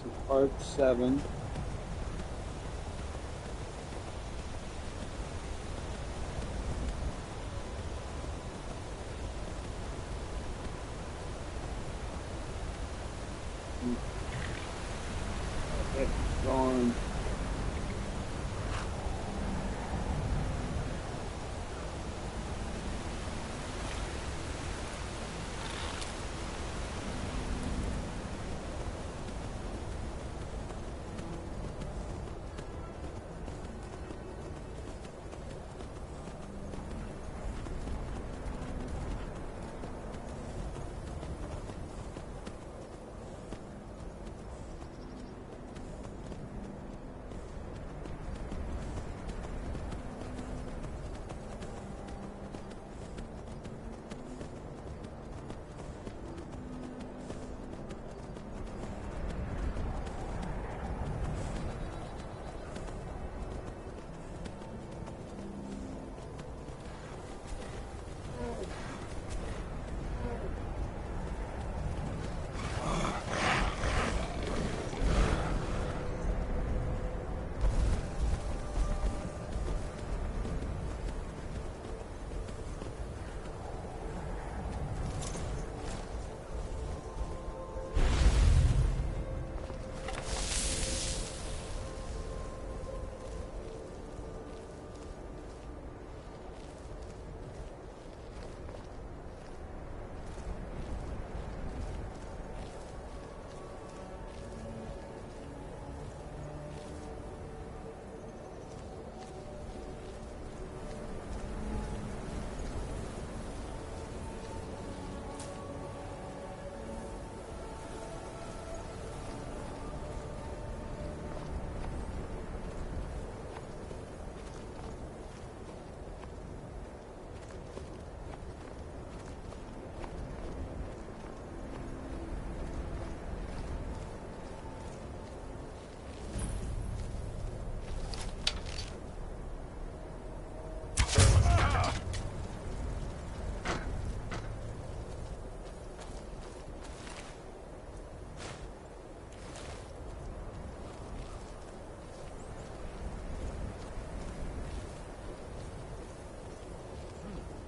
is part 7. It's gone.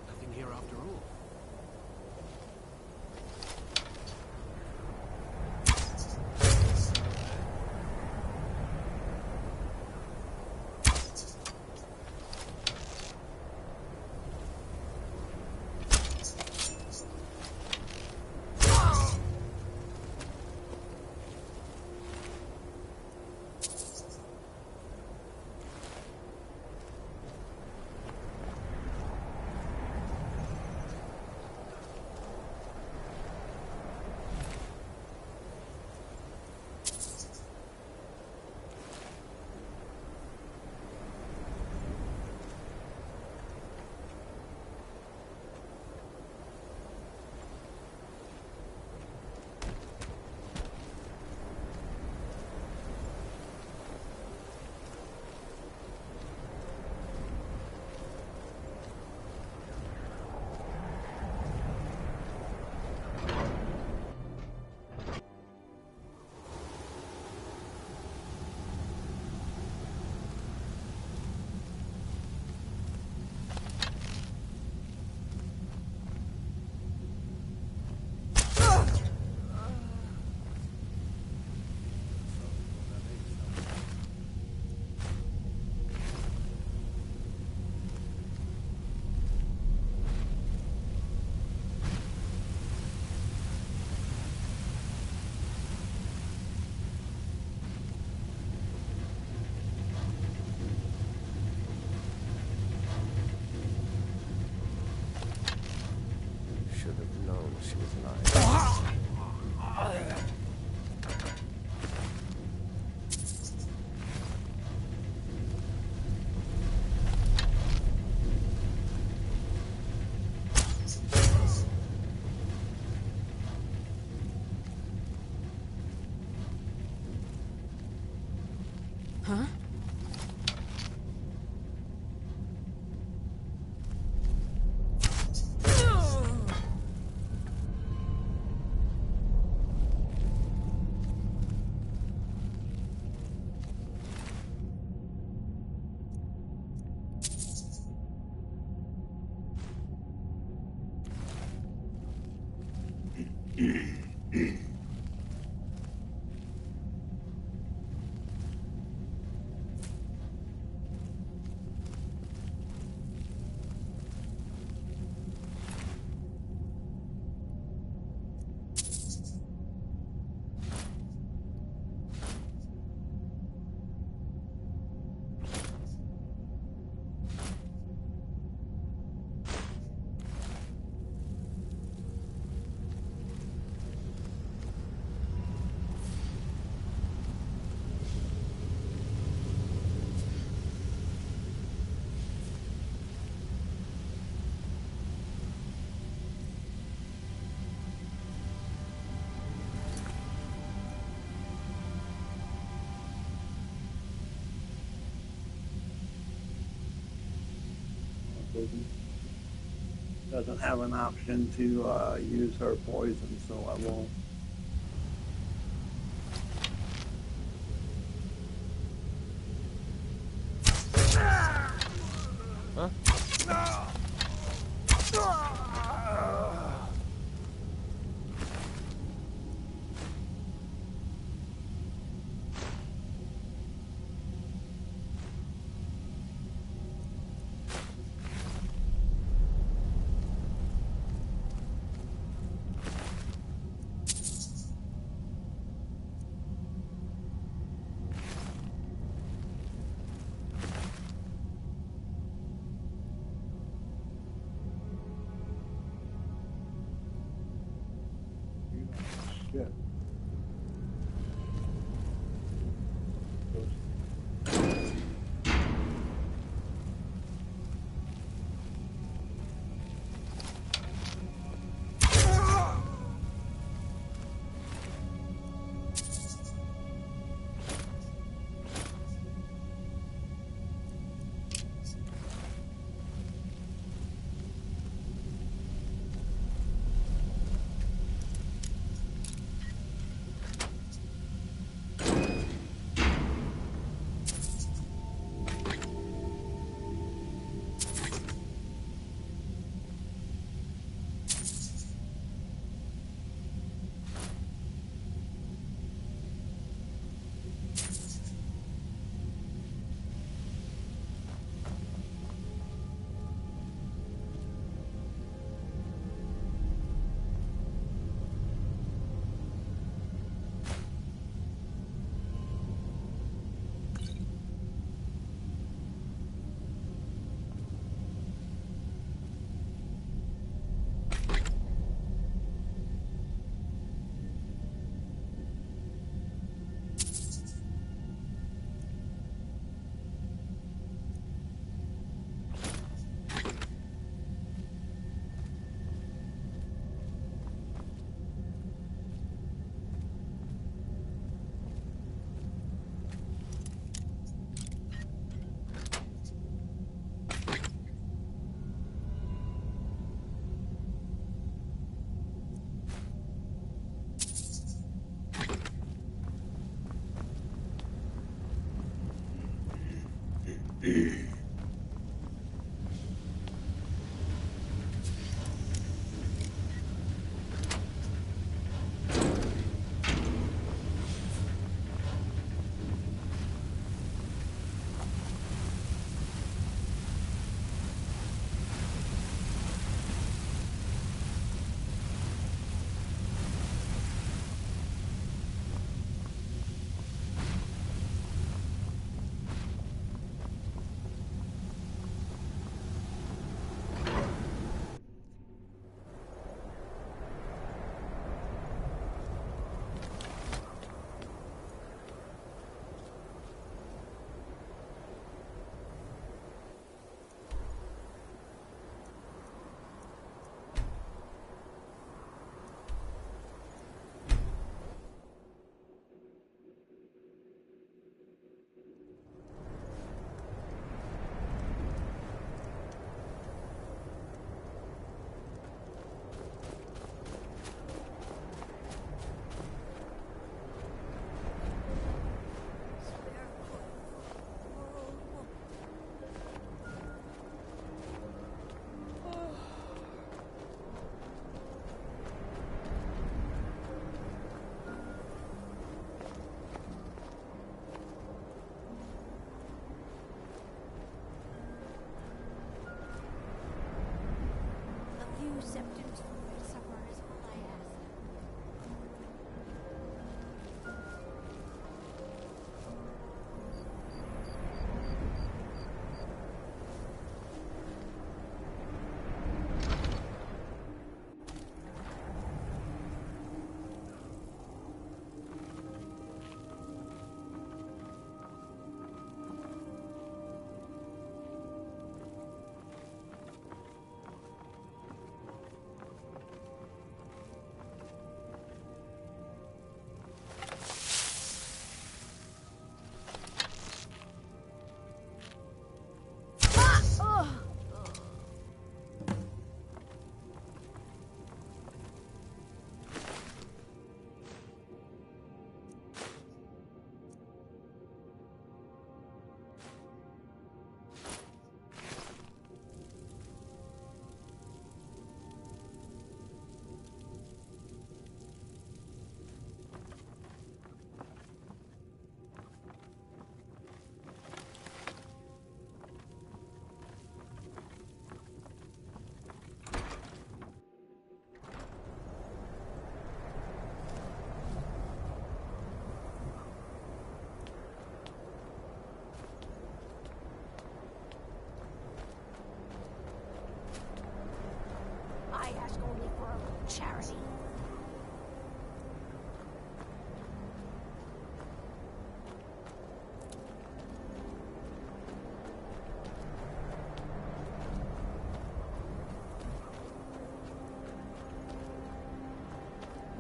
Nothing here after all. Should have known she was lying. Huh? Doesn't have an option to use her poison, so I won't. Huh? Shit.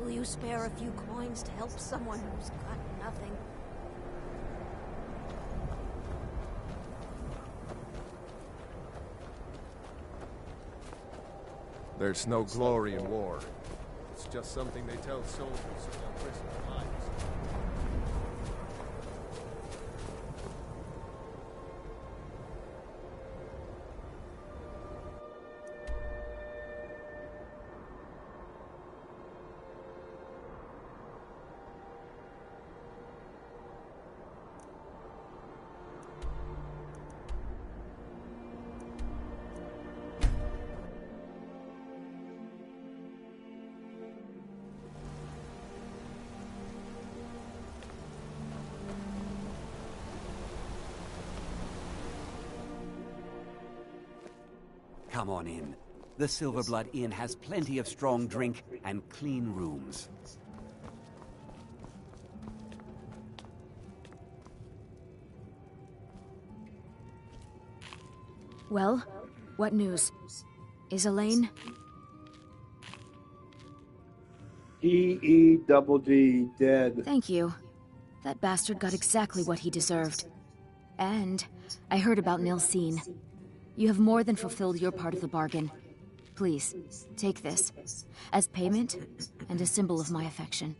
Will you spare a few coins to help someone who's got nothing? There's no glory in war. It's just something they tell soldiers on Christmas nights. Come on in. The Silverblood Inn has plenty of strong drink and clean rooms. Well, what news? Is Elaine? D-E-double-D, dead. Thank you. That bastard got exactly what he deserved. And I heard about Nilsine. You have more than fulfilled your part of the bargain. Please, take this, as payment and a symbol of my affection.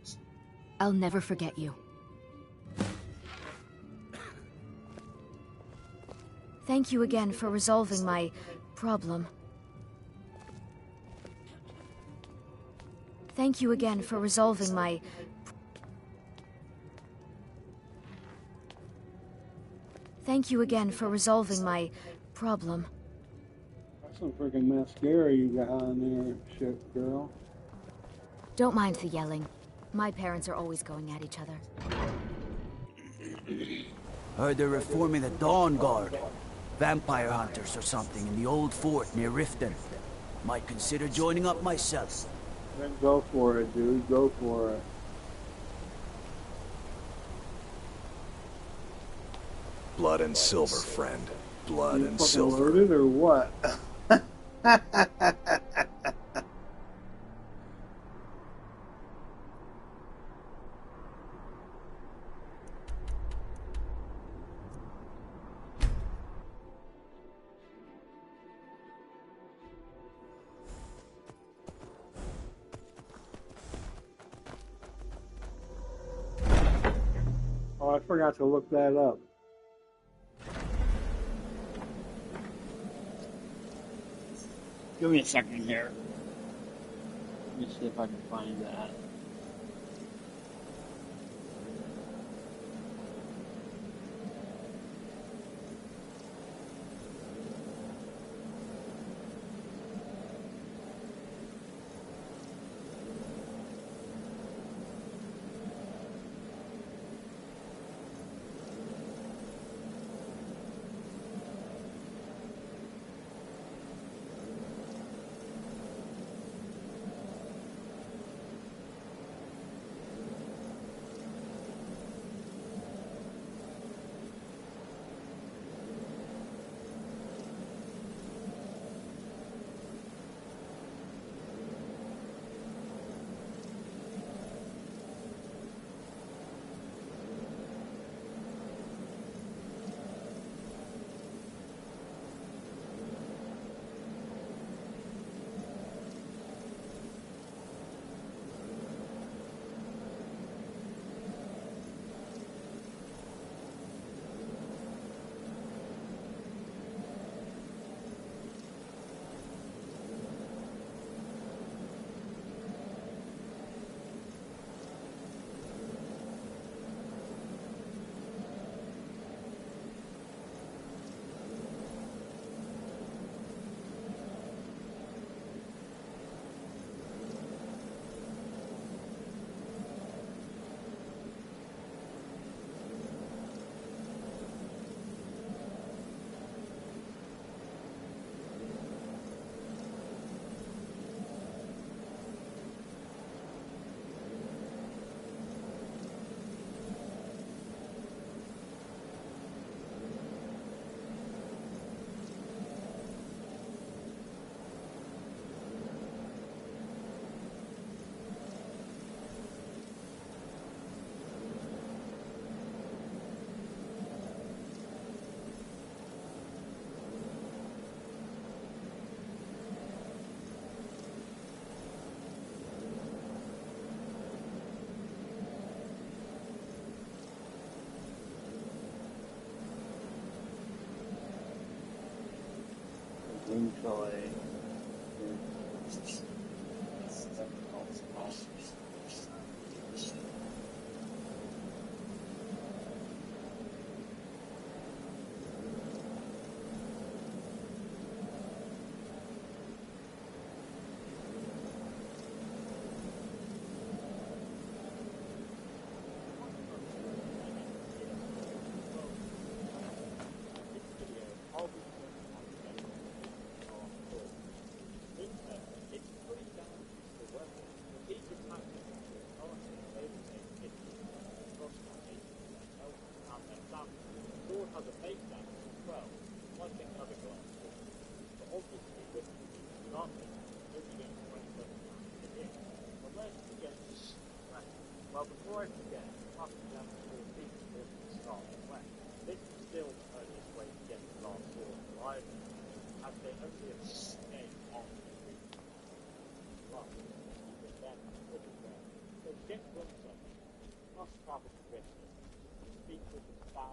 I'll never forget you. Thank you again for resolving my problem. Thank you again for resolving my... Thank you again for resolving my problem. That's some freaking mascara you got on there, shit, girl. Don't mind the yelling. My parents are always going at each other. Heard they're reforming the Dawn Guard. Vampire hunters or something in the old fort near Riften. Might consider joining up myself. Then go for it, dude. Go for it. Blood and silver, friend. Blood You and fucking silver. loaded or what? Oh, I forgot to look that up. Give me a second here. Let me see if I can find that.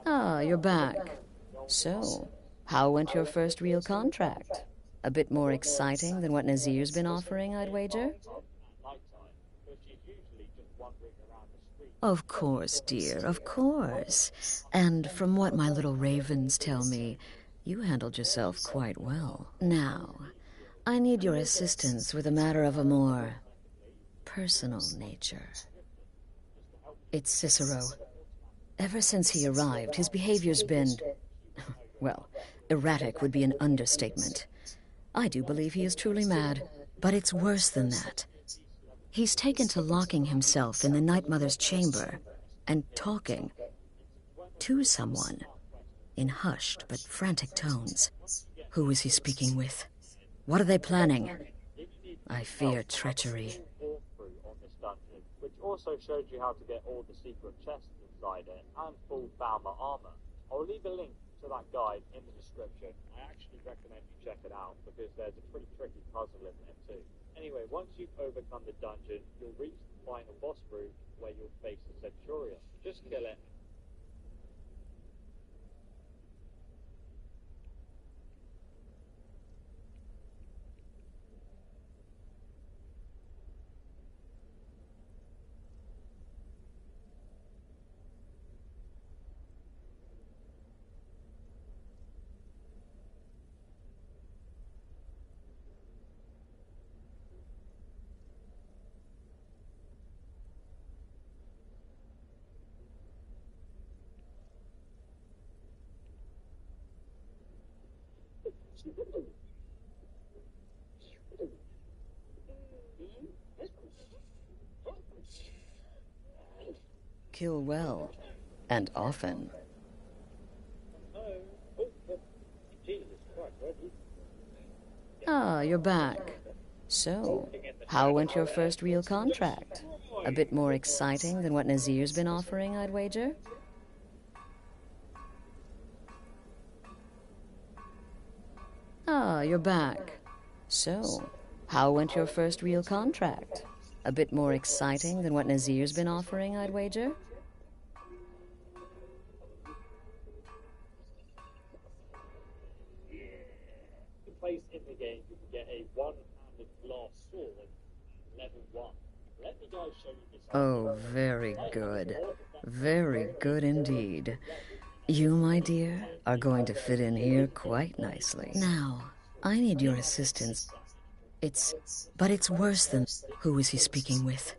Ah, you're back. So, how went your first real contract? A bit more exciting than what Nazir's been offering, I'd wager? Of course, dear, of course. And from what my little ravens tell me, you handled yourself quite well. Now, I need your assistance with a matter of a more personal nature. It's Cicero. Ever since he arrived, his behavior's been, well, erratic would be an understatement. I do believe he is truly mad, but it's worse than that. He's taken to locking himself in the Night Mother's chamber and talking to someone in hushed but frantic tones. Who is he speaking with? What are they planning? I fear treachery. Which also showed you how to get all the secret chests inside it and full Falmer armor. I'll leave a link to that guide in the description. I actually recommend you check it out because there's a pretty tricky puzzle in there too. Anyway, once you've overcome the dungeon, you'll reach the final boss room where you'll face the Centurion. Just kill it. Kill well, and often. Ah, you're back. So, how went your first real contract? A bit more exciting than what Nazir's been offering, I'd wager? Ah, you're back. So, how went your first real contract? A bit more exciting than what Nazir's been offering, I'd wager? Place in the game, you can get a one-handed glass sword, level 1. Let me guys show you this. Oh, very good. Very good indeed. You, my dear, are going to fit in here quite nicely. Now, I need your assistance. But it's worse than... Who is he speaking with?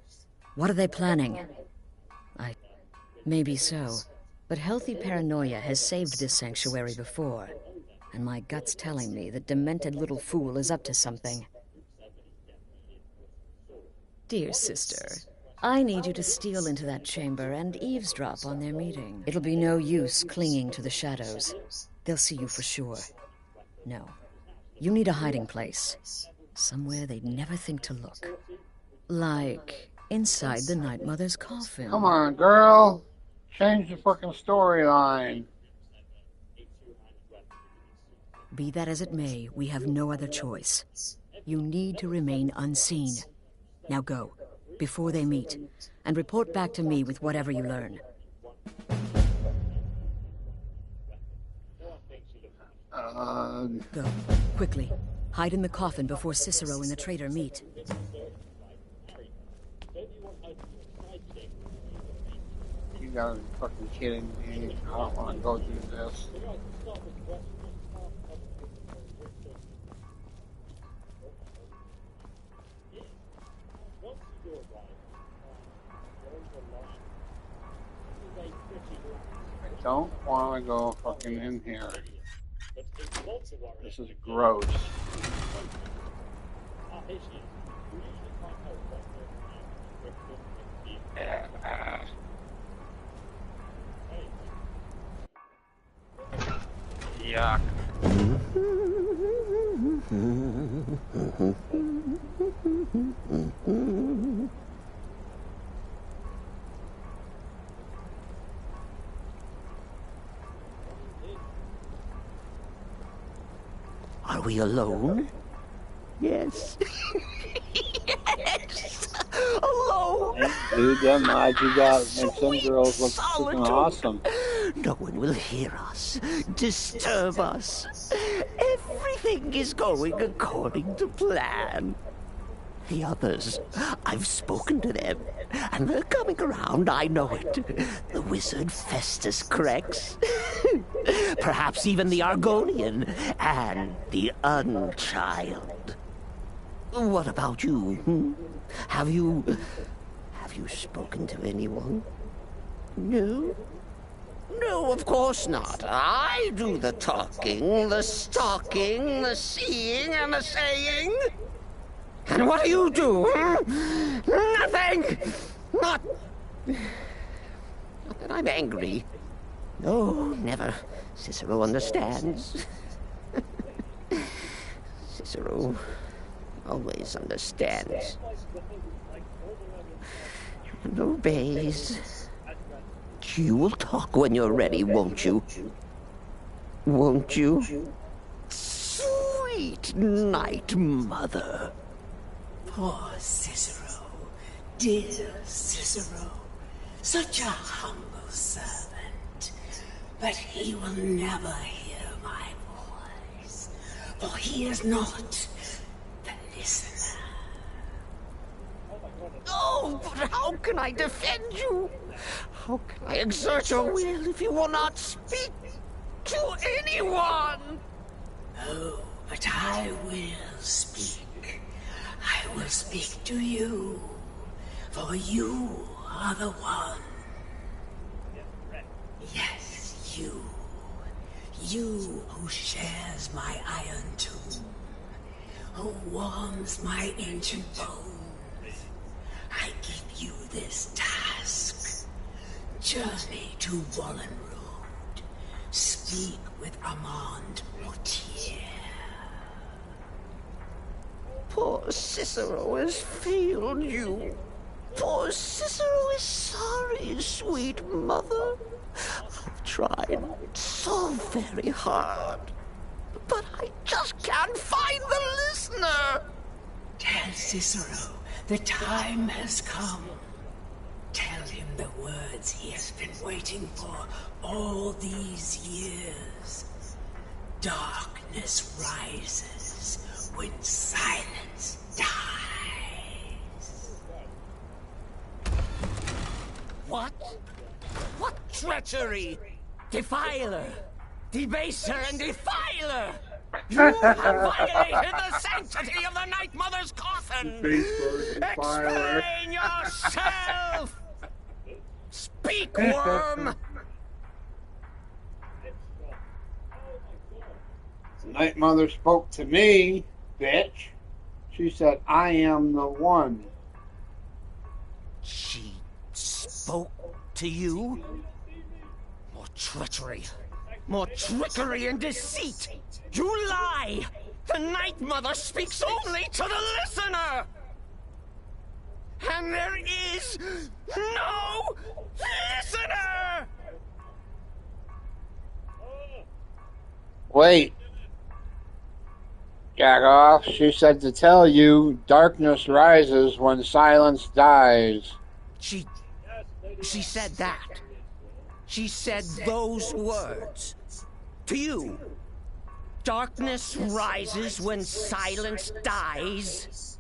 What are they planning? Maybe so, but healthy paranoia has saved this sanctuary before, and my gut's telling me that demented little fool is up to something. Dear sister, I need you to steal into that chamber and eavesdrop on their meeting. It'll be no use clinging to the shadows. They'll see you for sure. No, you need a hiding place. Somewhere they'd never think to look. Like inside the Night Mother's coffin. Come on, girl. Change the fucking storyline. Be that as it may, we have no other choice. You need to remain unseen. Now go, before they meet, and report back to me with whatever you learn. Go, quickly. Hide in the coffin before Cicero and the traitor meet. You gotta be fucking kidding me. I don't want to go through this. I don't want to go fucking in here. This is gross. Yuck. Are we alone? Yes. Yes! Alone! Dude, that mod you got makes some girls look freaking awesome. No one will hear us, disturb us. Everything is going according to plan. The others, I've spoken to them, and they're coming around, I know it. The wizard Festus Crex, perhaps even the Argonian, and the Unchild. What about you? Hmm? Have you spoken to anyone? No? No, of course not. I do the talking, the stalking, the seeing, and the saying. And what do you do? Hmm? Nothing! Not that I'm angry. No, never. Cicero understands. Cicero always understands. And obeys. You'll talk when you're ready, won't you? Won't you? Sweet night, mother. Poor Cicero, dear Cicero, such a humble servant, but he will never hear my voice, for he is not the listener. Oh, but how can I defend you? How can I exert your will if you will not speak to anyone? Oh, but I will speak. I will speak to you, for you are the one. Yes, you. You who shares my iron tomb, who warms my ancient bones. I give you this task. Journey to Wallenrood. Speak with Armand Mortier. Poor Cicero has failed you. Poor Cicero is sorry, sweet mother. I've tried so very hard, but I just can't find the listener. Tell Cicero the time has come. Tell him the words he has been waiting for all these years. Darkness rises when silence dies. What? What treachery? Defiler! Debaser and defiler! You have violated the sanctity of the Night Mother's coffin! Explain yourself! Speak, worm! The Night Mother spoke to me, bitch. She said, I am the one. She spoke to you? More treachery. More trickery and deceit! You lie! The Night Mother speaks only to the listener! And there is no listener! Wait. Jack off. She said to tell you, darkness rises when silence dies. She said that. She said those words. To you. Darkness rises when silence dies.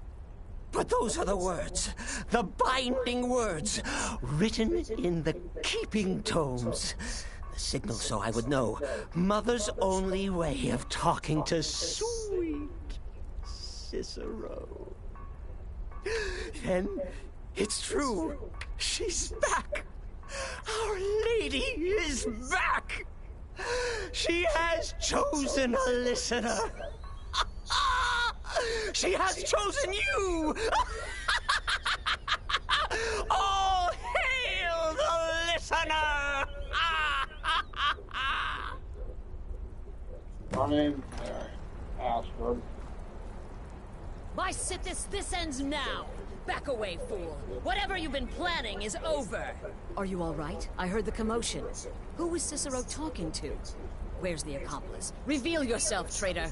But those are the words, the binding words, written in the keeping tomes. The signal so I would know. Mother's only way of talking to sweet Cicero. Then, it's true. She's back. Our Lady is back. She has chosen a listener. She has chosen you. All hail the listener. Fine, Astrid. By Sithis, this ends now. Back away, fool. Whatever you've been planning is over. Are you all right? I heard the commotion. Who was Cicero talking to? Where's the accomplice? Reveal yourself, traitor.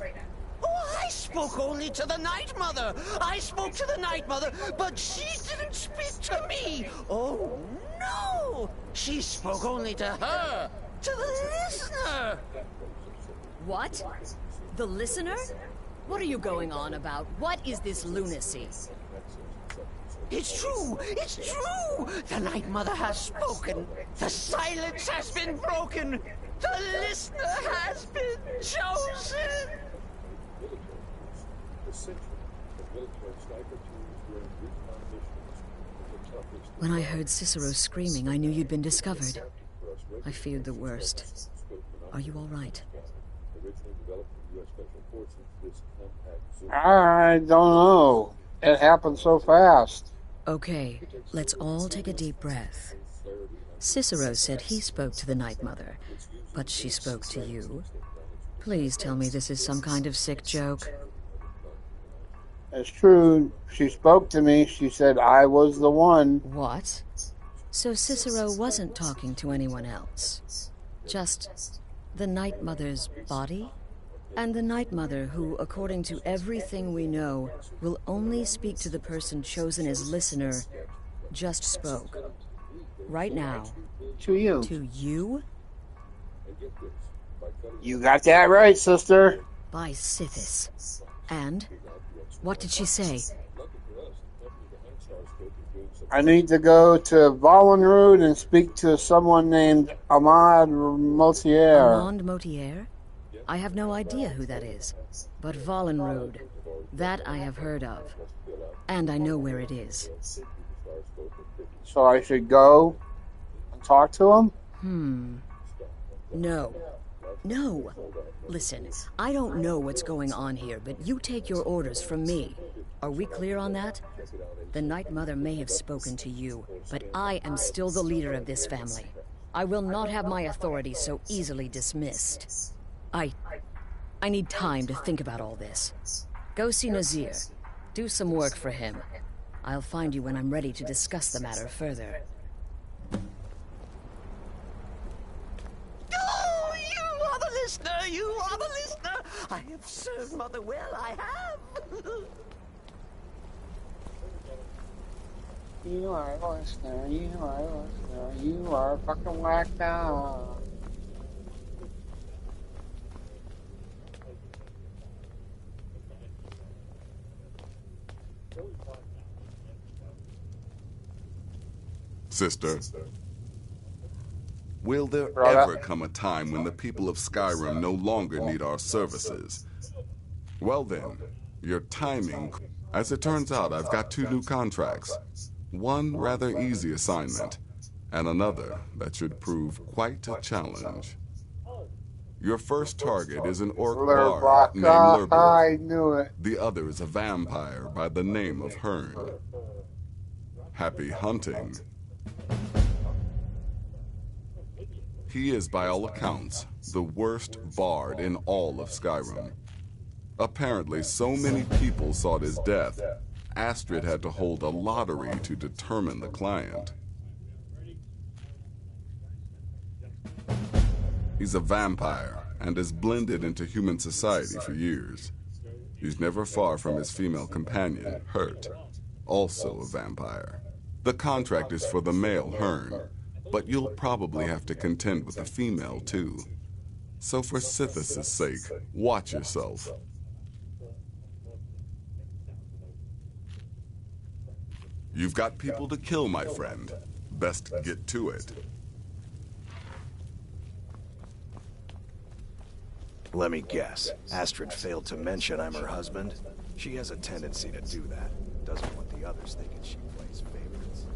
Oh, I spoke only to the Night Mother. I spoke to the Night Mother, but she didn't speak to me. Oh, no. She spoke only to her, to the listener. What? The listener? What are you going on about? What is this lunacy? It's true! It's true! The Night Mother has spoken! The silence has been broken! The listener has been chosen! When I heard Cicero screaming, I knew you'd been discovered. I feared the worst. Are you all right? I don't know. It happened so fast. Okay, let's all take a deep breath. Cicero said he spoke to the Night Mother, but she spoke to you. Please tell me this is some kind of sick joke. It's true. She spoke to me. She said I was the one. What? So Cicero wasn't talking to anyone else? Just the Night Mother's body? And the Night Mother, who, according to everything we know, will only speak to the person chosen as listener, just spoke. Right now. To you. To you? You got that right, sister. By Sithis. And? What did she say? I need to go to Vollenrood and speak to someone named Ahmad Motier. Armand Motier? I have no idea who that is. But Vollenrood, that I have heard of. And I know where it is. So I should go and talk to him? No. No. Listen, I don't know what's going on here, but you take your orders from me. Are we clear on that? The Night Mother may have spoken to you, but I am still the leader of this family. I will not have my authority so easily dismissed. I need time to think about all this. Go see Nazir. Do some work for him. I'll find you when I'm ready to discuss the matter further. Oh, you are the listener! You are the listener! I have served Mother well, I have! You are a listener, you are a listener, you are fucking whacked out. Sister, will there ever come a time when the people of Skyrim no longer need our services? Well then, your timing... As it turns out, I've got 2 new contracts. One rather easy assignment, and another that should prove quite a challenge. Your first target is an orc bard named Lurber. I knew it. The other is a vampire by the name of Hearn. Happy hunting. He is, by all accounts, the worst bard in all of Skyrim. Apparently, so many people sought his death, Astrid had to hold a lottery to determine the client. He's a vampire and has blended into human society for years. He's never far from his female companion, Hurt, also a vampire. The contract is for the male Hearn, but you'll probably have to contend with the female too. So for Sithis' sake, watch yourself. You've got people to kill, my friend. Best get to it. Let me guess. Astrid failed to mention I'm her husband? She has a tendency to do that. Doesn't want the others thinking she plays favorites.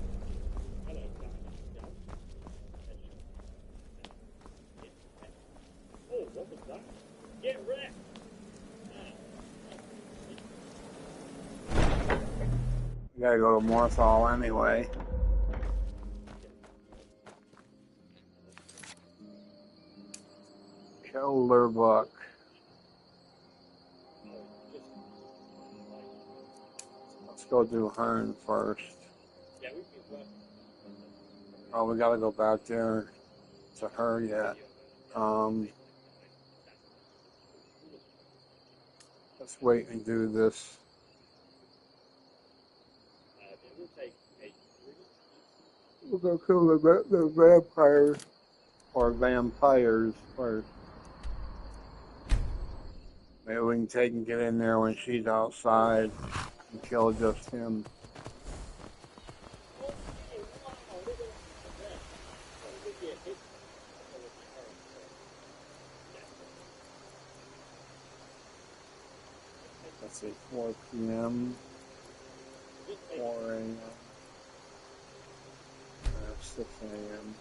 Oh, what was that? Get wrecked! We gotta go to Morthal anyway. Shoulder book. Let's go do Hearn first. Oh, we gotta go back there to her yet. Let's wait and do this. We'll go kill the vampires or vampires first. Maybe we can take and get in there when she's outside and kill just him. Let's see, 4 p.m. 4 a.m. 6 a.m.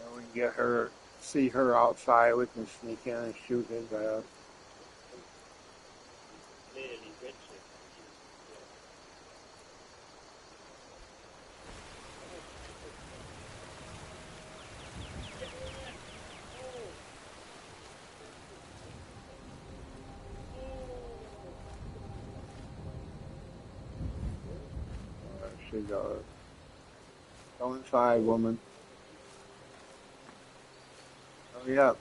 And we can get her, see her outside, we can sneak in and shoot his ass. There she goes. Go inside, woman. Hurry up.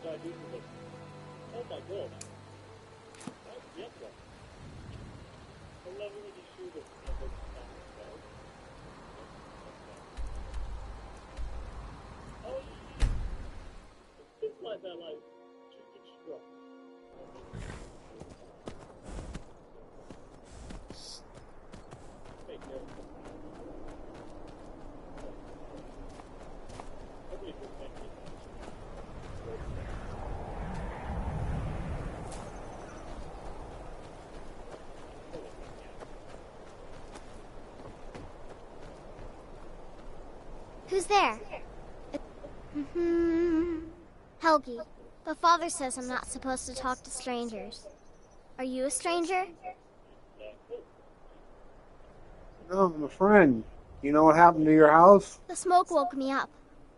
I do to this? Oh my god. That's yet one. The level of the shooter never stands. Oh, it's like they're like stupid strong. Take care. Probably good thing. Who's there? Helgi. But Father says I'm not supposed to talk to strangers. Are you a stranger? No, I'm a friend. You know what happened to your house? The smoke woke me up.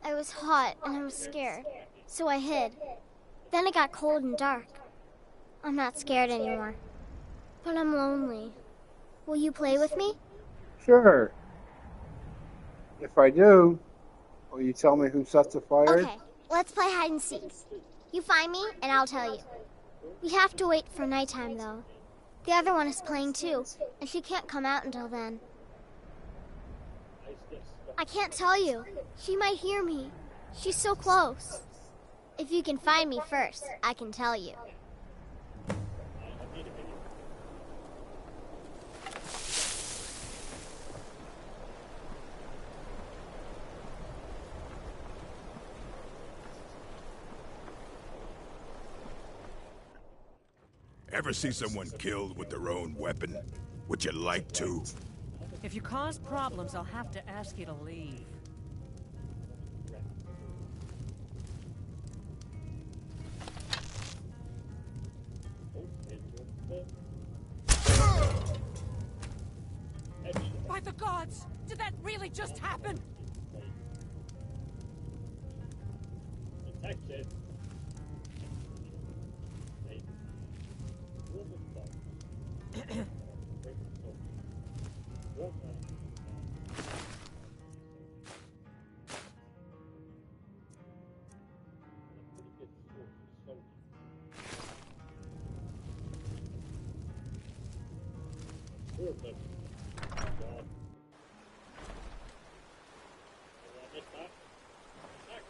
I was hot and I was scared, so I hid. Then it got cold and dark. I'm not scared anymore. But I'm lonely. Will you play with me? Sure. If I do, will you tell me who set the fire? Okay, let's play hide and seek. You find me, and I'll tell you. We have to wait for nighttime, though. The other one is playing too, and she can't come out until then. I can't tell you. She might hear me. She's so close. If you can find me first, I can tell you. Ever see someone killed with their own weapon? Would you like to? If you cause problems, I'll have to ask you to leave. By the gods! Did that really just happen? Detected.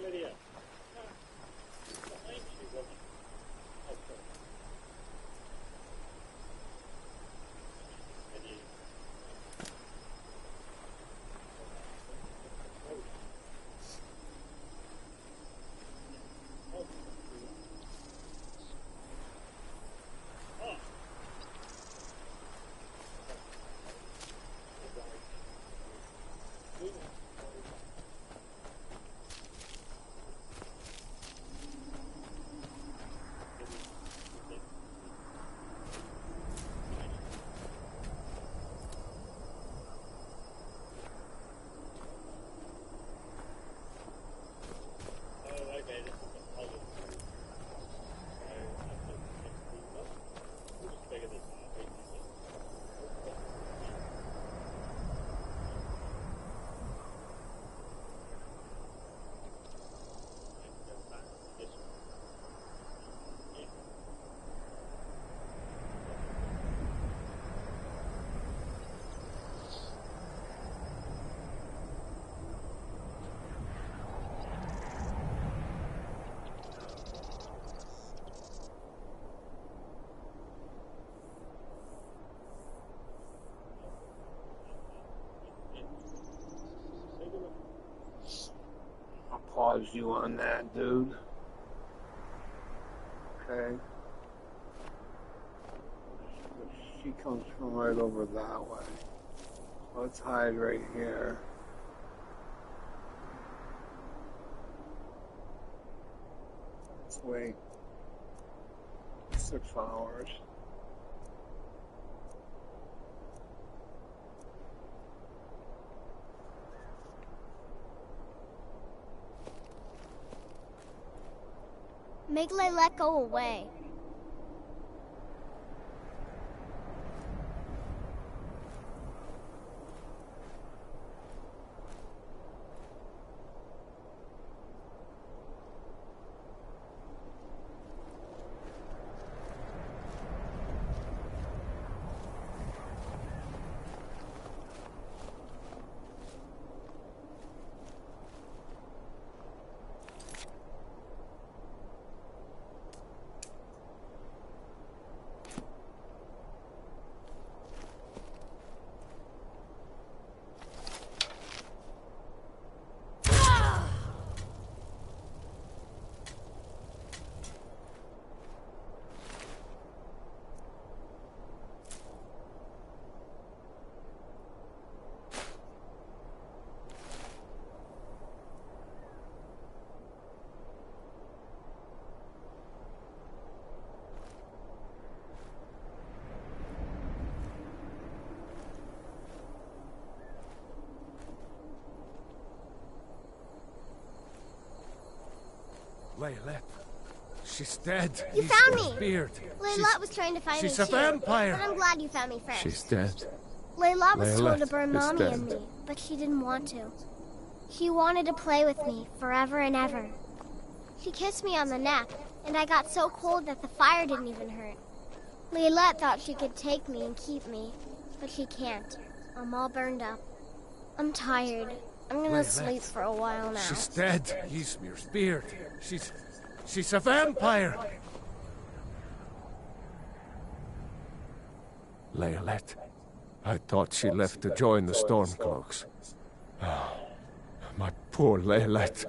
Lydia. Behind you, woman. Okay. Pause you on that, dude. Okay. She comes from right over that way. Let's hide right here. Let's wait 6 hours. Make Layla go away. Layla. She's dead. You found me! Disappeared. Layla was trying to find me She's a too, vampire. but I'm glad you found me first. She's dead. Layla was Layla told to burn is Mommy dead. and me, but she didn't want to. She wanted to play with me forever and ever. She kissed me on the neck, and I got so cold that the fire didn't even hurt. Leilette thought she could take me and keep me, but she can't. I'm all burned up. I'm tired. I'm gonna sleep for a while now. She's dead. Ysmir's beard. She's a vampire. Leilette. I thought she left to join the Stormcloaks. Oh, my poor Leilette.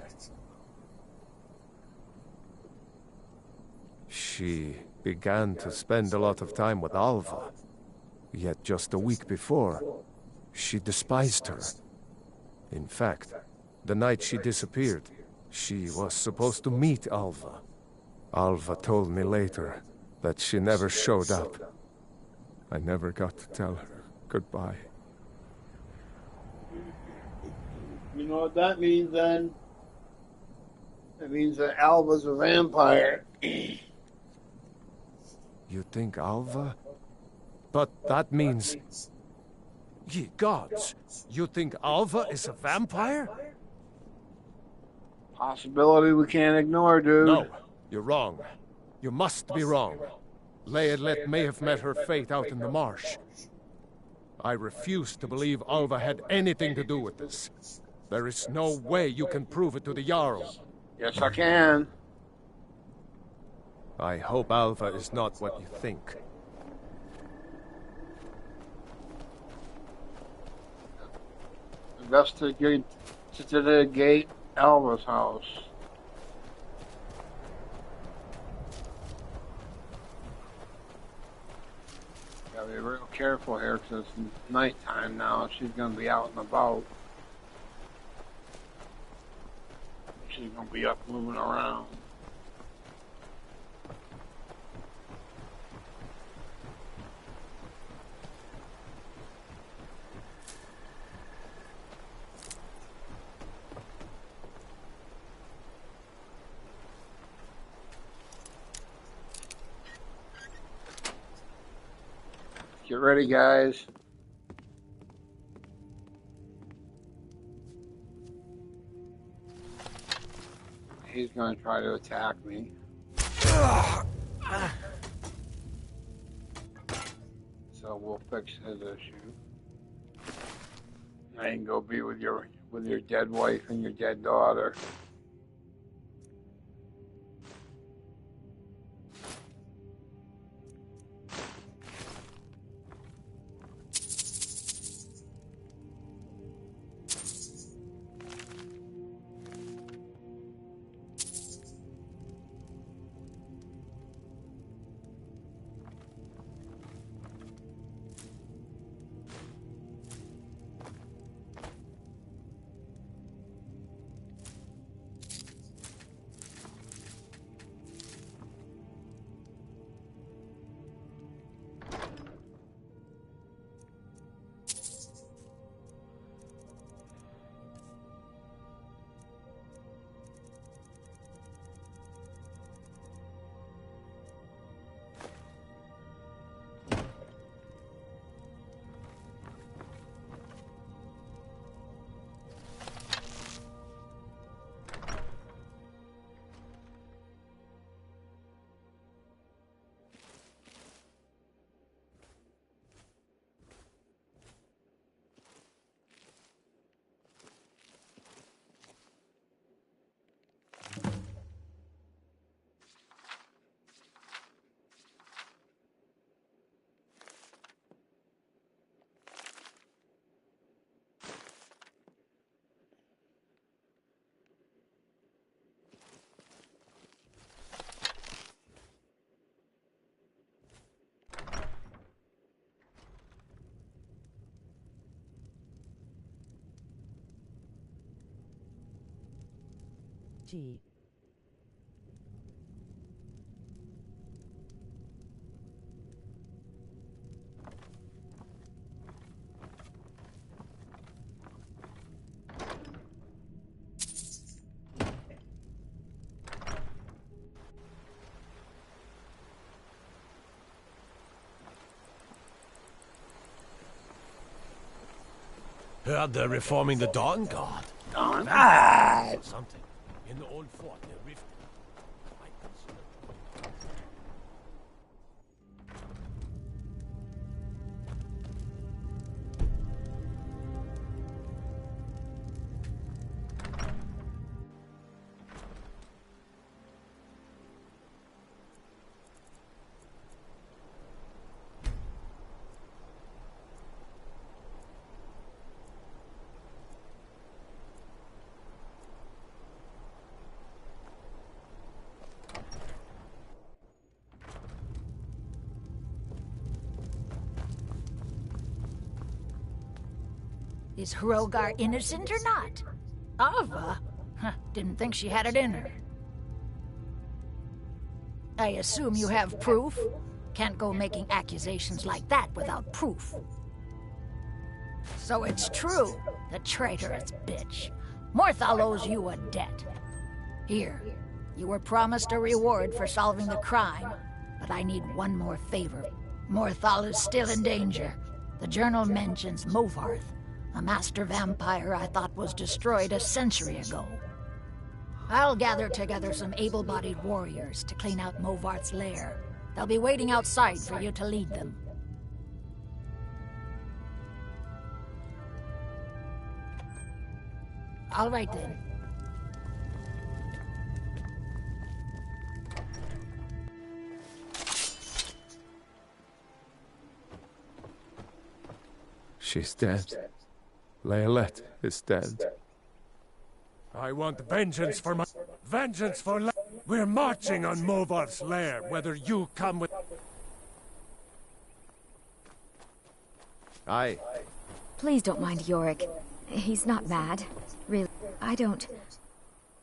She began to spend a lot of time with Alva. Yet just a week before, she despised her. In fact, the night she disappeared, she was supposed to meet Alva. Alva told me later that she never showed up. I never got to tell her goodbye. You know what that means then? It means that Alva's a vampire. You think Alva? But that means... Ye gods! You think Alva is a vampire? Possibility we can't ignore, dude. No, you're wrong. You must be wrong. Leilette may have met her fate out in the marsh. I refuse to believe Alva had anything to do with this. There is no way you can prove it to the Jarl. Yes, I can. I hope Alva is not what you think. Investigate to the gate, Alva's house. Gotta be real careful here because it's nighttime now. She's gonna be out and about. She's gonna be up moving around. Get ready, guys. He's gonna try to attack me. So we'll fix his issue. I can go be with your dead wife and your dead daughter. G. Heard they're reforming the Dawn Guard. on. Something. In the old fort, the rift. I consider. Is Hrogar innocent or not? Ava? Didn't think she had it in her. I assume you have proof? Can't go making accusations like that without proof. So it's true, the traitorous bitch. Morthal owes you a debt. Here, you were promised a reward for solving the crime, but I need one more favor. Morthal is still in danger. The journal mentions Movarth, a master vampire I thought was destroyed a century ago. I'll gather together some able-bodied warriors to clean out Movarth's lair. They'll be waiting outside for you to lead them. All right then. She's dead. Leolette is dead. I want vengeance for my... Vengeance for... We're marching on Movarth's lair, whether you come with... Aye. Please don't mind Yorick. He's not mad. Really. I don't...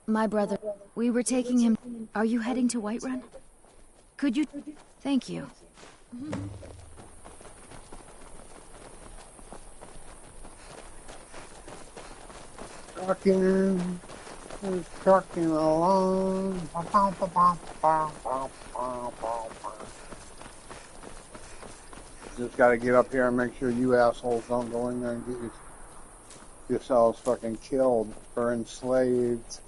My brother... We were taking him... Are you heading to Whiterun? Could you... Thank you. Trucking along. Just gotta get up here and make sure you assholes don't go in there and get yourselves fucking killed or enslaved.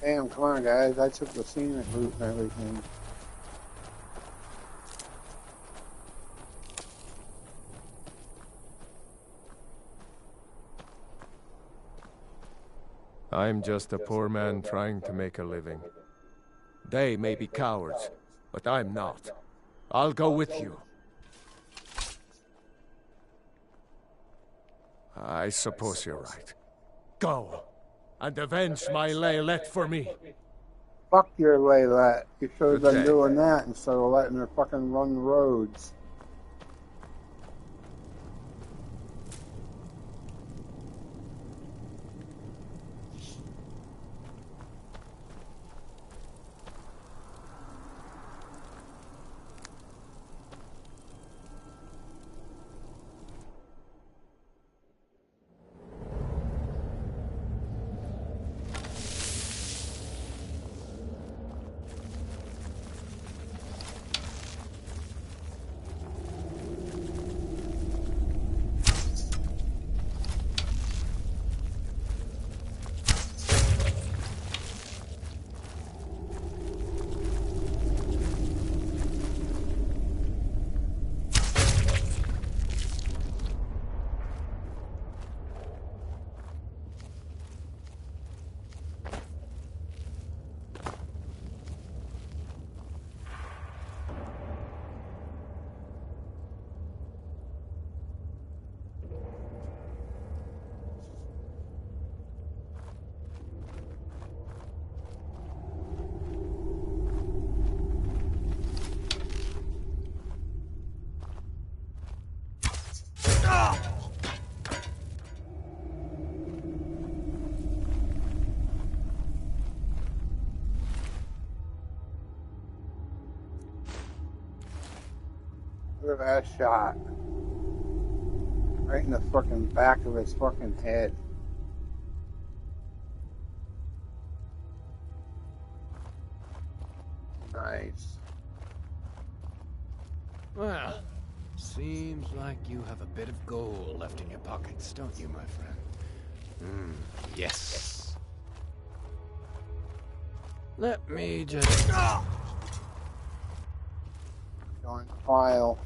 Damn, come on guys, I took the scenic route and everything. I'm just a poor man trying to make a living. They may be cowards, but I'm not. I'll go with you. I suppose you're right. Go, and avenge my Leolette for me. Fuck your Leylette. You should have Good been day. doing that instead of letting her fucking run the roads. Look at that shot. Right in the fucking back of his fucking head. Nice. Well, seems like you have a bit of gold left in your pockets, don't you, my friend? Yes. Let me just... Join the file.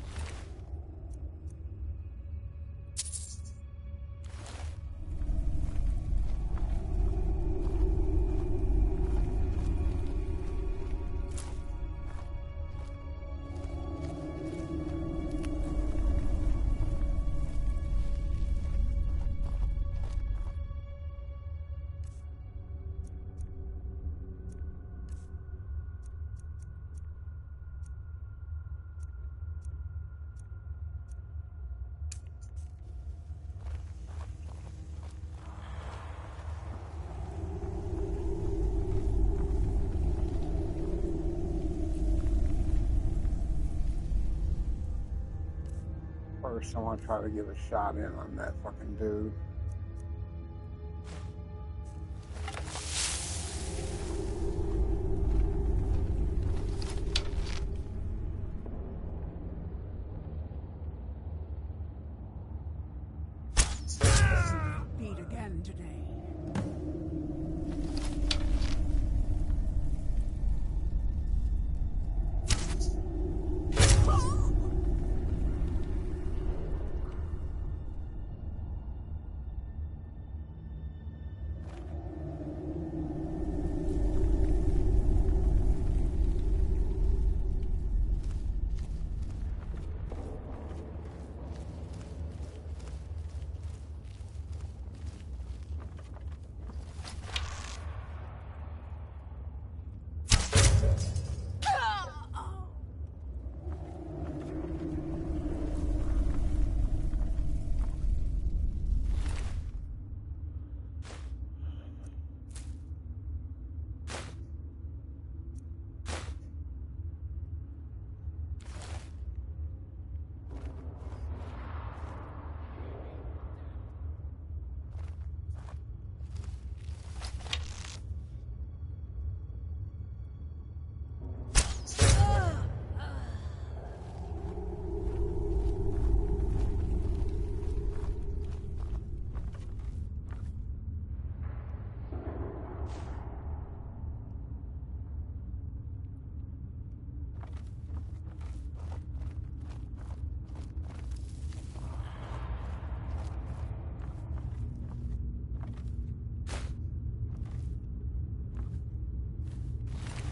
First, someone try to give a shot in on that fucking dude. Beat again today.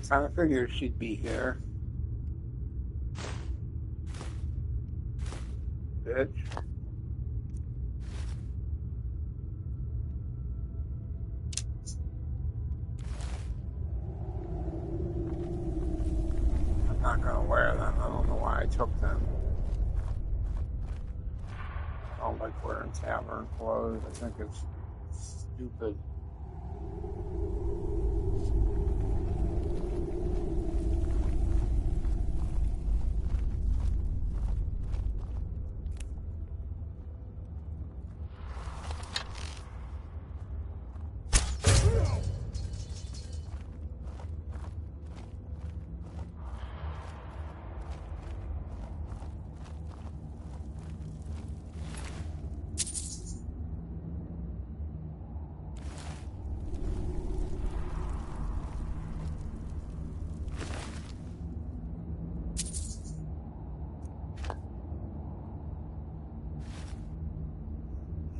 Kind of figured she'd be here. Bitch. I'm not gonna wear them. I don't know why I took them. I don't like wearing tavern clothes. I think it's stupid.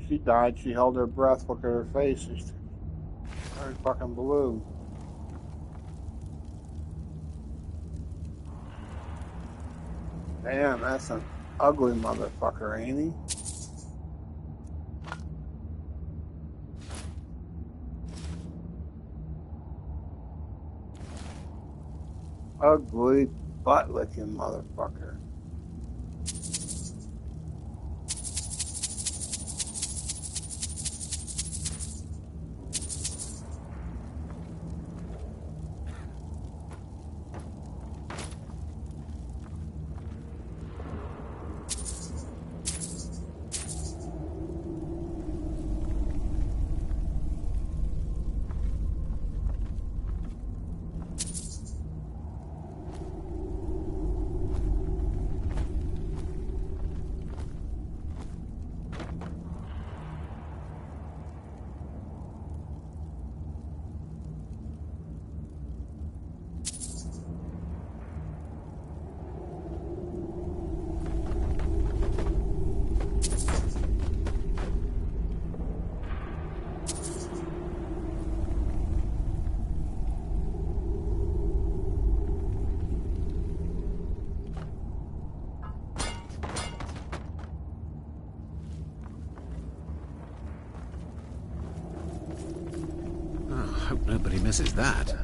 She died. She held her breath. Look at her face. She's very fucking blue. Damn, that's an ugly motherfucker, ain't he? Ugly butt-licking motherfucker. Nobody misses that.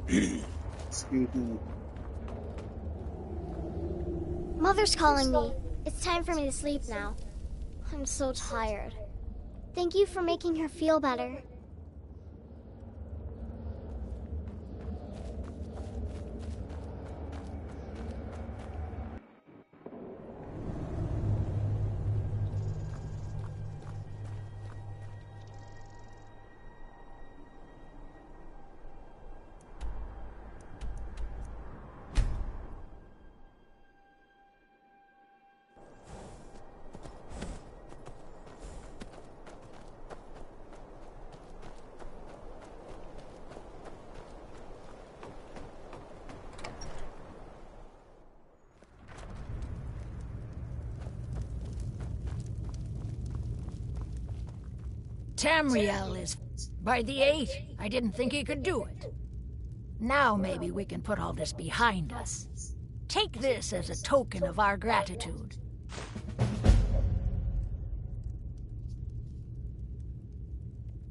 Excuse me. Mother's calling me. It's time for me to sleep now. I'm so tired. Thank you for making her feel better. Tamriel is by the 8. I didn't think he could do it. Now maybe we can put all this behind us. Take this as a token of our gratitude.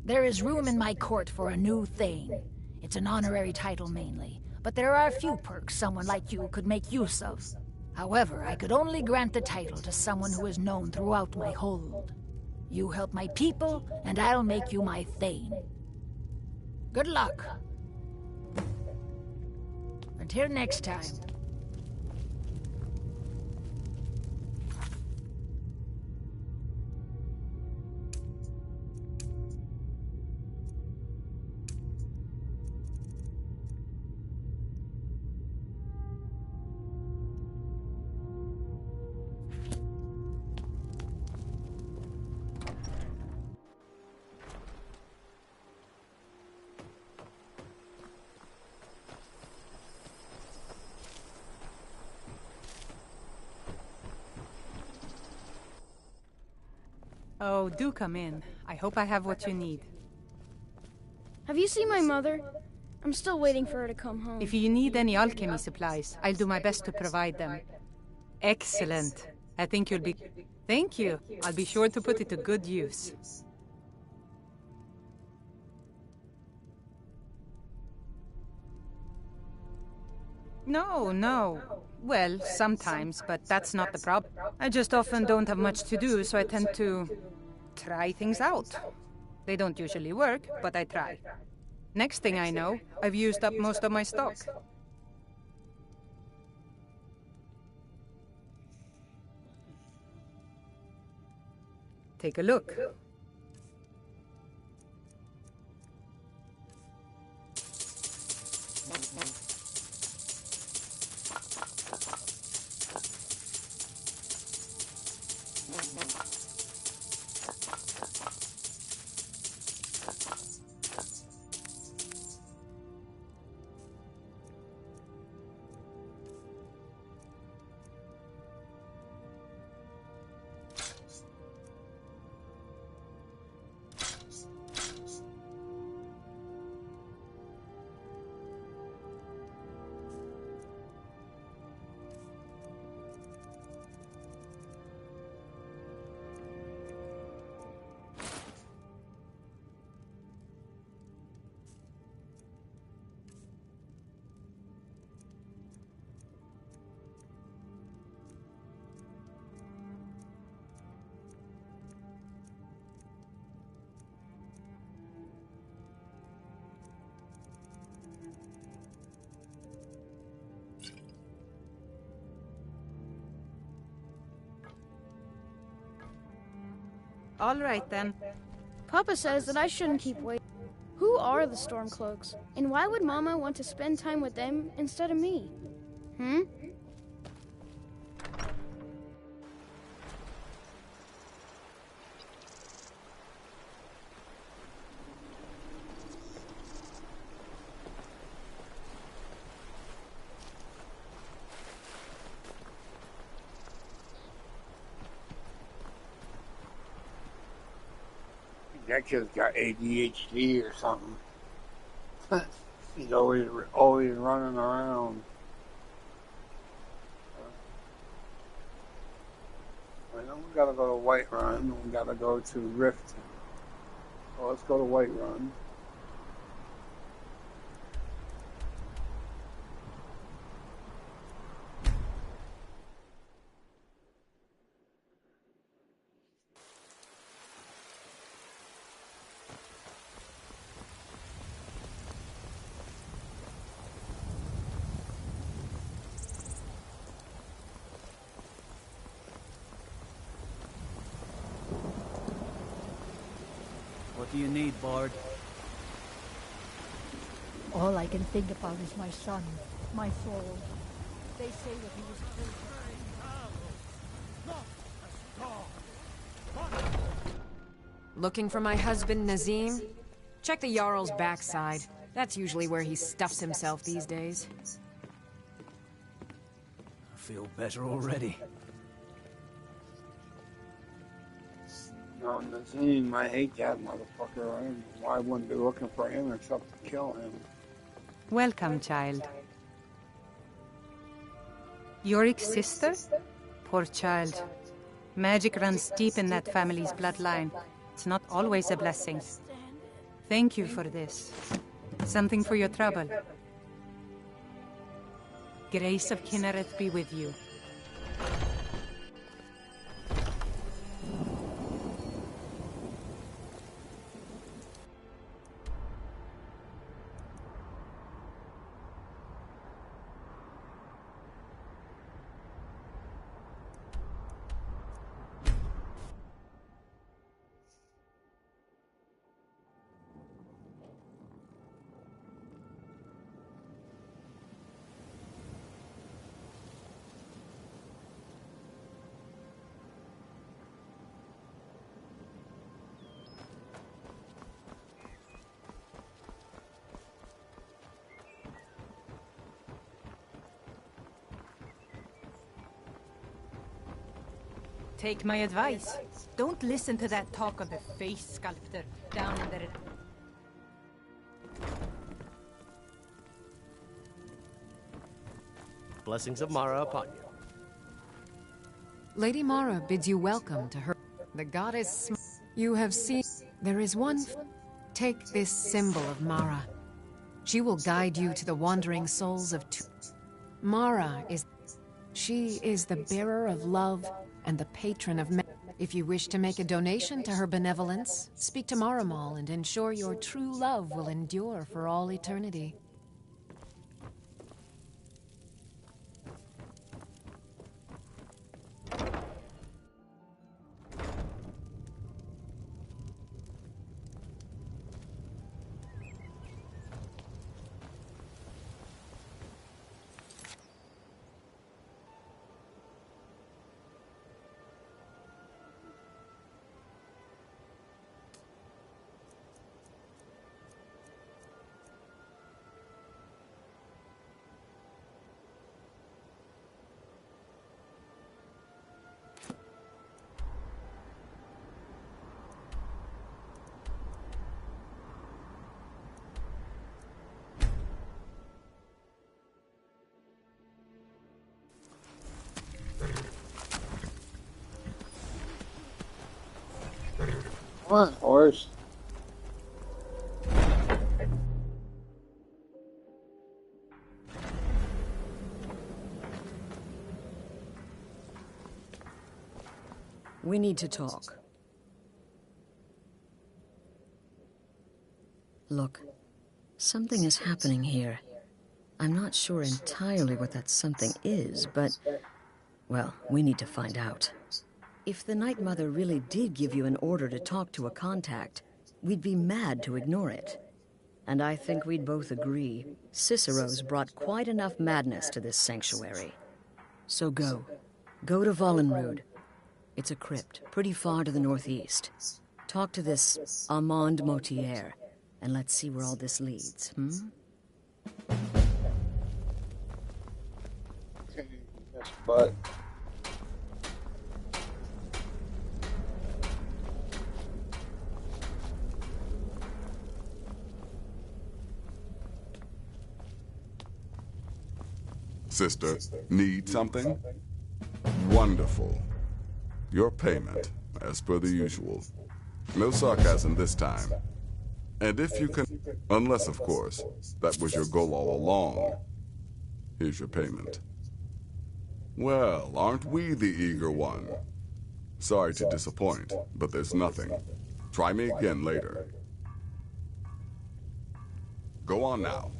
There is room in my court for a new Thane. It's an honorary title mainly, but there are a few perks someone like you could make use of. However, I could only grant the title to someone who is known throughout my hold. You help my people, and I'll make you my Thane. Good luck. Until next time. Oh, do come in. I hope I have what you need. Have you seen my mother? I'm still waiting for her to come home. If you need any alchemy supplies, I'll do my best to provide them. Excellent. I think you'll be... Thank you. I'll be sure to put it to good use. No. Well, sometimes, but that's not the problem. I just often don't have much to do, so I tend to try things out. They don't usually work, but I try. Next thing I know, I've used up most of my stock. Take a look. All right, then. Papa says that I shouldn't keep waiting. Who are the Stormcloaks? And why would Mama want to spend time with them instead of me? That kid's got ADHD or something. He's always running around. I know we gotta go to Whiterun. We gotta go to Rift. So let's go to Whiterun. What do you need, Bard? All I can think about is my son, my soul. They say that he was killed. Looking for my husband, Nazim? Check the Jarl's backside. That's usually where he stuffs himself these days. I feel better already. No, Nazim, I hate that motherfucker. I don't know why I wouldn't be looking for him except to kill him. Welcome, child. Yorick's sister? Poor child. Magic runs deep in that family's bloodline. It's not always a blessing. Thank you for this. Something for your trouble. Grace of Kinnereth be with you. Take my advice. Don't listen to that talk of the face sculptor down in the... Blessings of Mara upon you. Lady Mara bids you welcome to her. The goddess you have seen. There is one. Take this symbol of Mara. She will guide you to the wandering souls of Mara is... She is the bearer of love and the patron of men. If you wish to make a donation to her benevolence, speak to Maramal and ensure your true love will endure for all eternity. Come on, horse. We need to talk. Look, something is happening here. I'm not sure entirely what that something is, but... well, we need to find out. If the Night Mother really did give you an order to talk to a contact, we'd be mad to ignore it. And I think we'd both agree, Cicero's brought quite enough madness to this sanctuary. So go. Go to Vollenrud. It's a crypt, pretty far to the northeast. Talk to this Armand Motier, and let's see where all this leads, Okay, yes, but... Sister, need something? Wonderful. Your payment, as per the usual. No sarcasm this time. And if you can... unless, of course, that was your goal all along. Here's your payment. Well, aren't we the eager one? Sorry to disappoint, but there's nothing. Try me again later. Go on now.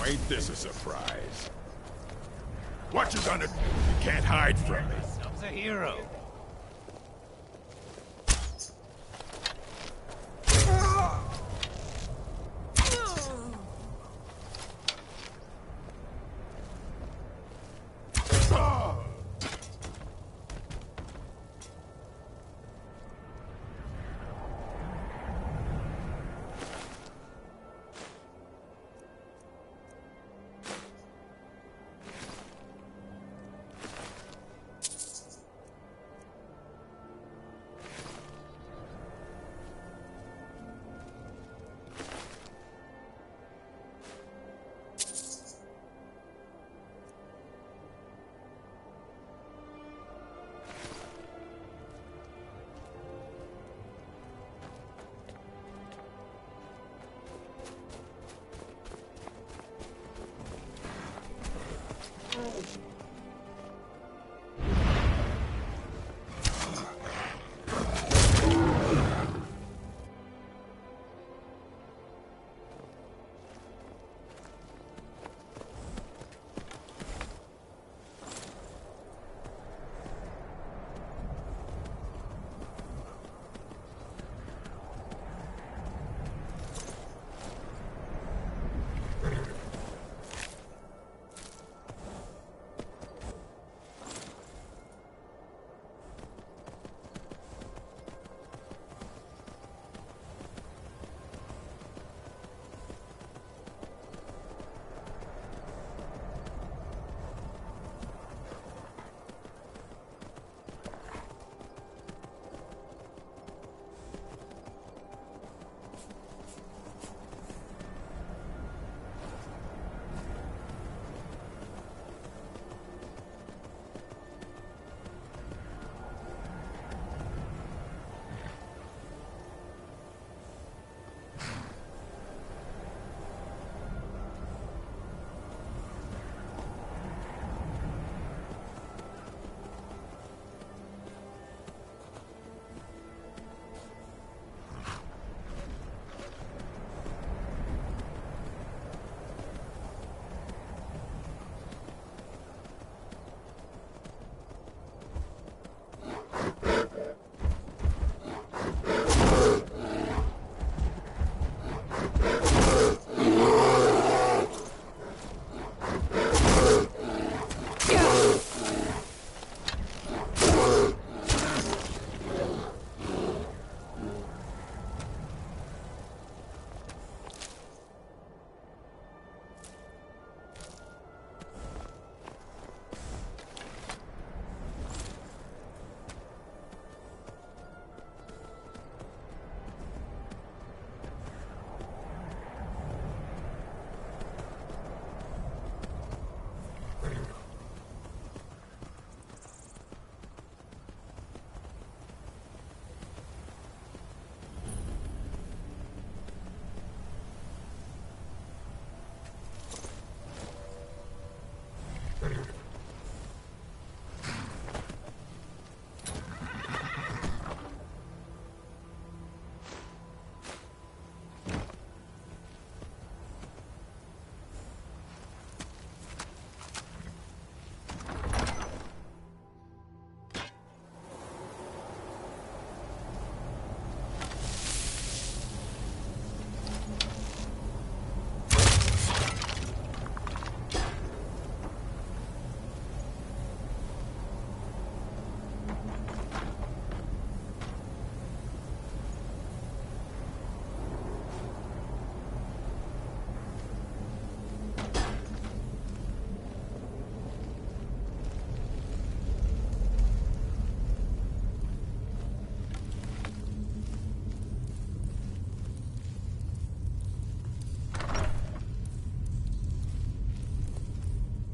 Ain't this a surprise? What you gonna do? You can't hide from me. Yourselves a hero.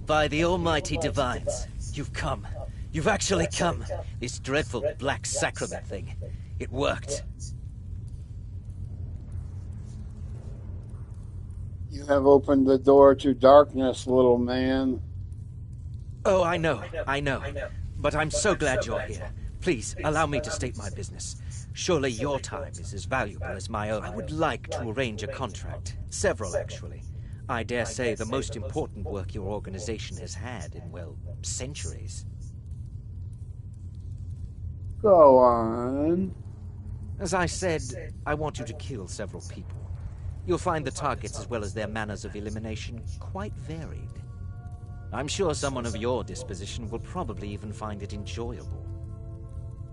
By the almighty divines, you've come. You've actually come. This dreadful black sacrament thing. It worked. You have opened the door to darkness, little man. Oh, I know. But I'm so glad you're here. Please, allow me to state my business. Surely your time is as valuable as my own. I would like to arrange a contract. Several, actually. I dare say the most important work your organization has had in, well, centuries. Go on. As I said, I want you to kill several people. You'll find the targets as well as their manners of elimination quite varied. I'm sure someone of your disposition will probably even find it enjoyable.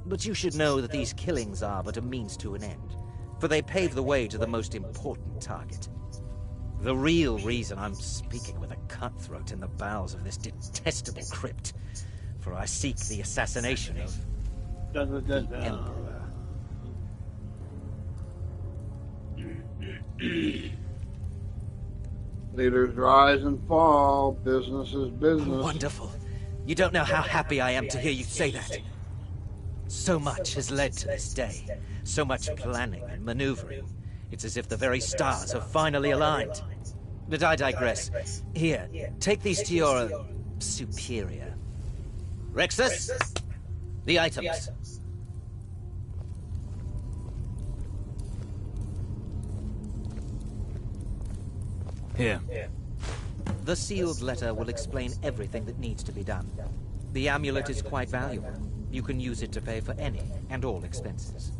But you should know that these killings are but a means to an end, for they pave the way to the most important target. The real reason I'm speaking with a cutthroat in the bowels of this detestable crypt, for I seek the assassination of the Emperor. Leaders rise and fall. Business is business. Wonderful. You don't know how happy I am to hear you say that. So much has led to this day. So much planning and maneuvering. It's as if the very stars have finally aligned. But I digress. Here, take these to your superior. Rexus, the items. Here. The sealed letter will explain everything that needs to be done. The amulet is quite valuable. You can use it to pay for any and all expenses.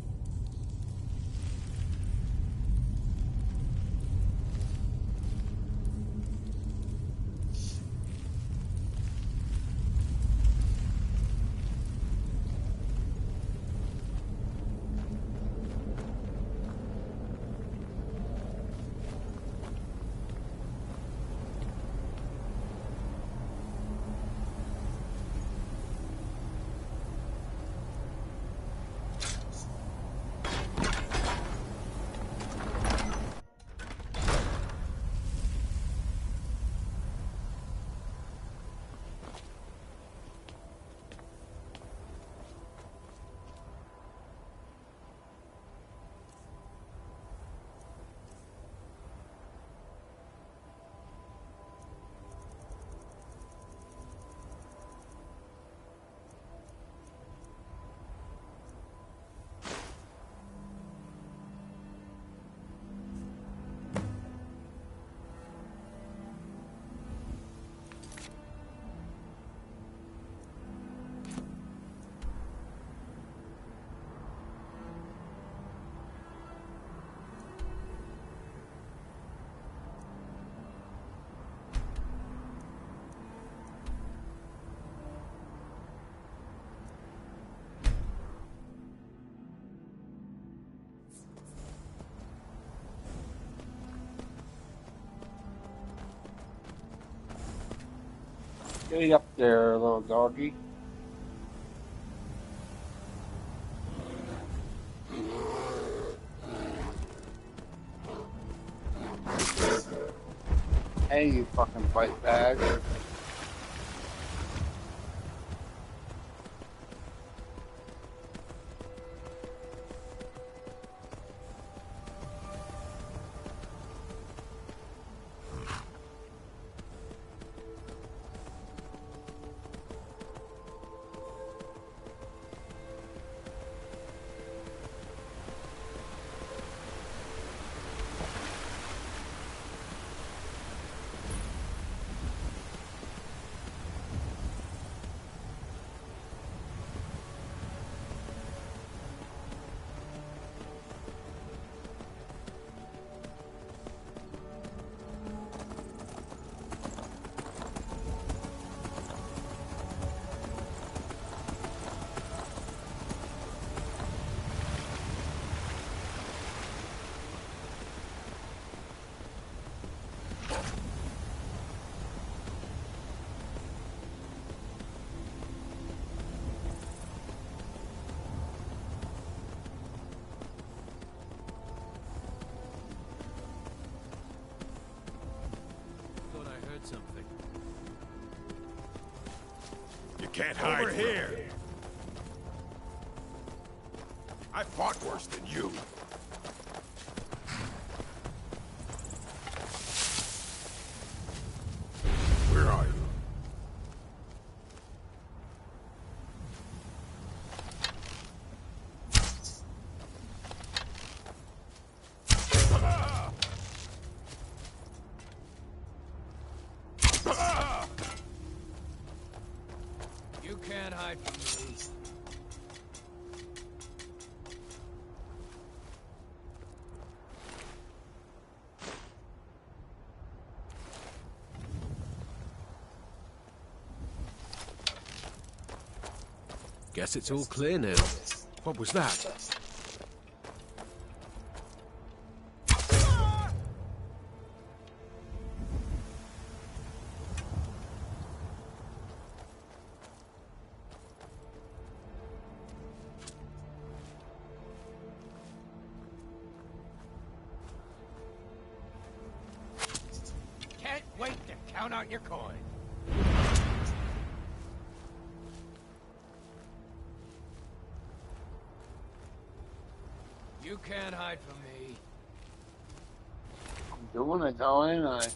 Get up there, little doggy. Hey, you fucking fight bag. can't hide over here. I fought worse than you. Where are you? You can't hide from me. Guess it's all clear now. What was that? Can't wait to count out your coin. You can't hide from me. I'm doing it though, ain't I?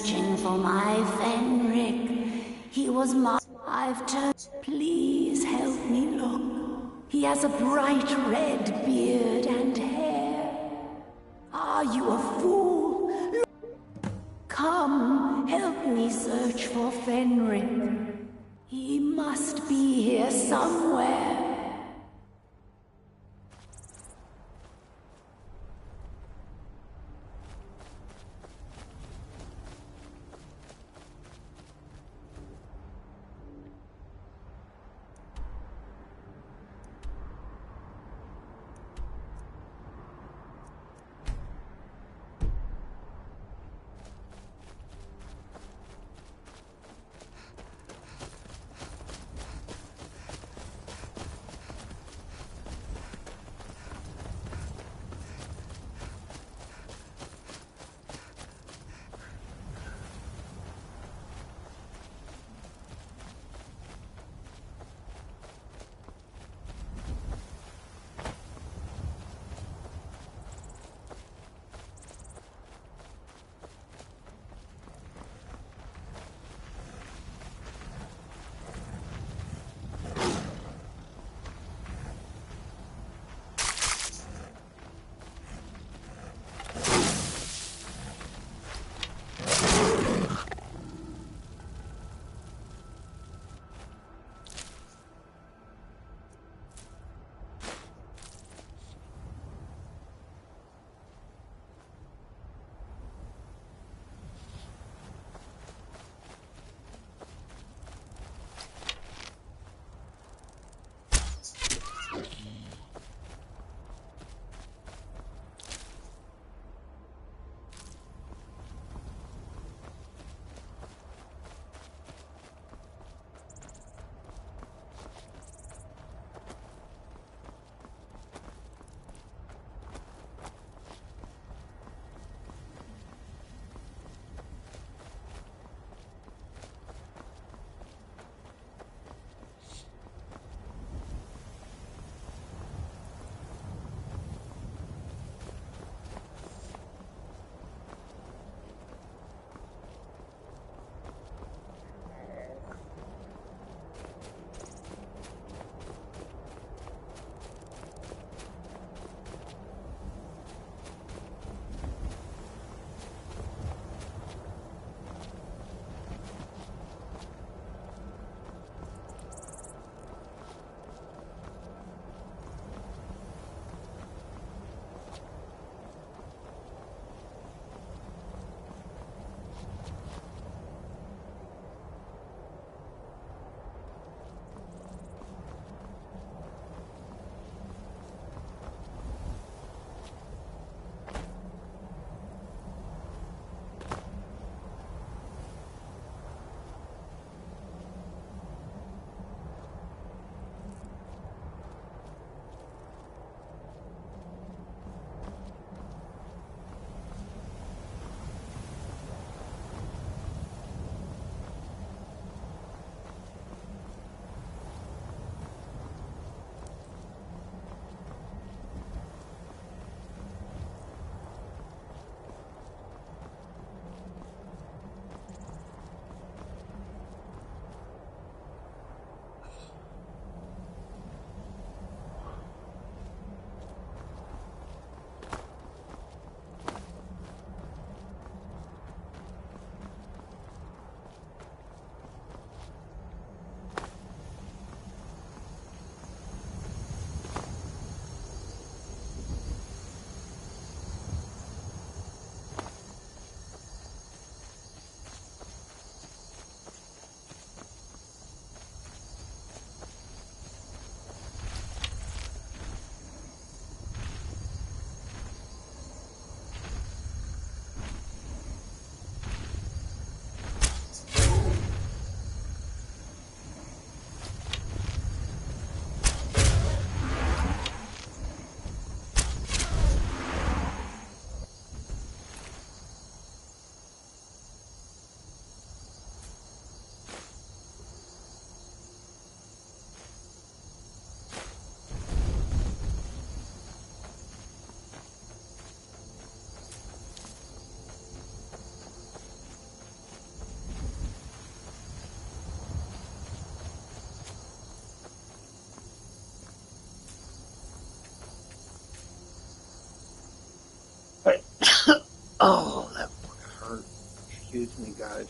searching for my Fenric. He was my... I've turned... Please help me look. He has a bright red beard and hair. Are you a fool? Look. Come, help me search for Fenric. He must be here somewhere. against me, guys.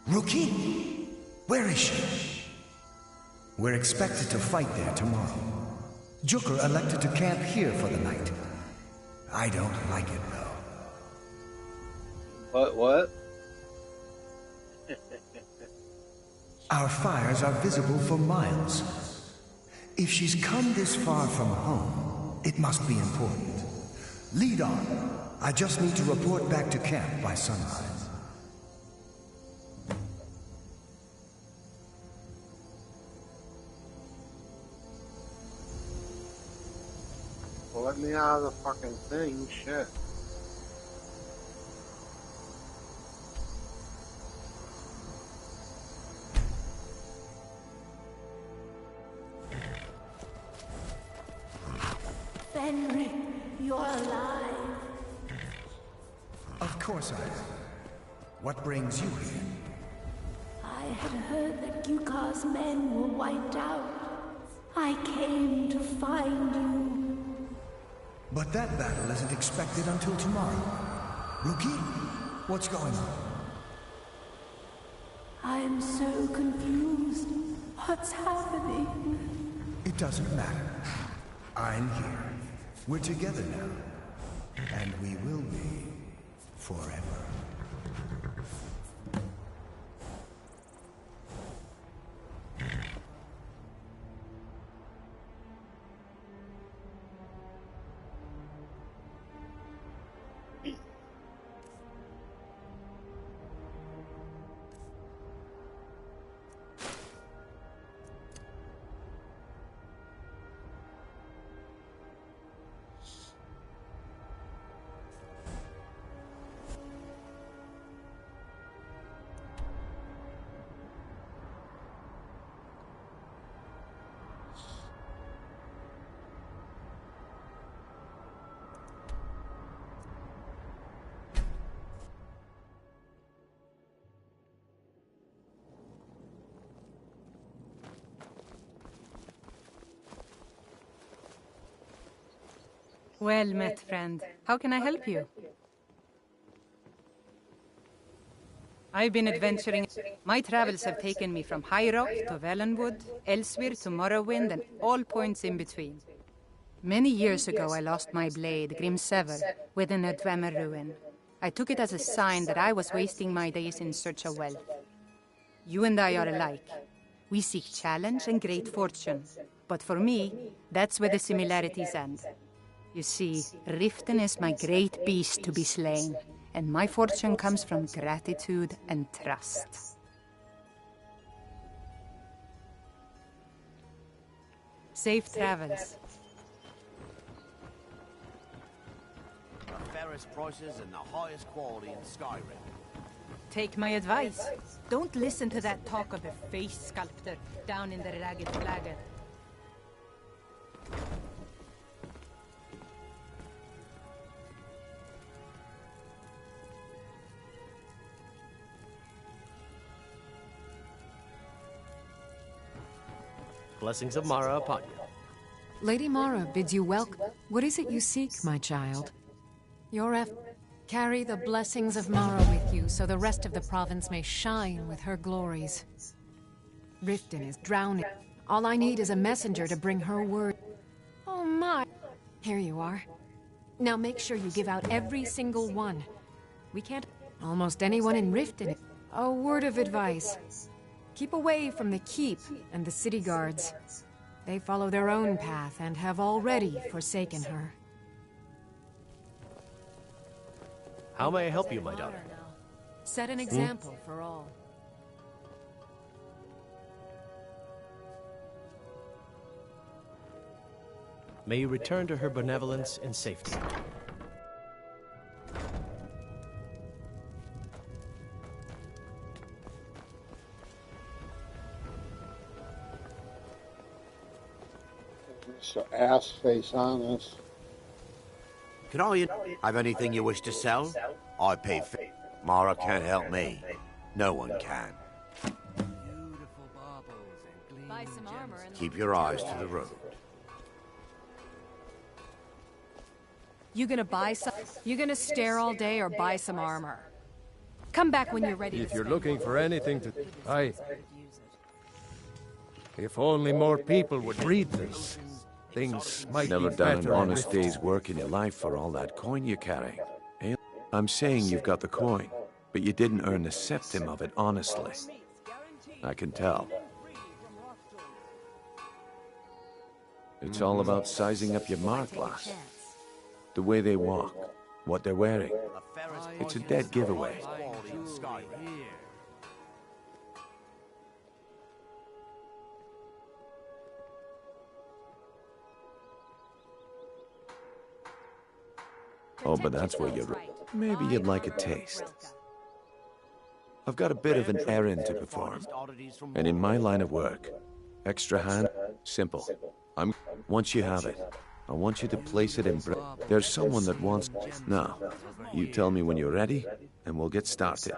Rookie? Where is she? We're expected to fight there tomorrow. Joker elected to camp here for the night. I don't like it, though. What? Our fires are visible for miles. If she's come this far from home, it must be important. Lead on. I just need to report back to camp by sunrise. Well, let me out of the fucking thing, shit. Fenric, you're alive. Of course I am. What brings you here? I had heard that Yukar's men were wiped out. I came to find you. But that battle isn't expected until tomorrow. Rookie, what's going on? I'm so confused. What's happening? It doesn't matter. I'm here. We're together now. And we will be forever. Well met, friend. How can I help you? I've been adventuring. My travels have taken me from High Rock to Valenwood, elsewhere to Morrowind, and all points in between. Many years ago, I lost my blade, Grimsever, within a Dwemer ruin. I took it as a sign that I was wasting my days in search of wealth. You and I are alike. We seek challenge and great fortune. But for me, that's where the similarities end. You see, Riften is my great beast to be slain, and my fortune comes from gratitude and trust. Safe travels. The fairest prices and the highest quality in Skyrim. Take my advice. Don't listen to that talk of a face sculptor down in the Ragged Flagger. Blessings of Mara upon you. Lady Mara bids you welcome. What is it you seek, my child? Carry the blessings of Mara with you, so the rest of the province may shine with her glories. Riften is drowning. All I need is a messenger to bring her word. Oh my! Here you are. Now make sure you give out every single one. We can't... Almost anyone in Riften. A word of advice. Keep away from the keep and the city guards. They follow their own path and have already forsaken her. How may I help you, my daughter? Set an example for all. May you return to her benevolence in safety. So ass face on us. Can I have anything you wish to sell? I pay fair. Mara can't help me. No one can. Buy some armor and Keep your eyes to the road. You gonna buy some? You gonna stare all day or buy some armor? Come back when you're ready. If you're looking for anything to... If only more people would read this, things might Never be done better. an honest day's work in your life for all that coin you're carrying. Eh? I'm saying you've got the coin, but you didn't earn a septim of it honestly. I can tell. It's all about sizing up your mark, lass. The way they walk, what they're wearing. It's a dead giveaway. Oh, but that's where you're... Maybe you'd like a taste. I've got a bit of an errand to perform. And in my line of work, extra hand, simple. Once you have it, I want you to place it in... There's someone that wants... Now, you tell me when you're ready, and we'll get started.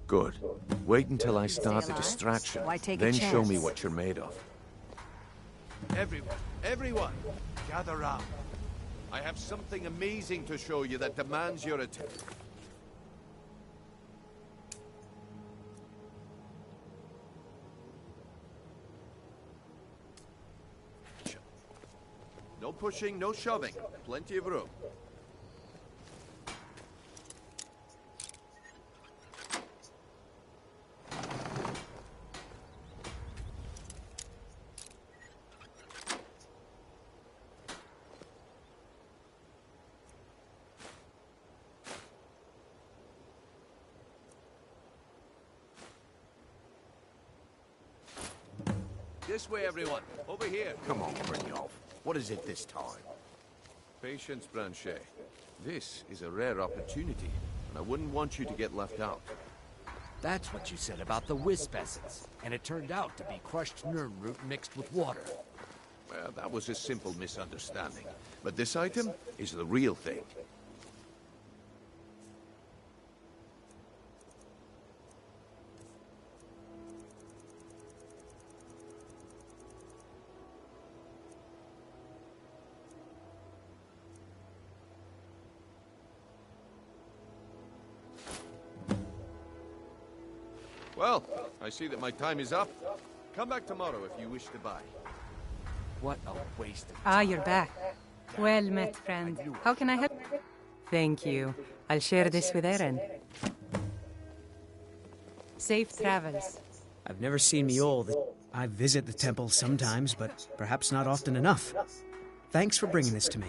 Good. Wait until I start the distraction, then show me what you're made of. Everyone, gather round. I have something amazing to show you that demands your attention. No pushing, no shoving. Plenty of room. This way, everyone. Over here. Come on, Brynjolf. What is it this time? Patience, Blanchet. This is a rare opportunity, and I wouldn't want you to get left out. That's what you said about the wisp essence, and it turned out to be crushed nerve root mixed with water. Well, that was a simple misunderstanding. But this item is the real thing. Well, I see that my time is up. Come back tomorrow if you wish to buy. What a waste of time. Ah, you're back. Well met, friend. How can I help? Thank you. I'll share this with Eren. Safe travels. I've never seen Mjolnir. I visit the temple sometimes, but perhaps not often enough. Thanks for bringing this to me.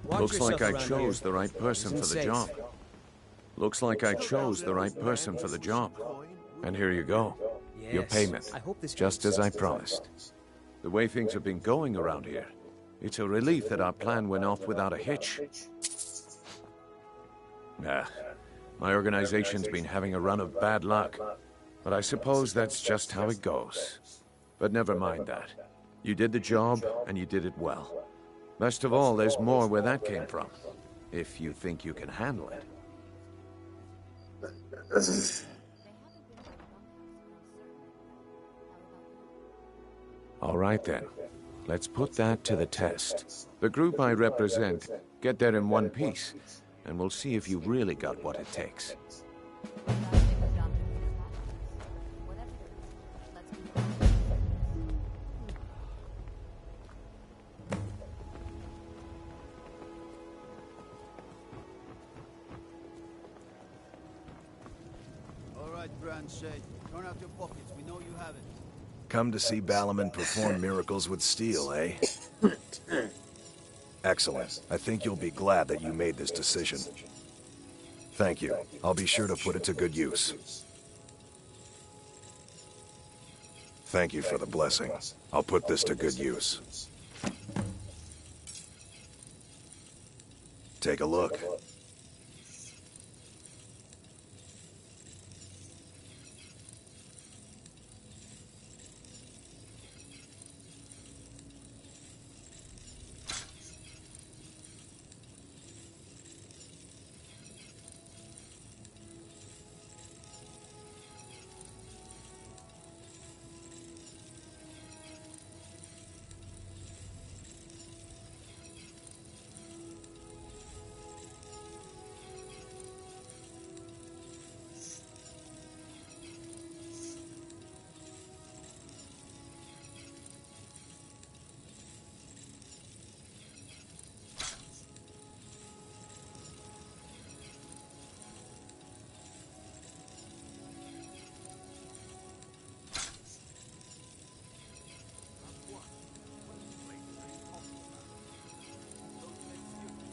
Looks like I chose the right person for the job. Looks like I chose the right person for the job. And here you go. Your payment. Just as I promised. The way things have been going around here, it's a relief that our plan went off without a hitch. Nah, my organization's been having a run of bad luck. But I suppose that's just how it goes. But never mind that. You did the job, and you did it well. Best of all, there's more where that came from. If you think you can handle it. All right then. Let's put that to the test. The group I represent, get there in one piece, and we'll see if you really got what it takes. All right, Brand-Shade. Turn out your pockets. We know you have it. Come to see Balaman perform miracles with steel, eh? Excellent. I think you'll be glad that you made this decision. Thank you. I'll be sure to put it to good use. Thank you for the blessing. I'll put this to good use. Take a look.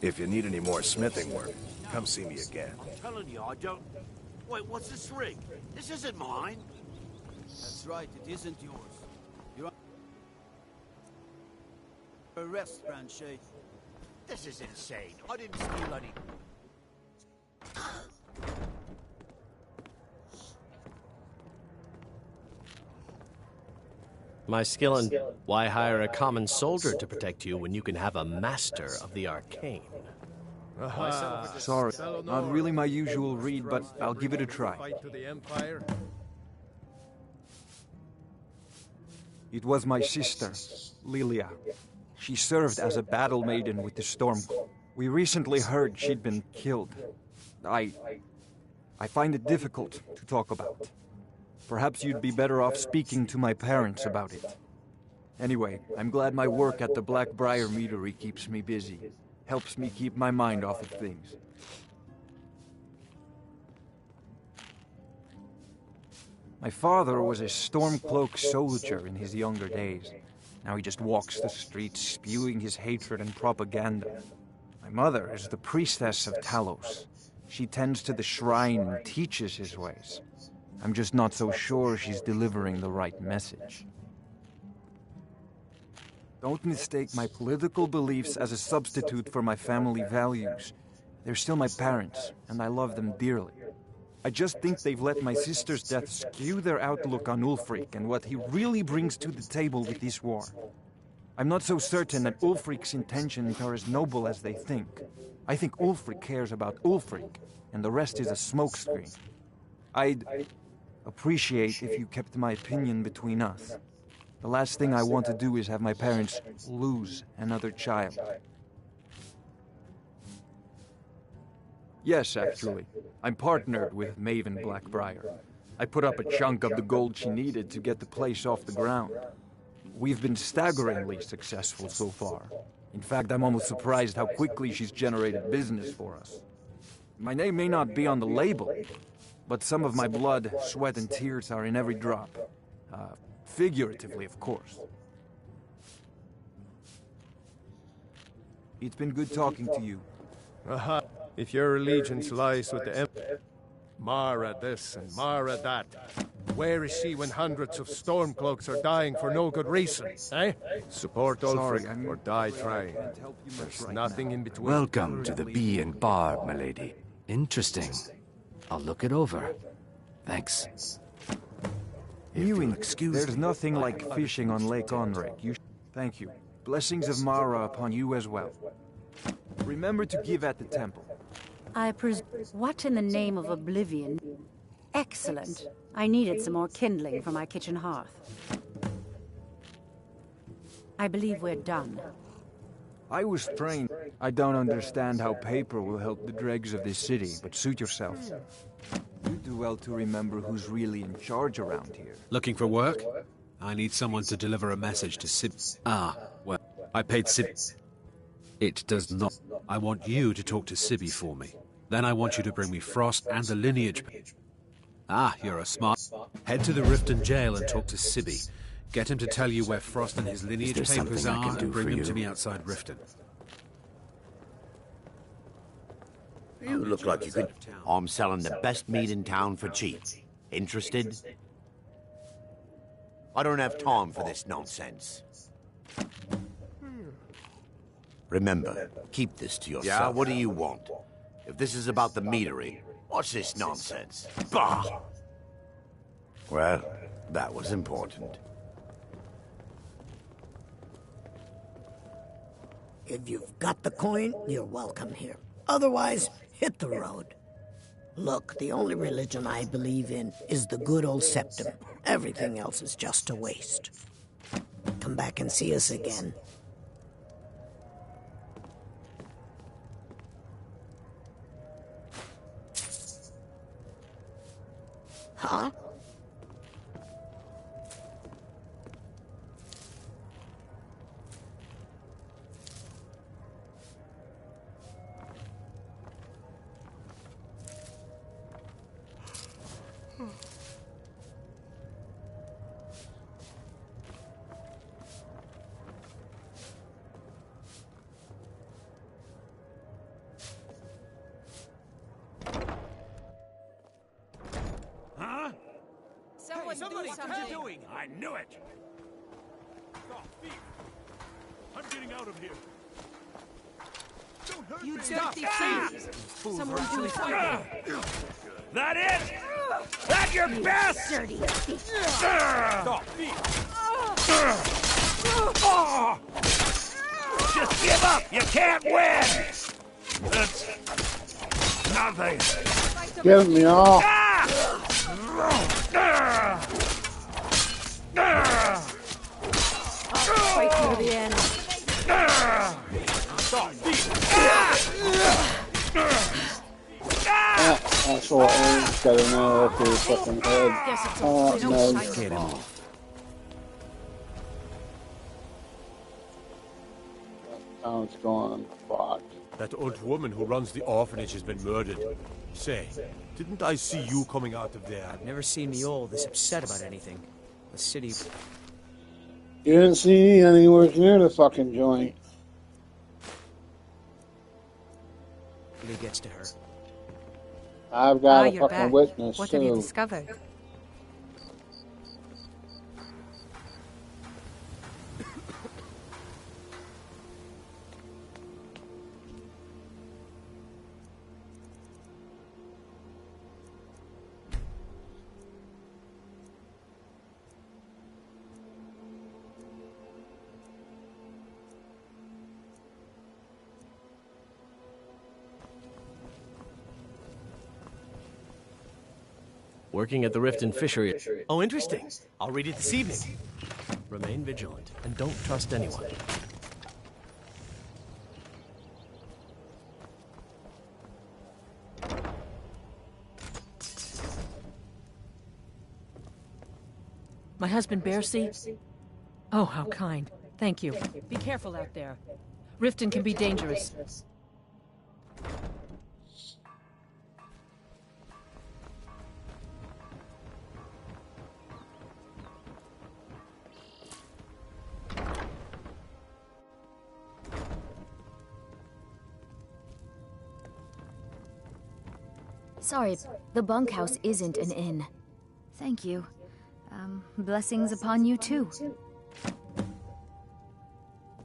If you need any more smithing work, come see me again. I'm telling you, I don't... Wait, what's this ring? This isn't mine. That's right, it isn't yours. You're arrest, Franche. This is insane. I didn't steal any... My skill in... Why hire a common soldier to protect you when you can have a master of the arcane? Sorry, not really my usual read, but I'll give it a try. It was my sister, Lilia. She served as a battle maiden with the Storm. We recently heard she'd been killed. I find it difficult to talk about. Perhaps you'd be better off speaking to my parents about it. Anyway, I'm glad my work at the Blackbriar Meadery keeps me busy. Helps me keep my mind off of things. My father was a Stormcloak soldier in his younger days. Now he just walks the streets spewing his hatred and propaganda. My mother is the priestess of Talos. She tends to the shrine and teaches his ways. I'm just not so sure she's delivering the right message. Don't mistake my political beliefs as a substitute for my family values. They're still my parents, and I love them dearly. I just think they've let my sister's death skew their outlook on Ulfric and what he really brings to the table with this war. I'm not so certain that Ulfric's intentions are as noble as they think. I think Ulfric cares about Ulfric, and the rest is a smokescreen. I'd appreciate if you kept my opinion between us. The last thing I want to do is have my parents lose another child. Yes, actually. I'm partnered with Maven Blackbriar. I put up a chunk of the gold she needed to get the place off the ground. We've been staggeringly successful so far. In fact, I'm almost surprised how quickly she's generated business for us. My name may not be on the label, but some of my blood, sweat, and tears are in every drop. Figuratively, of course. It's been good talking to you. If your allegiance lies with the Mara this and Mara that. Where is she when hundreds of Stormcloaks are dying for no good reason, eh? Support Ulfric or die trying. There's nothing in between. Welcome to the Bee and Barb, my lady. Interesting. I'll look it over. Thanks. There's nothing like fishing on Lake Onreg. Thank you. Blessings of Mara upon you as well. Remember to give at the temple. What in the name of oblivion? Excellent. I needed some more kindling for my kitchen hearth. I believe we're done. I was trained. I don't understand how paper will help the dregs of this city, but suit yourself. You do well to remember who's really in charge around here. Looking for work? I need someone to deliver a message to Sib... well, I paid Sib... It does not... I want you to talk to Sibby for me. Then I want you to bring me Frost and the lineage page. You're a smart... Head to the Riften jail and talk to Sibby. Get him to tell you where Frost and his lineage papers are and bring them to me outside Riften. You look like you could... I'm selling the best meat in town for cheap. Interested? I don't have time for this nonsense. Remember, keep this to yourself. Yeah, what do you want? If this is about the meadery, what's this nonsense? Bah! Well, that was important. If you've got the coin, you're welcome here. Otherwise, hit the road. Look, the only religion I believe in is the good old septum. Everything else is just a waste. Come back and see us again. Huh? Somebody, what are you doing? I knew it! I'm getting out of here. Don't hurt You me. dirty thief! Someone do something! That it? That your best? Dirty thief! Stop! Just give up! You can't win! That's nothing. Get me off. I'll fight you to the end. Asshole Aaron's got an arrow through his fucking head. Oh, no. Get him off. Town's gone. Fuck. That old woman who runs the orphanage has been murdered. Say, didn't I see you coming out of there? I've never seen Miol this upset about anything. The city... You didn't see me anywhere near the fucking joint. He gets to her. I've got a you're fucking back. witness, What too. have you discovered? Working at the Rift and Fishery. Oh, interesting. I'll read it this evening. Remain vigilant and don't trust anyone. My husband Bercy? Oh, how kind. Thank you. Be careful out there. Riften can be dangerous. Sorry, the bunkhouse isn't an inn. Thank you. Blessings upon you too.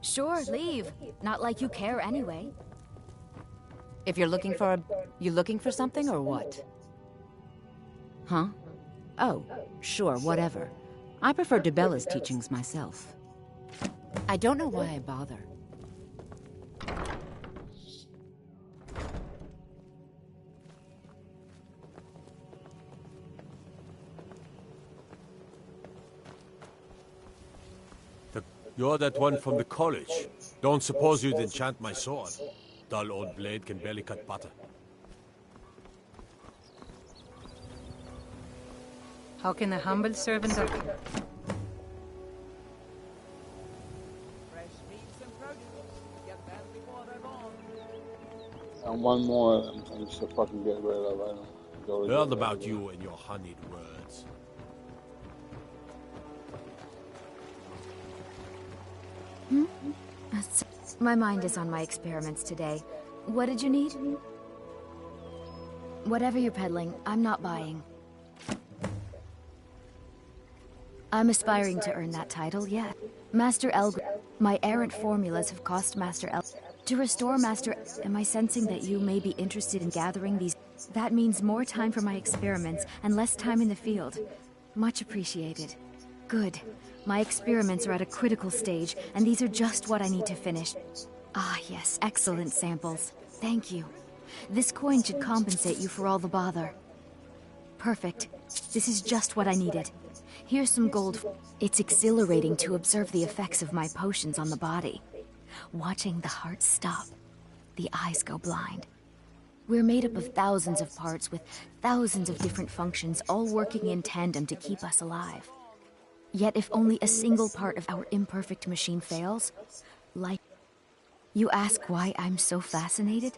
Sure, leave. Not like you care anyway. If you're looking for you looking for something or what? Huh? Oh, sure, whatever. I prefer DeBella's teachings myself. I don't know why I bother. You're that one from the college. Don't suppose you'd enchant my sword. Dull old blade can barely cut butter. How can a humble servant of... And one more of them things to fucking get rid of. I don't Heard about you and your honeyed words. My mind is on my experiments today. What did you need? Whatever you're peddling, I'm not buying. I'm aspiring to earn that title, yeah. Master Elgrim. My errant formulas have cost Master El. To restore Master... Am I sensing that you may be interested in gathering these... That means more time for my experiments and less time in the field. Much appreciated. Good. My experiments are at a critical stage, and these are just what I need to finish. Ah, yes, excellent samples. Thank you. This coin should compensate you for all the bother. Perfect. This is just what I needed. Here's some gold. It's exhilarating to observe the effects of my potions on the body. Watching the heart stop, the eyes go blind. We're made up of thousands of parts with thousands of different functions, all working in tandem to keep us alive. Yet if only a single part of our imperfect machine fails, life... You ask why I'm so fascinated?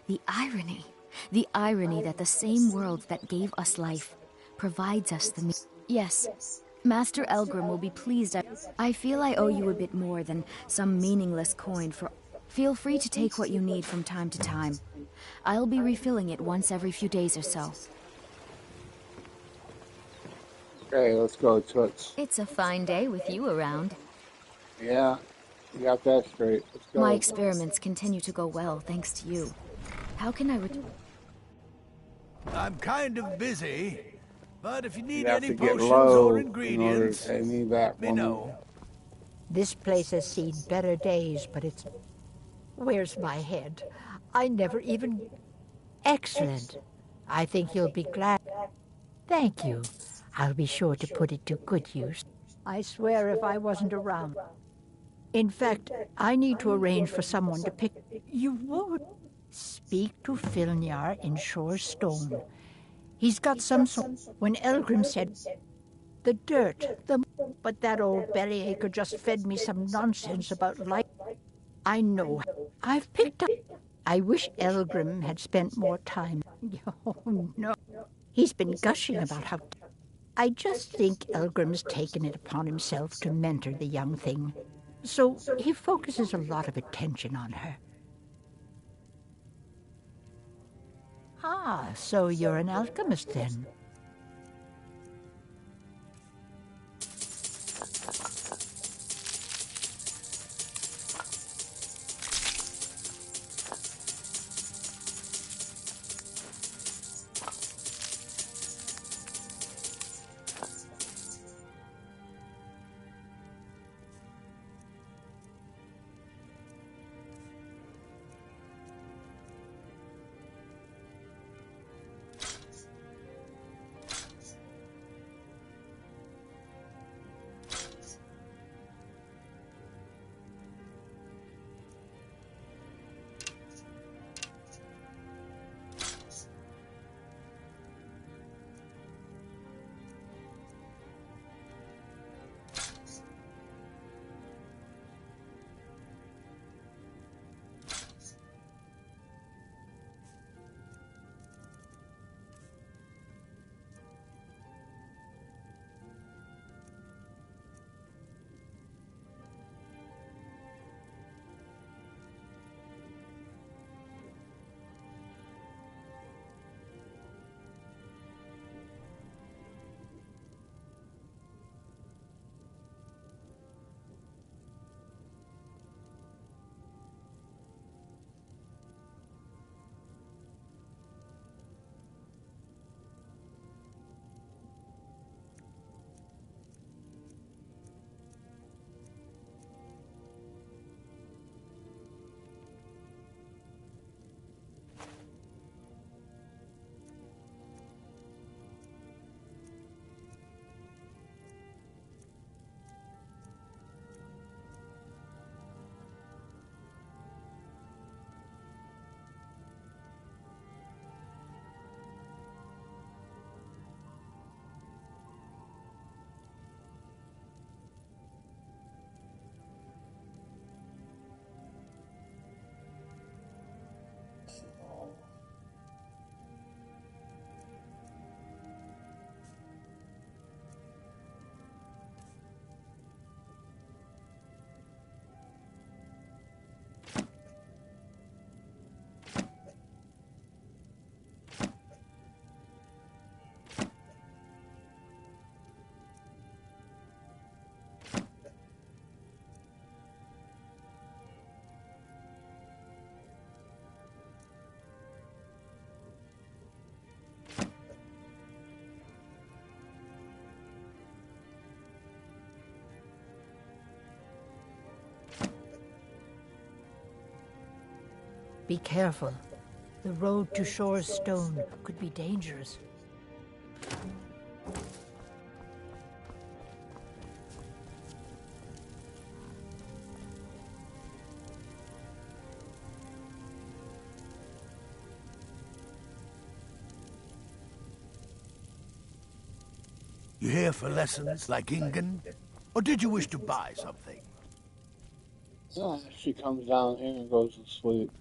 The irony that the same world that gave us life provides us the... Yes, Master Elgrim will be pleased. I feel I owe you a bit more than some meaningless coin for... Feel free to take what you need from time to time. I'll be refilling it once every few days or so. Okay, let's go, Toots. It's a fine day with you around. Yeah, you got that straight. Let's go. My experiments continue to go well, thanks to you. How can I I'm kind of busy, but if you You need have any to get potions low or in order to ingredients, pay me back, let me woman. know. This place has seen better days, but it's... Where's my head? I never even... Excellent. I think you'll be glad. Thank you. I'll be sure to put it to good use. I swear if I wasn't around. In fact, I need to arrange for someone to pick... You won't. Speak to Filnyar in Shore Stone. He's got some sort... When Elgrim said... The dirt, But that old bellyacre just fed me some nonsense about life. I know. I've picked up... I wish Elgrim had spent more time. Oh, no. He's been gushing about how... I just think Elgrim's taken it upon himself to mentor the young thing. So he focuses a lot of attention on her. Ah, so you're an alchemist then? Be careful. The road to Shore's Stone could be dangerous. You here for lessons like Ingen? Or did you wish to buy something? She comes down here and goes to sleep.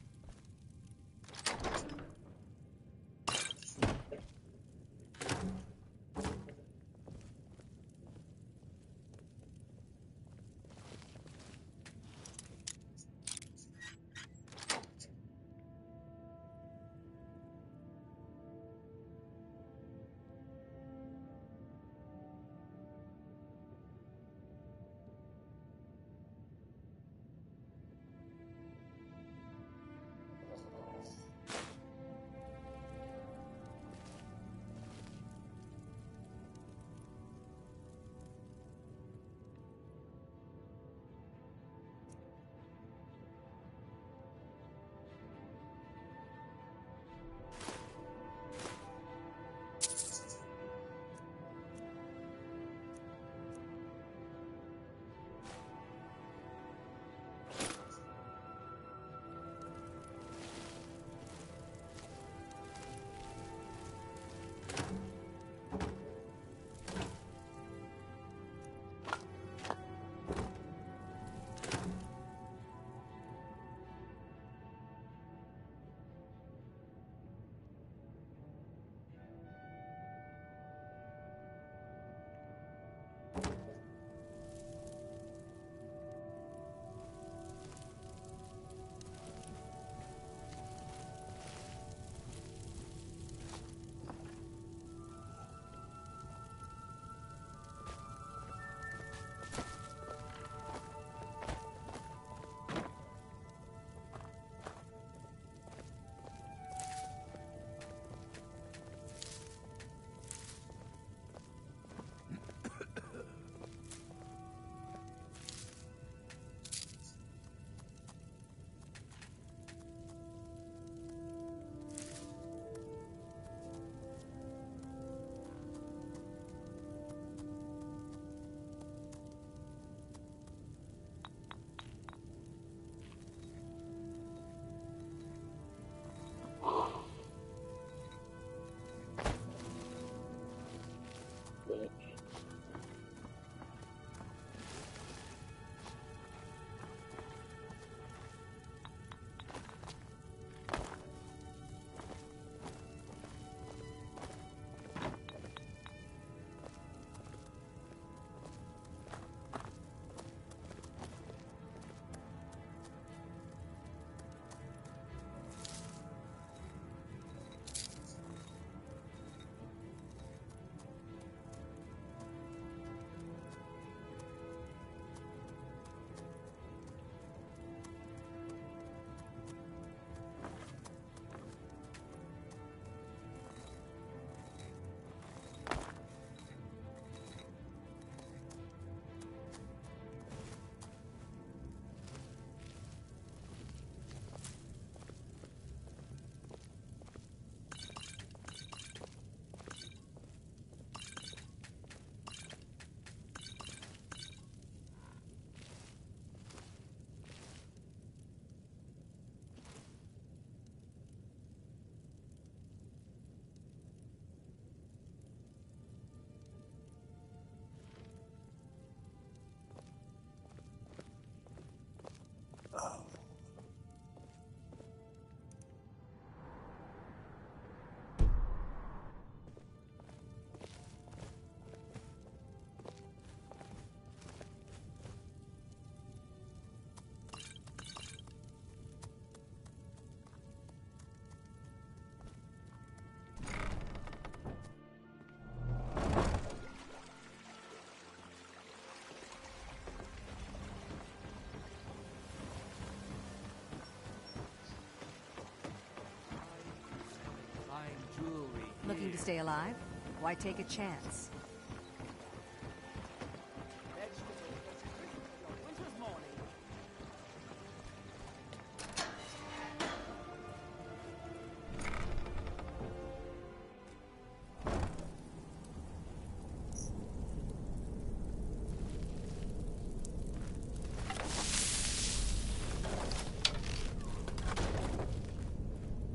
Looking to stay alive? Why take a chance?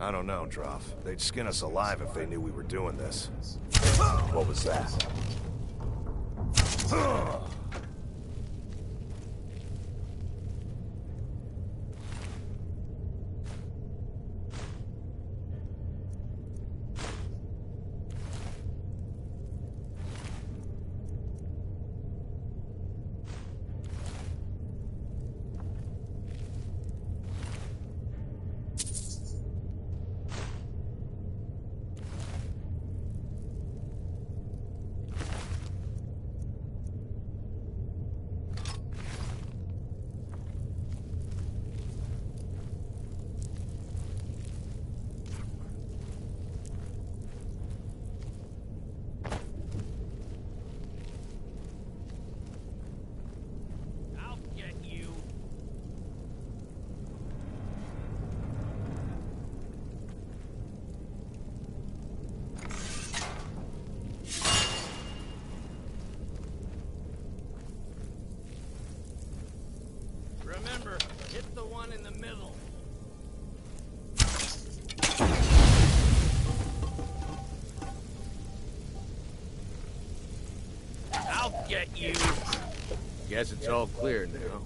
I don't know, Droff. They'd skin us alive if they knew we were doing this. What was that? Remember, hit the one in the middle. I'll get you. Guess it's all clear now.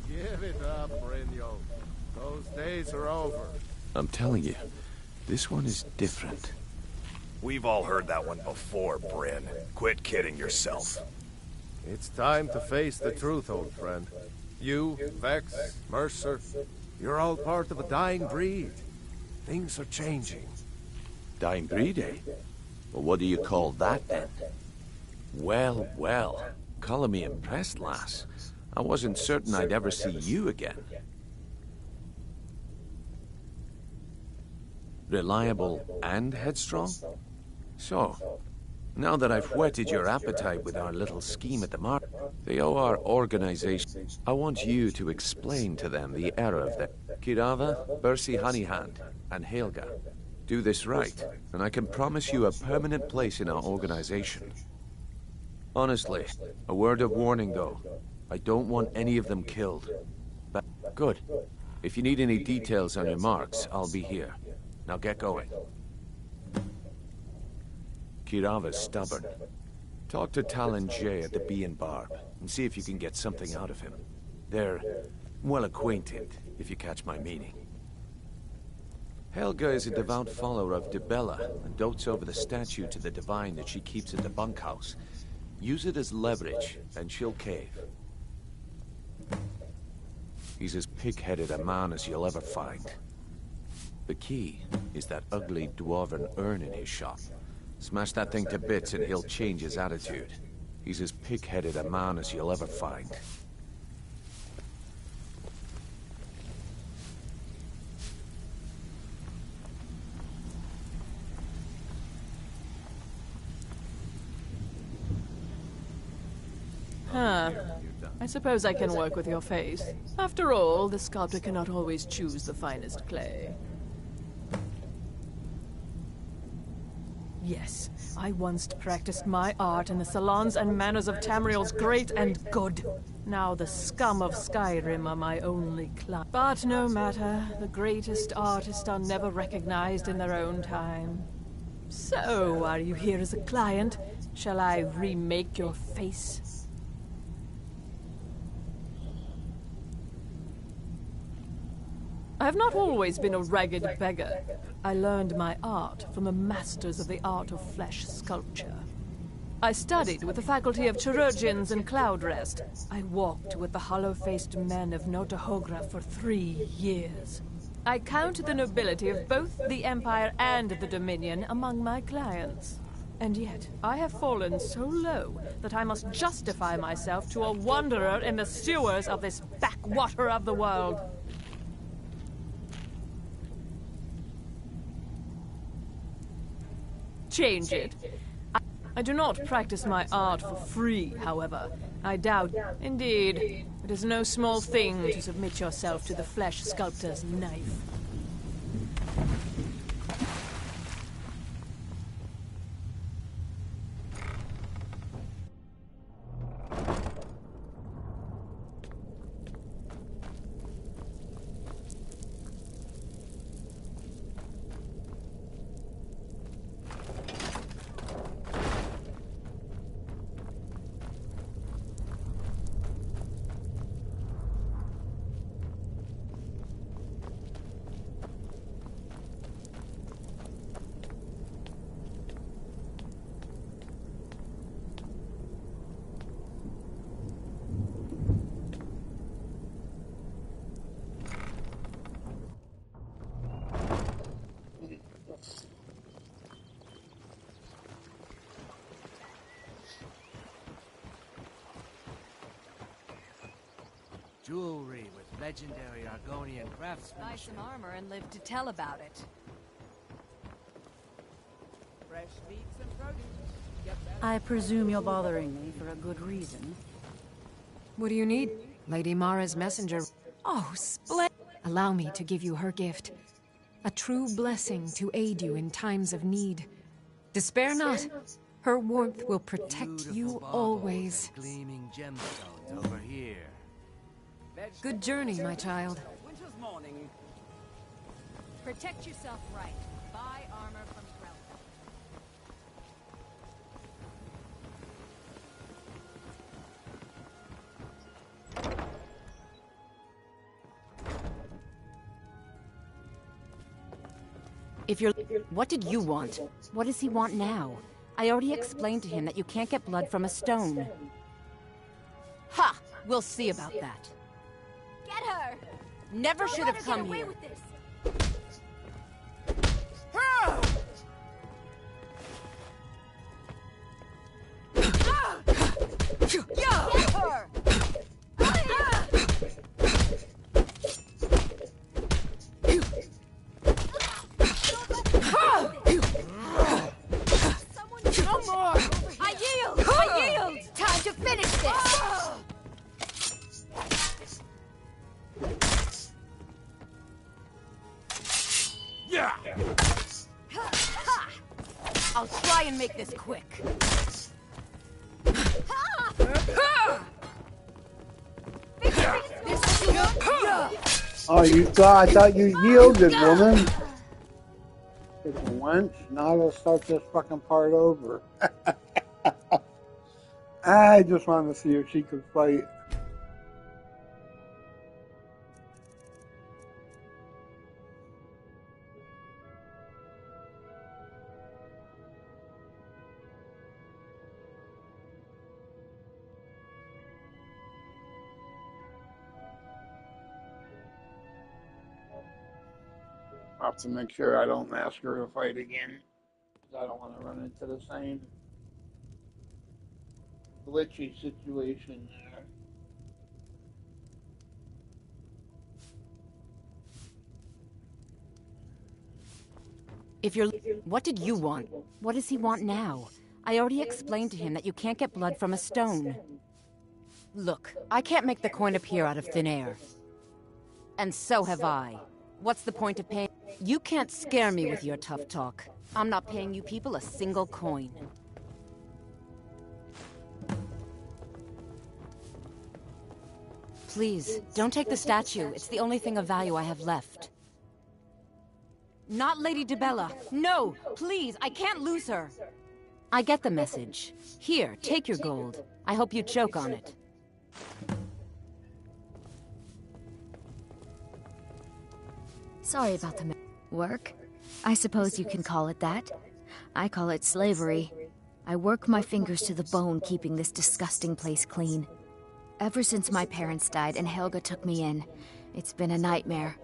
Give it up, Brynjo. Those days are over. I'm telling you, this one is different. We've all heard that one before, Bryn. Quit kidding yourself. It's time to face the truth, old friend. You, Vex, Mercer, you're all part of a dying breed. Things are changing. Dying breed, eh? Well, what do you call that, then? Well, well. Color me impressed, lass. I wasn't certain I'd ever see you again. Reliable and headstrong? So, now that I've whetted your appetite with our little scheme at the market, they owe our organization. I want you to explain to them the error of them. Kirava, Bersi Honeyhand, and Helga. Do this right, and I can promise you a permanent place in our organization. Honestly, a word of warning though. I don't want any of them killed. But good. If you need any details on your marks, I'll be here. Now get going. Kirava's stubborn. Talk to Talon Jay at the Bee and Barb, and see if you can get something out of him. They're well acquainted, if you catch my meaning. Helga is a devout follower of Dibella, and dotes over the statue to the divine that she keeps at the bunkhouse. Use it as leverage, and she'll cave. He's as pig-headed a man as you'll ever find. The key is that ugly dwarven urn in his shop. Smash that thing to bits and he'll change his attitude. He's as pig-headed a man as you'll ever find. Huh. I suppose I can work with your face. After all, the sculptor cannot always choose the finest clay. Yes, I once practiced my art in the salons and manners of Tamriel's great and good. Now the scum of Skyrim are my only client. But no matter, the greatest artists are never recognized in their own time. So, are you here as a client? Shall I remake your face? I have not always been a ragged beggar. I learned my art from the masters of the art of flesh sculpture. I studied with the faculty of chirurgeons and Cloudrest. I walked with the hollow-faced men of Notahogra for 3 years. I count the nobility of both the Empire and the Dominion among my clients. And yet, I have fallen so low that I must justify myself to a wanderer in the sewers of this backwater of the world. Change it. I do not practice my art for free, however. I doubt. Indeed, it is no small thing to submit yourself to the flesh sculptor's knife. Jewelry with legendary Argonian craftsmanship. Buy some armor and live to tell about it. Fresh meats and produce. I presume you're bothering me for a good reason. What do you need? Lady Mara's messenger. Oh, splendid. Allow me to give you her gift. A true blessing to aid you in times of need. Despair not. Her warmth will protect you always. Gleaming gemstones over here. Good journey, my child. Winter's morning. Protect yourself right. Buy armor from Grelka. If you're... What did you want? What does he want now? I already explained to him that you can't get blood from a stone. Ha! We'll see about that. Get her! Never should have come here. With this. Get her! No more! I yield! I yield! Time to finish this! Yeah! I'll try and make this quick. Oh, I thought you yielded, woman. wench. Now let's start this fucking part over. I just wanted to see if she could fight. I have to make sure I don't ask her to fight again. I don't want to run into the same glitchy situation there. If you're... What did you want? What does he want now? I already explained to him that you can't get blood from a stone. Look, I can't make the coin appear out of thin air. And so have I. What's the point of paying? You can't scare me with your tough talk. I'm not paying you people a single coin. Please, don't take the statue. It's the only thing of value I have left. Not Lady Dibella. No! Please, I can't lose her! I get the message. Here, take your gold. I hope you choke on it. Sorry about the work. I suppose you can call it that. I call it slavery. I work my fingers to the bone keeping this disgusting place clean. Ever since my parents died and Helga took me in, it's been a nightmare.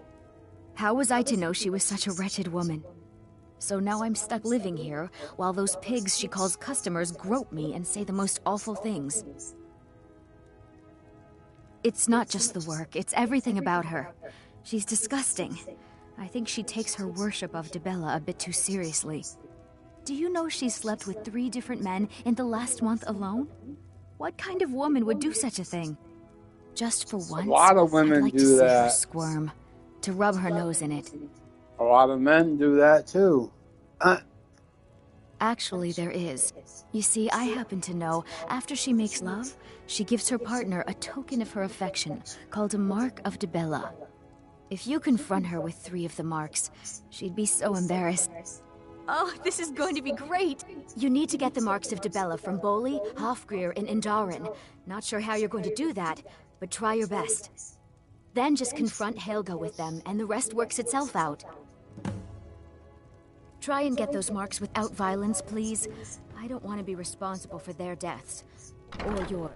How was I to know she was such a wretched woman? So now I'm stuck living here, while those pigs she calls customers grope me and say the most awful things. It's not just the work, it's everything about her. She's disgusting. I think she takes her worship of Dibella a bit too seriously. Do you know she slept with 3 different men in the last month alone? What kind of woman would do such a thing? Just for once, A lot of women I'd like do to see her that. squirm, to rub her nose in it. A lot of men do that too. Actually, there is. You see, I happen to know, after she makes love, she gives her partner a token of her affection, called a Mark of Dibella. If you confront her with 3 of the marks, she'd be so embarrassed. Oh, this is going to be great! You need to get the marks of Dibella from Boli, Hofgrir, and Indaren. Not sure how you're going to do that, but try your best. Then just confront Helga with them, and the rest works itself out. Try and get those marks without violence, please. I don't want to be responsible for their deaths. Or yours.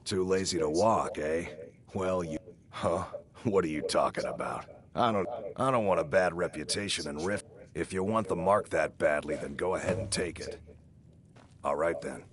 Too lazy to walk, eh? Well, you... Huh? What are you talking about? I don't want a bad reputation in Rift. If you want the mark that badly, then go ahead and take it. All right, then.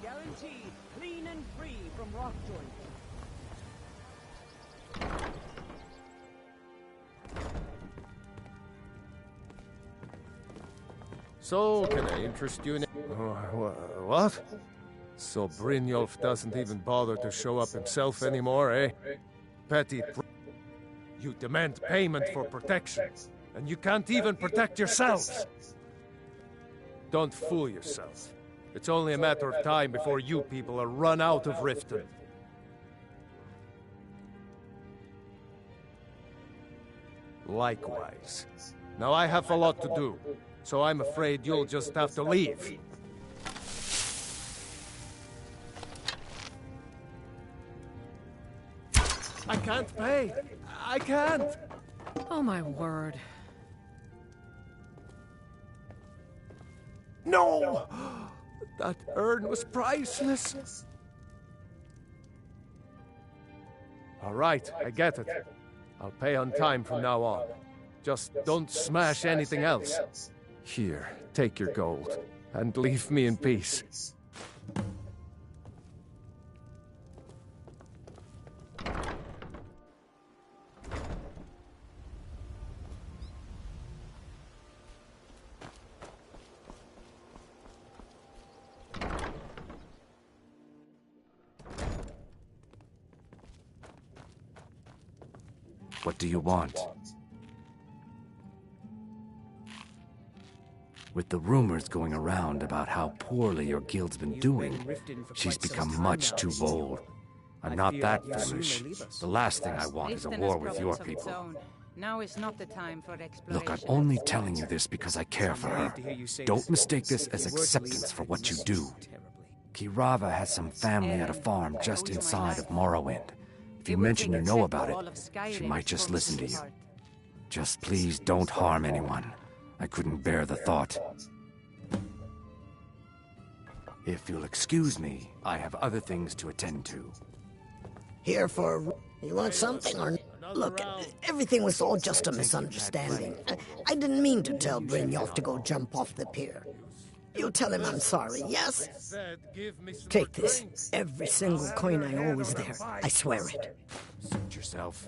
Guaranteed clean and free from rock joint. So, can I interest you in... What? So Brynjolf doesn't even bother to show up himself anymore, eh? Petty... You demand payment for protection, and you can't even protect yourselves. Don't fool yourself. It's only a matter of time before you people are run out of Riften. Likewise. Now I have a lot to do, so I'm afraid you'll just have to leave. I can't pay. I can't. Oh my word. No! That urn was priceless. All right, I get it. I'll pay on time from now on. Just don't smash anything else. Here, take your gold, and leave me in peace. What do you want? With the rumors going around about how poorly your guild's been doing, she's become much too bold. I'm not that foolish. The last thing I want is a war with your people. Now is not the time for exploration. Look, I'm only telling you this because I care for her. Don't mistake this as acceptance for what you do. Kirava has some family at a farm just inside of Morrowind. If you mention you know about it, she might just listen to you. Just please don't harm anyone. I couldn't bear the thought. If you'll excuse me, I have other things to attend to. Here for... You want something or... Look, everything was all just a misunderstanding. I didn't mean to tell Brynjolf to go jump off the pier. You tell him I'm sorry, yes? Take this. Every single coin I owe is there. I swear it. Suit yourself.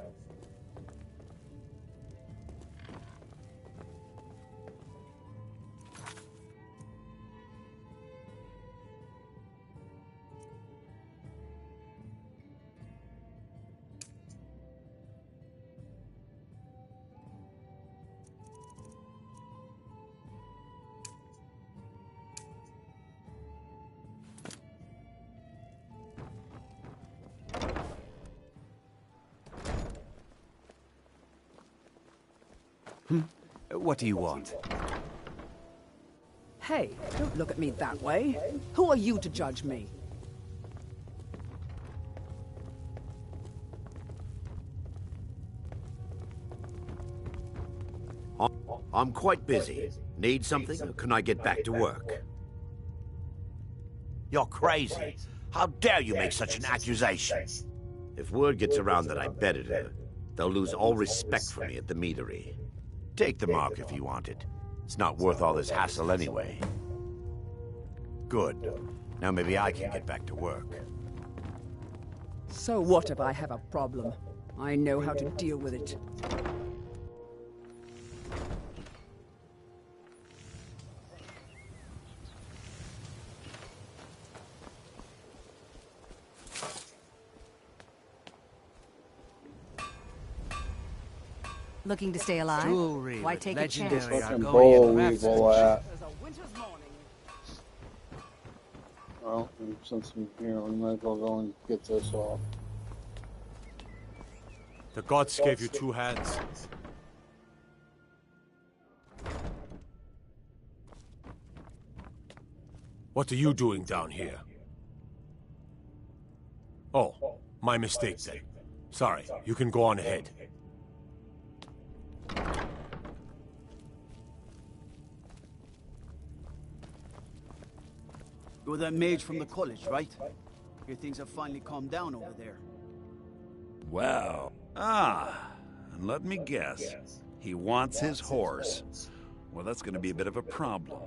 What do you want? Hey, don't look at me that way. Who are you to judge me? I'm quite busy. Need something, or can I get back to work? You're crazy. How dare you make such an accusation? If word gets around that I betted her, they'll lose all respect for me at the meadery. Take the mark if you want it. It's not worth all this hassle anyway. Good. Now maybe I can get back to work. So what if I have a problem? I know how to deal with it. Looking to stay alive? Jewelry Why with take a legendary chance? Fucking boll weevil at. Well, since we might as well go and get this off. The gods gave you two hands. What are you doing down here? Oh, my mistake then. Sorry, you can go on ahead. You're that mage from the college, right? Hear things have finally calmed down over there. Well, and let me guess. He wants his horse. Well, that's going to be a bit of a problem.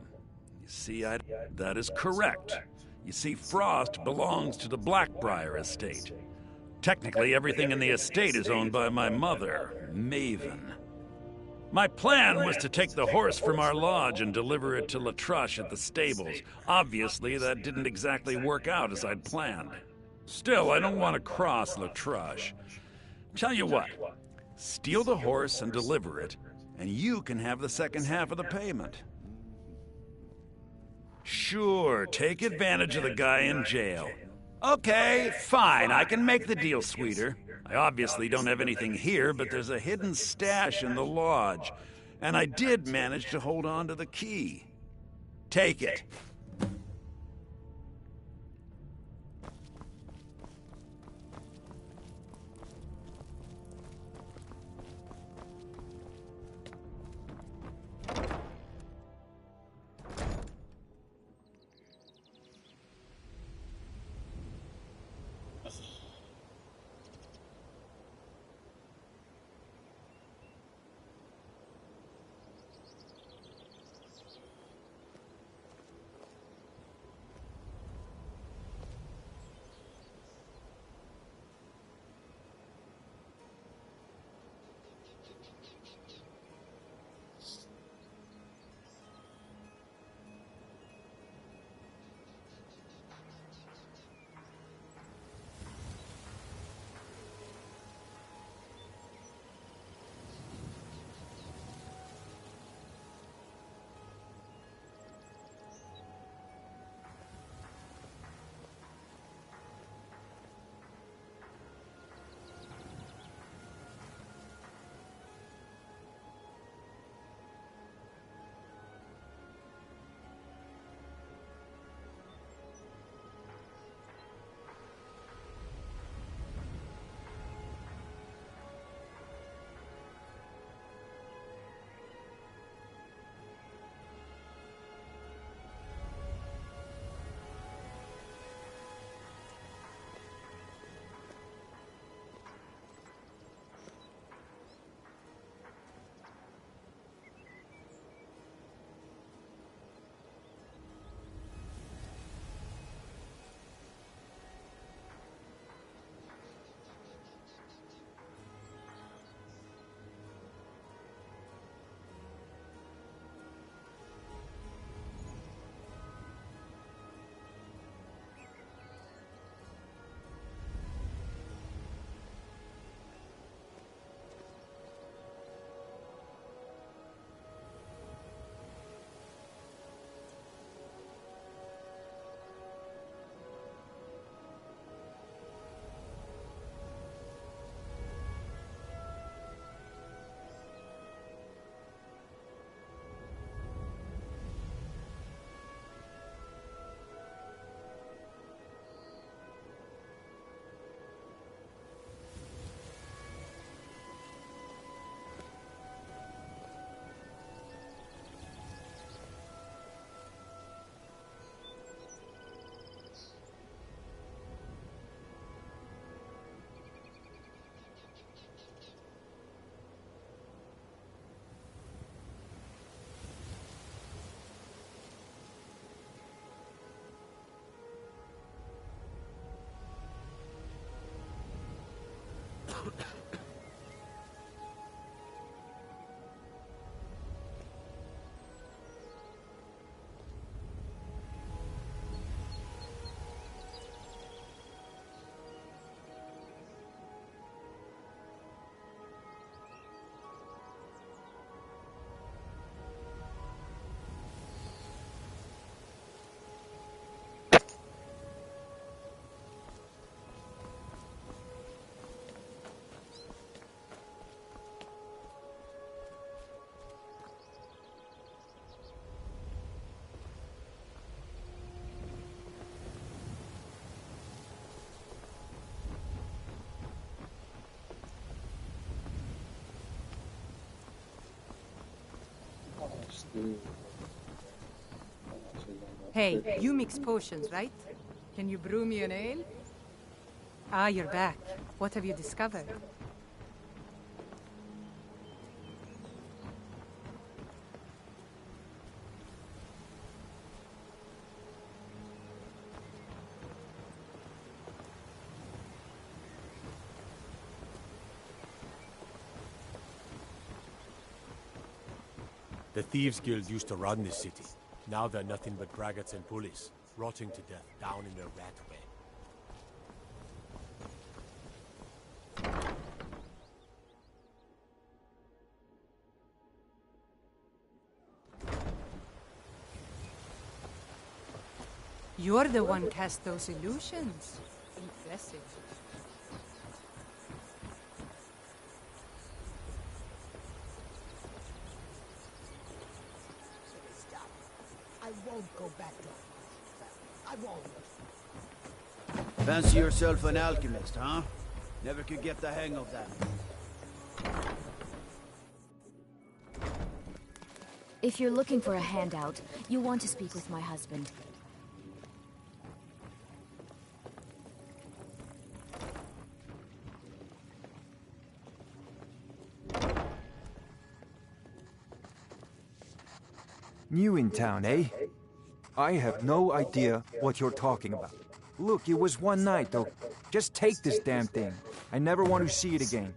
You see, that is correct. You see, Frost belongs to the Blackbriar estate. Technically, everything in the estate is owned by my mother, Maven. My plan was to take the horse from our lodge and deliver it to Latrush at the stables. Obviously, that didn't exactly work out as I'd planned. Still, I don't want to cross Latrush. Tell you what, steal the horse and deliver it, and you can have the second half of the payment. Sure, take advantage of the guy in jail. Okay, fine, I can make the deal sweeter. I obviously don't have anything here, but there's a hidden stash in the lodge. And I did manage to hold on to the key. Take it. Hey, you mix potions, right? Can you brew me an ale? Ah, you're back. What have you discovered? The Thieves Guild used to run this city. Now they're nothing but braggarts and bullies, rotting to death down in their rat way. You're the one cast those illusions. Impressive. Stop. I won't go back to I won't. Fancy yourself an alchemist, huh? Never could get the hang of that. If you're looking for a handout, you'll want to speak with my husband. New in town, eh? I have no idea what you're talking about. Look, it was one night, though. Just take this damn thing. I never want to see it again.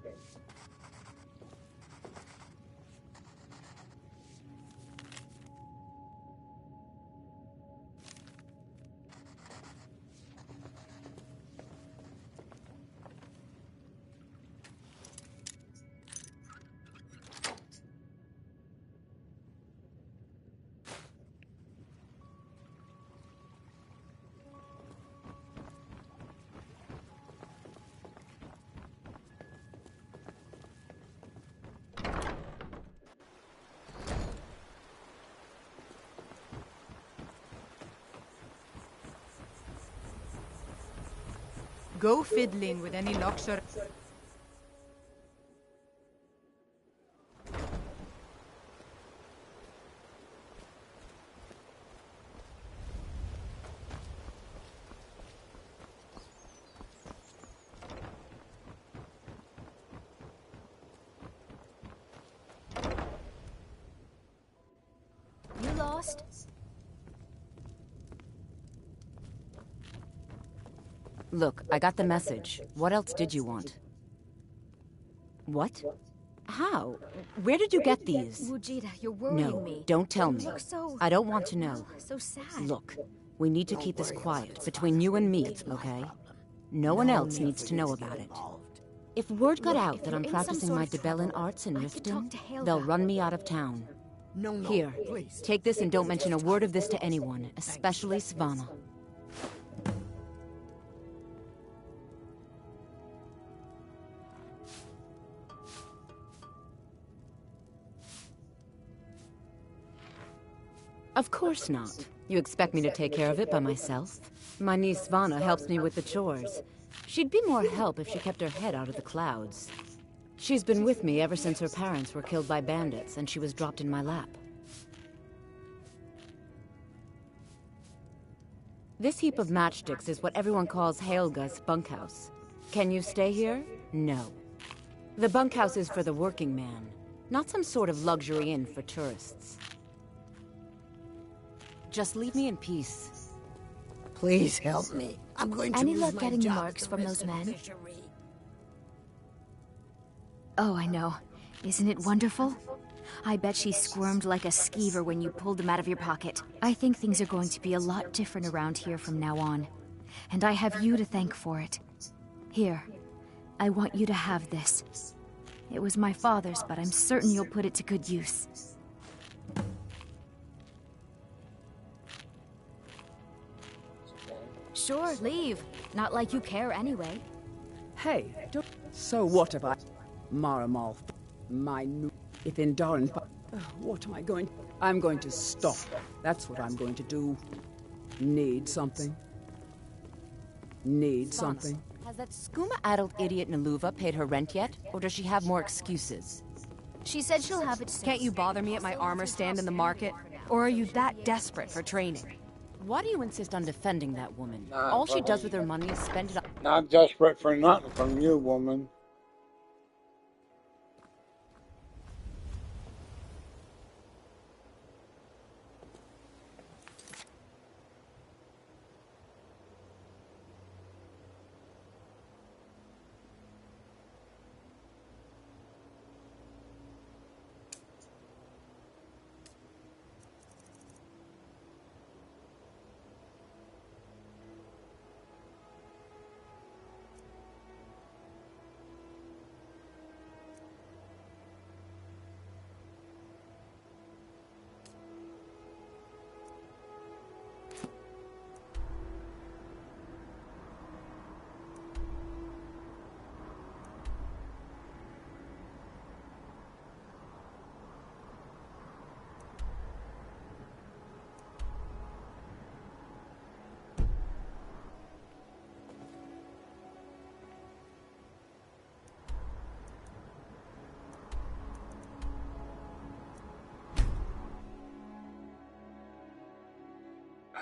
Go fiddling with any locks or... You lost? Look, I got the message. What else did you want? What? How? Where did you get these? Wujita, you're worrying me. No, don't tell me. You look so... I don't want to know. So sad. Look, we need to keep this quiet between you and me, okay? No one else needs to know about it. If word got out that I'm practicing my Debellan arts in Riften, they'll run me out of town. Here, take this and don't mention a word of this to anyone, especially Svanna. Of course not. You expect me to take care of it by myself? My niece Svanna helps me with the chores. She'd be more help if she kept her head out of the clouds. She's been with me ever since her parents were killed by bandits and she was dropped in my lap. This heap of matchsticks is what everyone calls Helga's bunkhouse. Can you stay here? No. The bunkhouse is for the working man, not some sort of luxury inn for tourists. Just leave me in peace. Please help me. I'm going to Any lose luck my getting the job marks at the from those resident men? fishery. Oh, I know. Isn't it wonderful? I bet she squirmed like a skeever when you pulled them out of your pocket. I think things are going to be a lot different around here from now on. And I have you to thank for it. Here, I want you to have this. It was my father's, but I'm certain you'll put it to good use. Sure, leave. Not like you care anyway. Hey, so what have I... Maramal, my new... If in Darn... what am I going... I'm going to stop. That's what I'm going to do. Need something? Need something? Has that skooma-addled idiot Naluva paid her rent yet? Or does she have more excuses? She said she'll have it soon. Can't you bother me at my armor stand in the market? Or are you that desperate for training? Why do you insist on defending that woman? All she does with her money is spend it on... Not desperate for nothing from you, woman.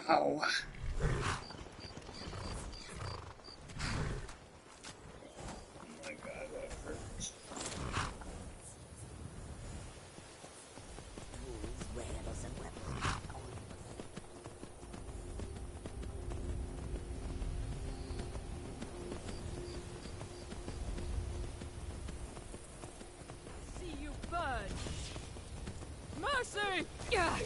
Ow. See you burn! Mercy! Yeah.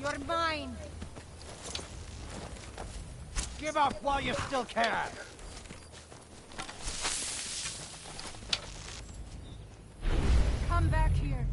You're mine! Give up while you still can! Come back here.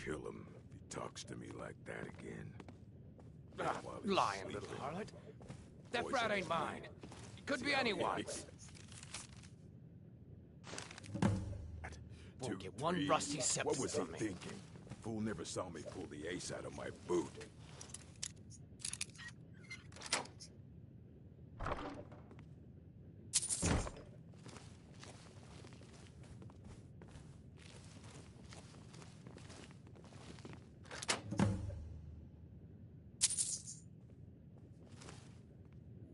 Kill him if he talks to me like that again. Lying little harlot. That brat ain't mine. It could be anyone's. Won't get one rusty septum What was he from me. thinking? Fool never saw me pull the ace out of my boot.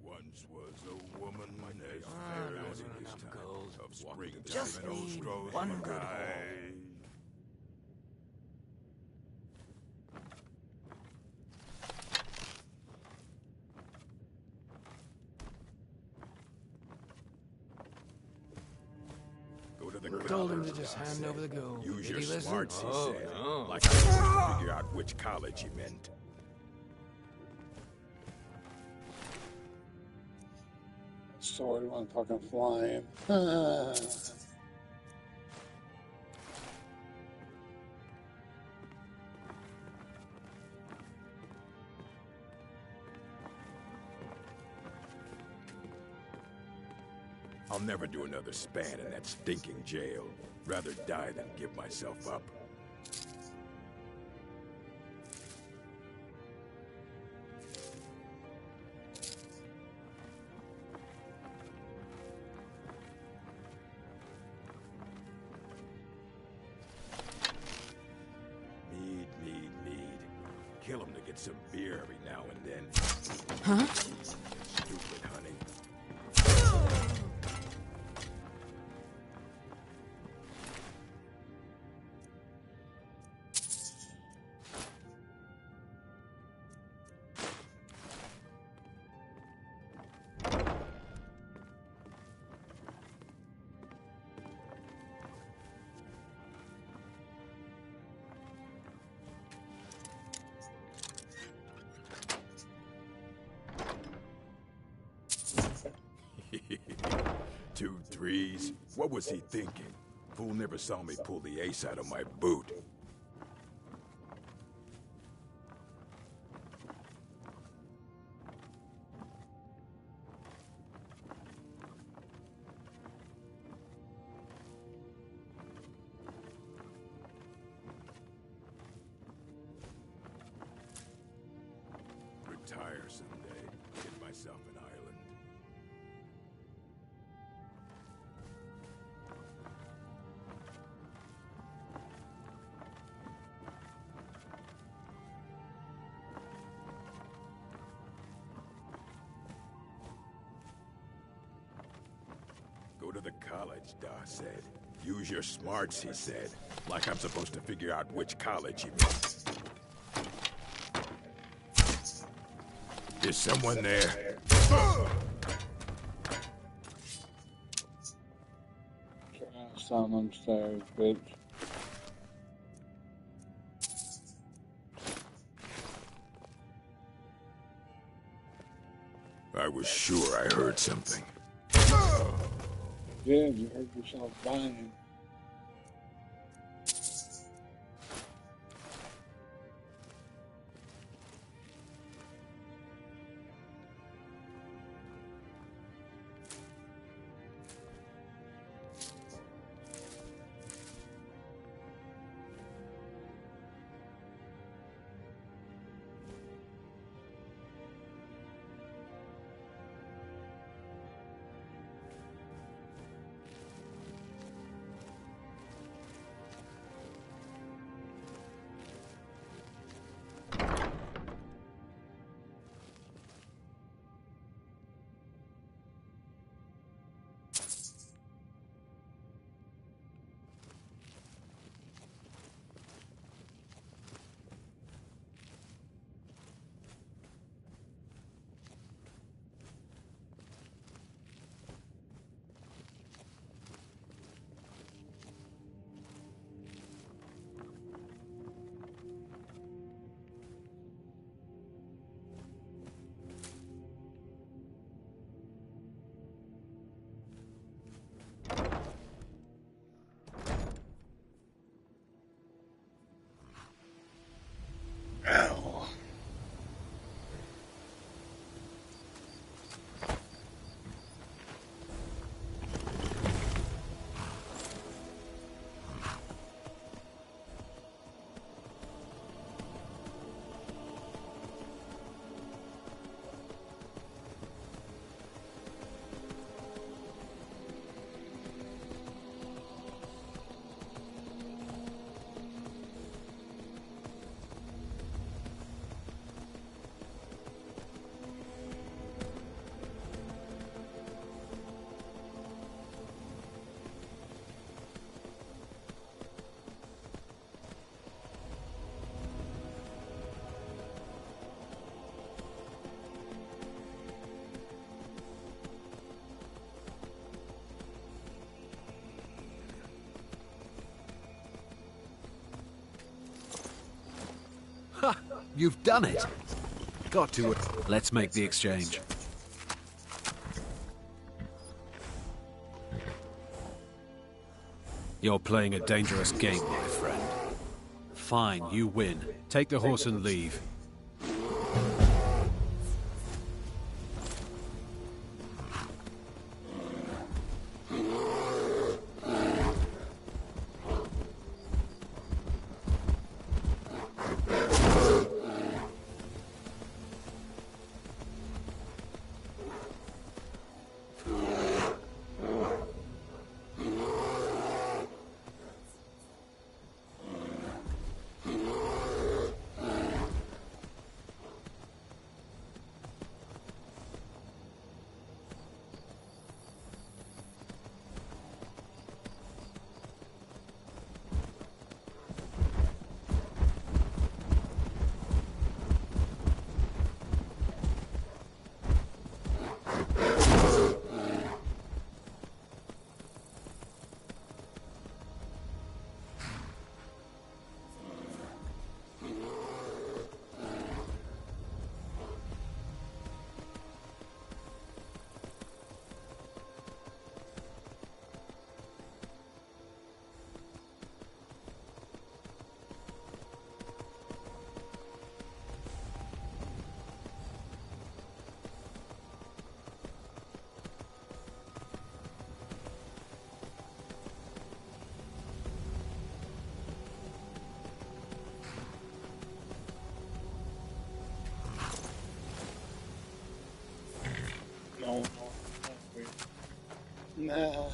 Once was a woman as fair as it is time. Of spring Just time and need rose one my good haul. eyes. Go to the Told him college, to just Doc hand said. over the gold. Use Did your he listen? smarts, he Oh, said. no. Like I was supposed to figure out which college he meant. Sword one fucking flying. I'll never do another span in that stinking jail. Rather die than give myself up. Mead. Kill him to get some beer every now and then. Huh? Stupid honey. 2 3s? What was he thinking? Fool never saw me pull the ace out of my boot. Retire someday. Get myself an island. Go to the college, Da said. Use your smarts, he said. Like I'm supposed to figure out which college he went. Is someone there? Someone upstairs, bitch. I was sure I heard something. Yeah, you heard yourself dying. Ha! You've done it! Got to it. Let's make the exchange. You're playing a dangerous game, my friend. Fine, you win. Take the horse and leave. Nah.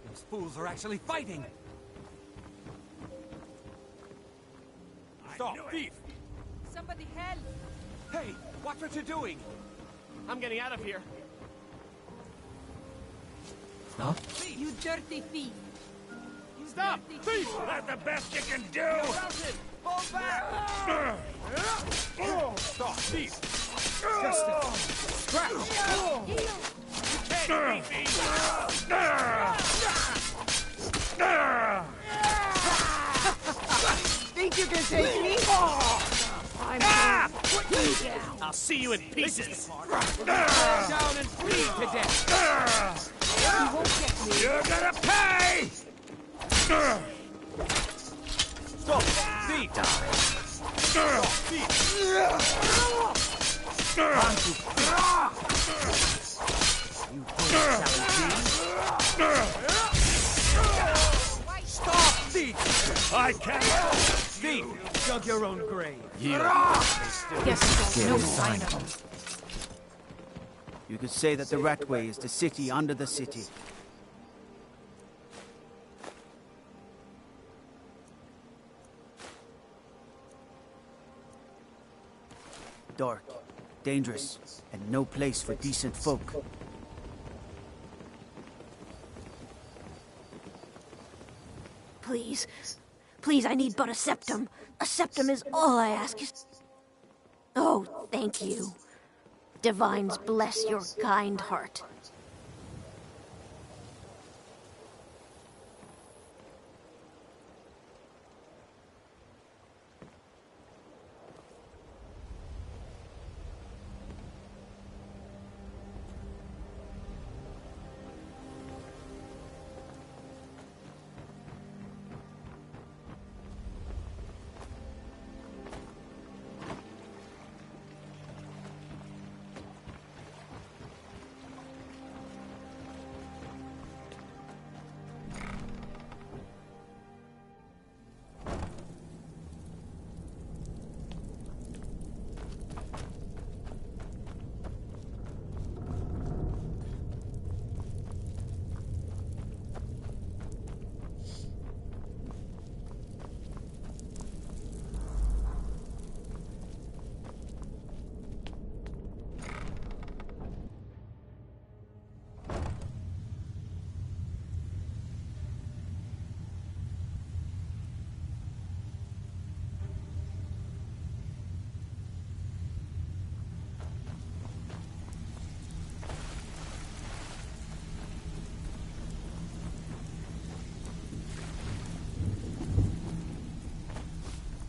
Those fools are actually fighting! Stop, thief! Somebody help! Hey, watch what you're doing! I'm getting out of here. Huh? You dirty thief! Stop! Thief! That's the best you can do! Fall back! Stop, thief! Just scratch! You can't beat me! Think you can take me? I'm put you down. I'll see you in pieces! Down and bleed to death! You won't get me. You're gonna pay! Stop! Thief! Stop! Thief! You Stop! Thief! I can't! Thief! Dug your own grave. You. Yes, no sign of him. You could say that the Ratway is the city under the city. Dark, dangerous, and no place for decent folk. Please. Please, I need but a septum. A septum is all I ask. Oh, thank you. Divines bless your kind heart.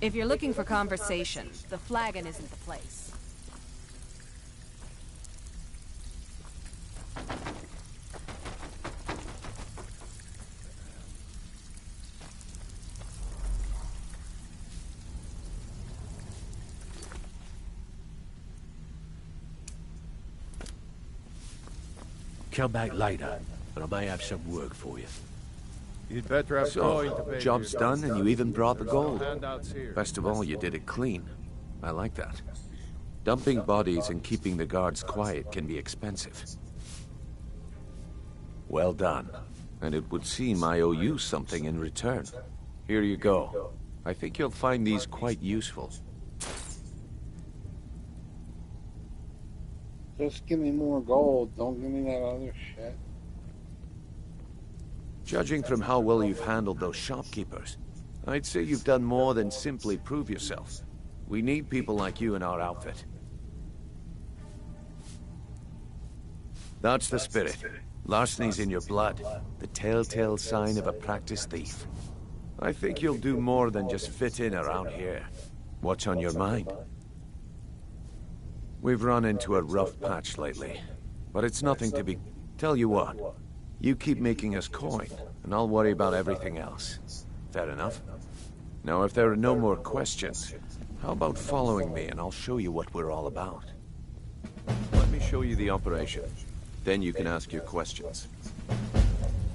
If you're looking for conversation, the flagon isn't the place. Come back later, and I may have some work for you. You'd better have coin to pay Job's for your done, and you even brought the gold. handouts here. Best of all, you did it clean. I like that. Dumping bodies and keeping the guards quiet can be expensive. Well done. And it would seem I owe you something in return. Here you go. I think you'll find these quite useful. Just give me more gold. Don't give me that other shit. Judging from how well you've handled those shopkeepers, I'd say you've done more than simply prove yourself. We need people like you in our outfit. That's the spirit. Larceny's in your blood, the telltale sign of a practiced thief. I think you'll do more than just fit in around here. What's on your mind? We've run into a rough patch lately, but it's nothing to be... Tell you what, you keep making us coin, and I'll worry about everything else. Fair enough? Now, if there are no more questions, how about following me and I'll show you what we're all about? Let me show you the operation. Then you can ask your questions.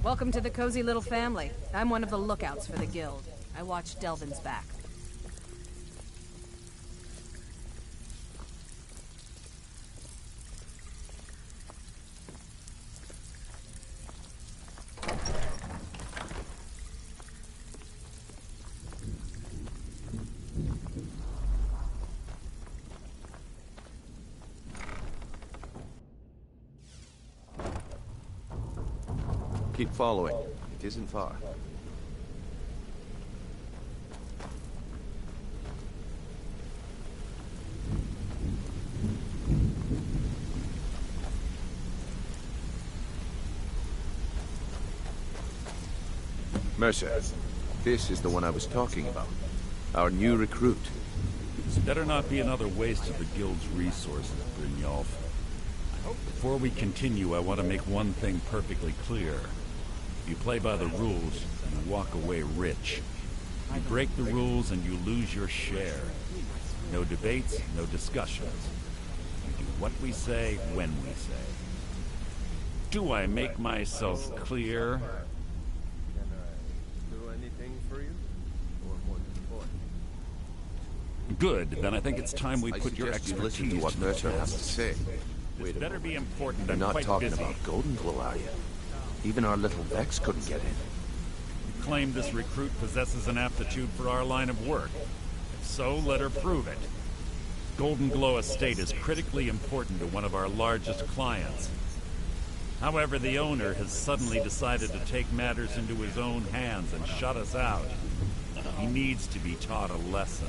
Welcome to the cozy little family. I'm one of the lookouts for the guild. I watch Delvin's back. Keep following. It isn't far. Mercer, this is the one I was talking about. Our new recruit. This better not be another waste of the guild's resources, Brynjolf. Before we continue, I want to make one thing perfectly clear. You play by the rules, you walk away rich. You break the rules and you lose your share. No debates, no discussions. You do what we say, when we say. Do I make myself clear? Good, then I think it's time we put your expertise listen to what Mercer has to say. This better be important. You're I'm not quite talking busy. about Golden Glow, are you? Even our little Vex couldn't get in. You claim this recruit possesses an aptitude for our line of work. If so, let her prove it. Golden Glow Estate is critically important to one of our largest clients. However, the owner has suddenly decided to take matters into his own hands and shut us out. He needs to be taught a lesson.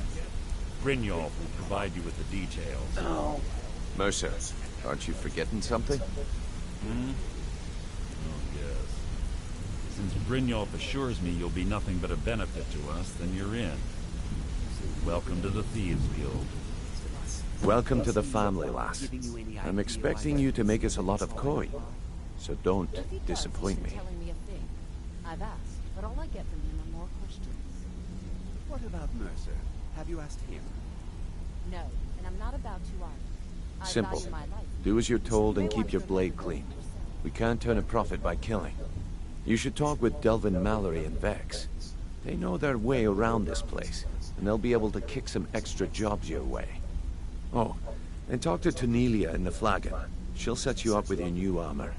Brynjolf will provide you with the details. Oh. Mercer, aren't you forgetting something? Hmm? Oh, yes. Since Brynjolf assures me you'll be nothing but a benefit to us, then you're in. Welcome to the Thieves Guild. Welcome to the family, lass. I'm expecting you to make us a lot of coin. So don't disappoint me. Telling me a thing. I've asked, but all I get from him are more questions. What about Mercer? Have you asked him? No, and I'm not about to argue. I Simple. value my life. Do as you're told and keep your blade clean. We can't turn a profit by killing. You should talk with Delvin Mallory and Vex. They know their way around this place, and they'll be able to kick some extra jobs your way. Oh, and talk to Tonelia in the Flagon. She'll set you up with your new armor.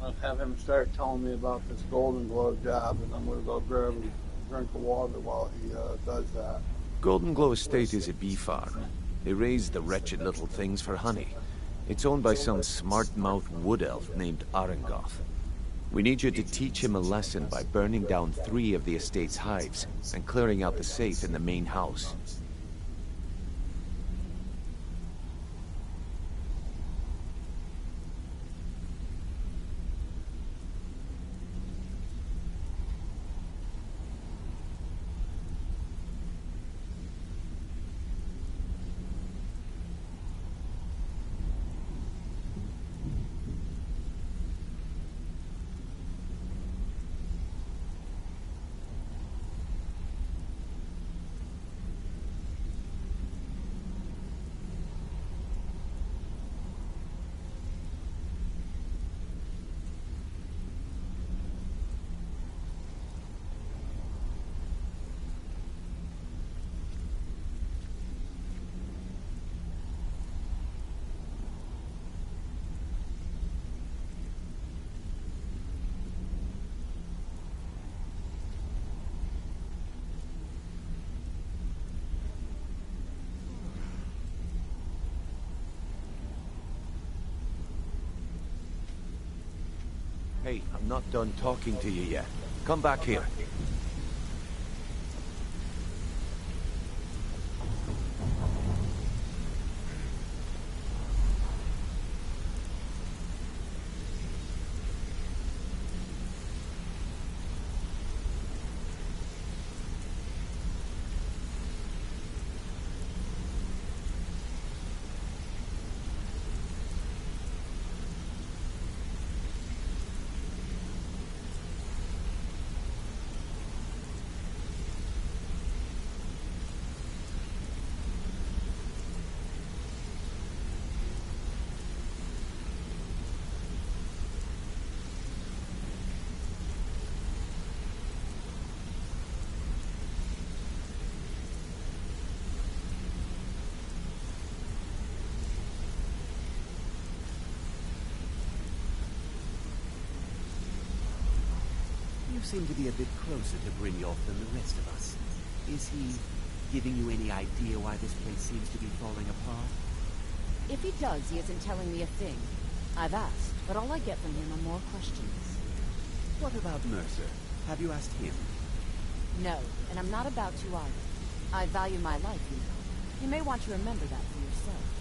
I'll have him start telling me about this Golden Glow job, and I'm going to go grab a drink of water while he does that. Golden Glow Estate is a bee farm. They raise the wretched little things for honey. It's owned by some smart-mouthed wood elf named Arengoth. We need you to teach him a lesson by burning down 3 of the estate's hives and clearing out the safe in the main house. Hey, I'm not done talking to you yet. Come back here. seem to be a bit closer to Brynjolf than the rest of us. Is he giving you any idea why this place seems to be falling apart? If he does, he isn't telling me a thing. I've asked, but all I get from him are more questions. What about Mercer? Have you asked him? No, and I'm not about to either. I value my life, you know. You may want to remember that for yourself.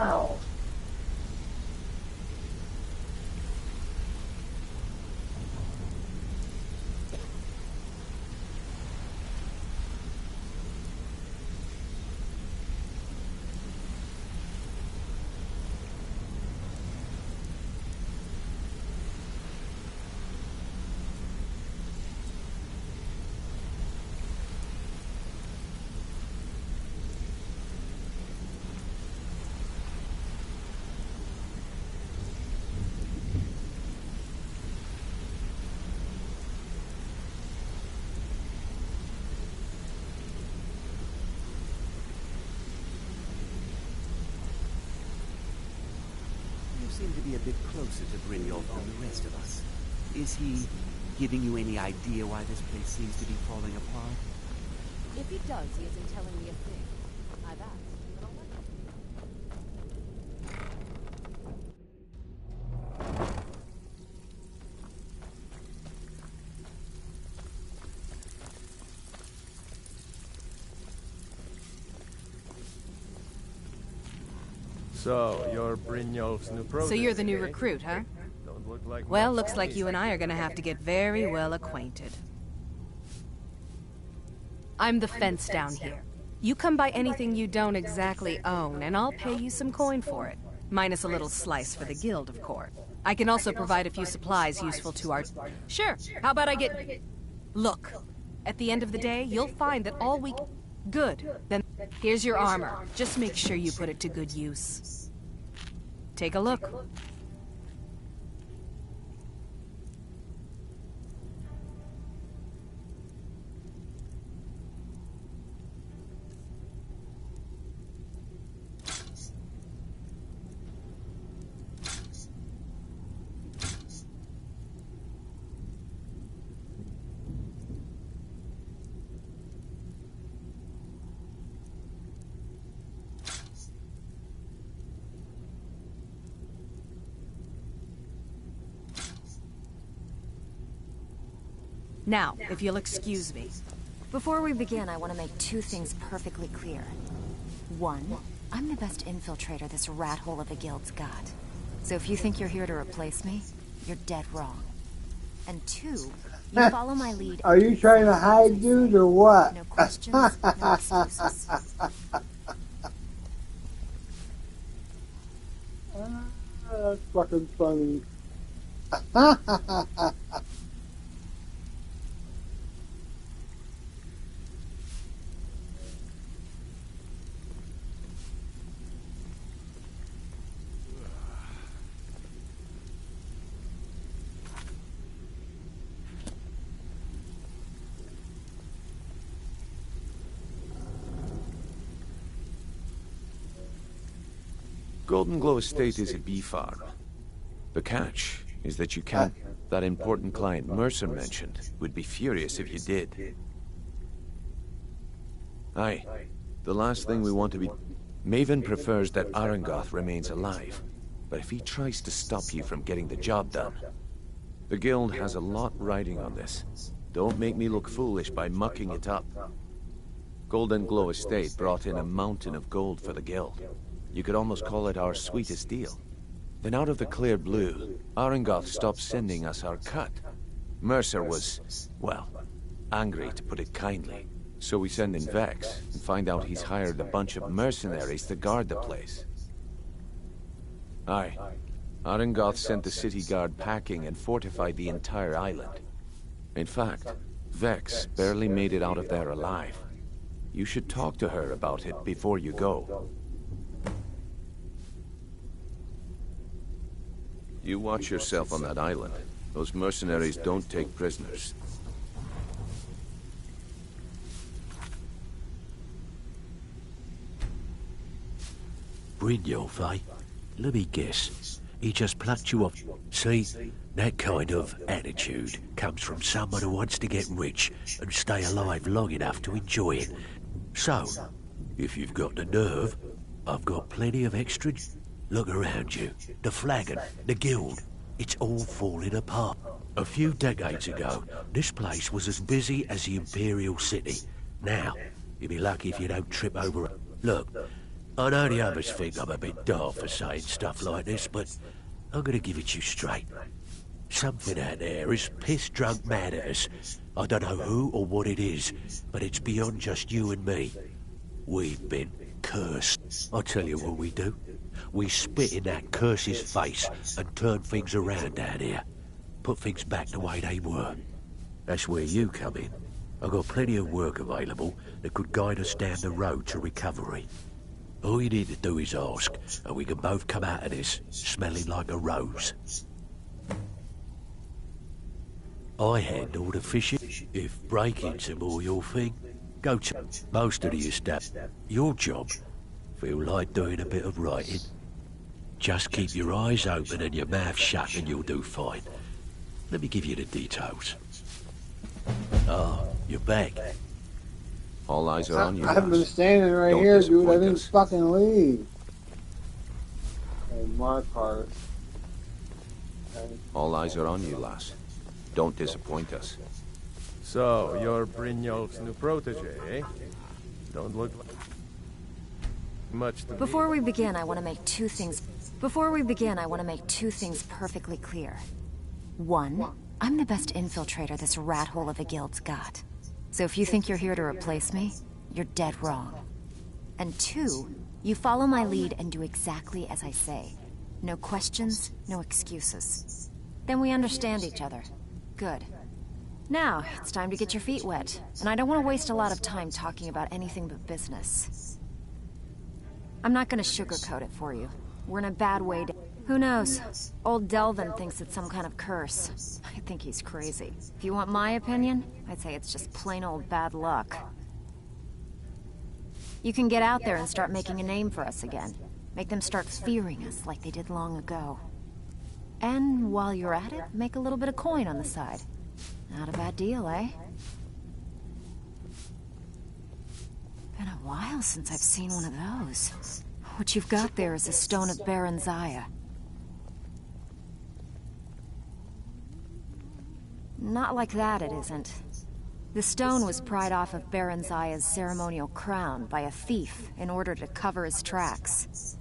Ow. Seem to be a bit closer to Brynjolf than the rest of us. Is he giving you any idea why this place seems to be falling apart? If he does, he isn't telling me a thing. I've asked, but all So, you're Brynjolf's new protege. So you're the new recruit, huh? Don't look like Well, looks like you and I are gonna have to get very well acquainted. I'm the fence down here. You come by anything you don't exactly own, and I'll pay you some coin for it. Minus a little slice for the guild, of course. I can also provide a few supplies useful to our... Sure, how about I get... Look, at the end of the day, you'll find that all we... Good, then here's your armor. Just make sure you put it to good use. Take a look. Now, if you'll excuse me. Before we begin, I want to make two things perfectly clear. One, I'm the best infiltrator this rat hole of a guild's got. So if you think you're here to replace me, you're dead wrong. And two, you follow my lead. Are you trying to hide, dude, or what? No questions, no excuses. That's fucking funny. Golden Glow Estate is a bee farm. The catch is that you can't... That important client Mercer mentioned would be furious if you did. Aye. The last thing we want to be... Maven prefers that Arangoth remains alive, but if he tries to stop you from getting the job done... The Guild has a lot riding on this. Don't make me look foolish by mucking it up. Golden Glow Estate brought in a mountain of gold for the Guild. You could almost call it our sweetest deal. Then out of the clear blue, Arangoth stopped sending us our cut. Mercer was, well, angry to put it kindly. So we send in Vex and find out he's hired a bunch of mercenaries to guard the place. Aye. Arangoth sent the city guard packing and fortified the entire island. In fact, Vex barely made it out of there alive. You should talk to her about it before you go. You watch yourself on that island. Those mercenaries don't take prisoners. Brynjolf, eh? Let me guess. He just plucked you off. See, that kind of attitude comes from someone who wants to get rich and stay alive long enough to enjoy it. So, if you've got the nerve, I've got plenty of extra... Look around you. The flagon, the guild, it's all falling apart. A few decades ago, this place was as busy as the Imperial City. Now, you'll be lucky if you don't trip over it. Look, I know the others think I'm a bit daft for saying stuff like this, but I'm gonna give it to you straight. Something out there is piss-drunk mad at us. I don't know who or what it is, but it's beyond just you and me. We've been cursed. I'll tell you what we do. We spit in that curse's face and turn things around down here. Put things back the way they were. That's where you come in. I've got plenty of work available that could guide us down the road to recovery. All you need to do is ask, and we can both come out of this smelling like a rose. I handle the fishing. If breaking's more your thing, go to most of the estate. Your job, feel like doing a bit of writing. Just keep your eyes open and your mouth shut and you'll do fine. Let me give you the details. Ah, you're back. All eyes are on you. I've been standing right here, dude. I didn't fucking leave. And my part. All eyes are on you, lass. Don't disappoint us. So, you're Brynjolf's new protege, eh? Don't look much to Before we begin, I want to make two things perfectly clear. One, I'm the best infiltrator this rat hole of a guild's got. So if you think you're here to replace me, you're dead wrong. And two, you follow my lead and do exactly as I say. No questions, no excuses. Then we understand each other. Good. Now, it's time to get your feet wet, and I don't want to waste a lot of time talking about anything but business. I'm not going to sugarcoat it for you. We're in a bad way to... Who knows? Old Delvin thinks it's some kind of curse. I think he's crazy. If you want my opinion, I'd say it's just plain old bad luck. You can get out there and start making a name for us again. Make them start fearing us like they did long ago. And while you're at it, make a little bit of coin on the side. Not a bad deal, eh? Been a while since I've seen one of those. What you've got there is a stone of Baron Zaya. Not like that, it isn't. The stone was pried off of Baron Zaya's ceremonial crown by a thief in order to cover his tracks.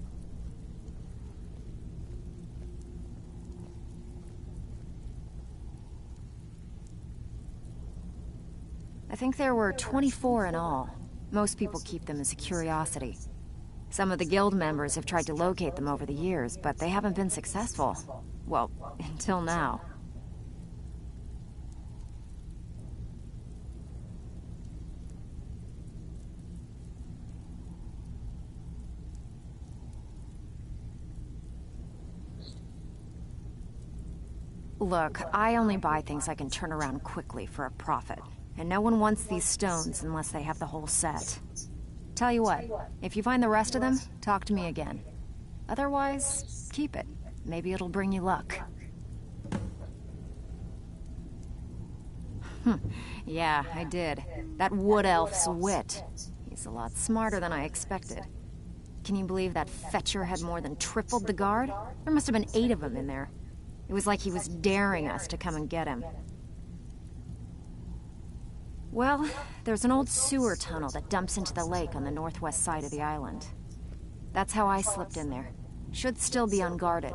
I think there were 24 in all. Most people keep them as a curiosity. Some of the guild members have tried to locate them over the years, but they haven't been successful. Well, until now. Look, I only buy things I can turn around quickly for a profit. And no one wants these stones unless they have the whole set. Tell you what, if you find the rest of them, talk to me again. Otherwise, keep it. Maybe it'll bring you luck. Yeah, I did. That wood elf's wit. He's a lot smarter than I expected. Can you believe that fetcher had more than tripled the guard? There must have been 8 of them in there. It was like he was daring us to come and get him. Well, there's an old sewer tunnel that dumps into the lake on the northwest side of the island. That's how I slipped in there. Should still be unguarded.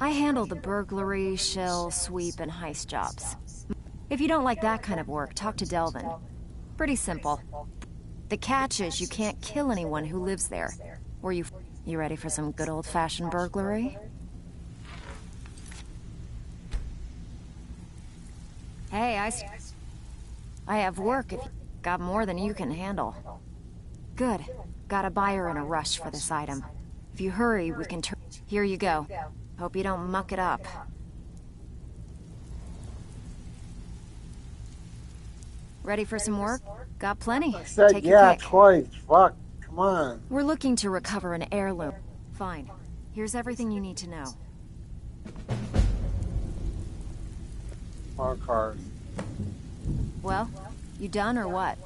I handle the burglary, shell, sweep, and heist jobs. If you don't like that kind of work, talk to Delvin. Pretty simple. The catch is you can't kill anyone who lives there. Or you ready for some good old-fashioned burglary? Hey, I have work if you got more than you can handle. Good. Got a buyer in a rush for this item. If you hurry, we can turn... Here you go. Hope you don't muck it up. Ready for some work? Got plenty. I said Take your yeah pick. twice. Fuck. Come on. We're looking to recover an heirloom. Fine. Here's everything you need to know. More cars. Well, you done or what?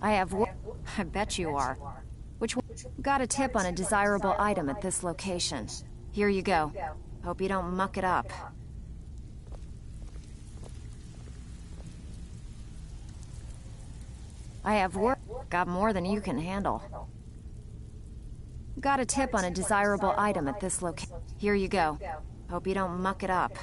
I have work. I bet you are. Which one? Got a tip on a desirable item at this location. Here you go. Hope you don't muck it up. I have work. Got more than you can handle. Got a tip on a desirable item at this location. Here you go. Hope you don't muck it up.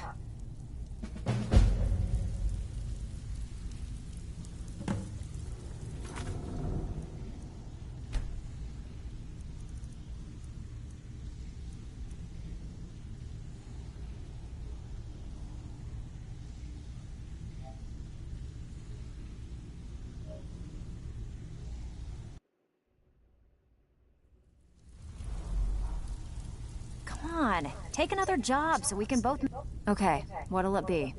Come on, take another job so we can both... Okay, what'll it be?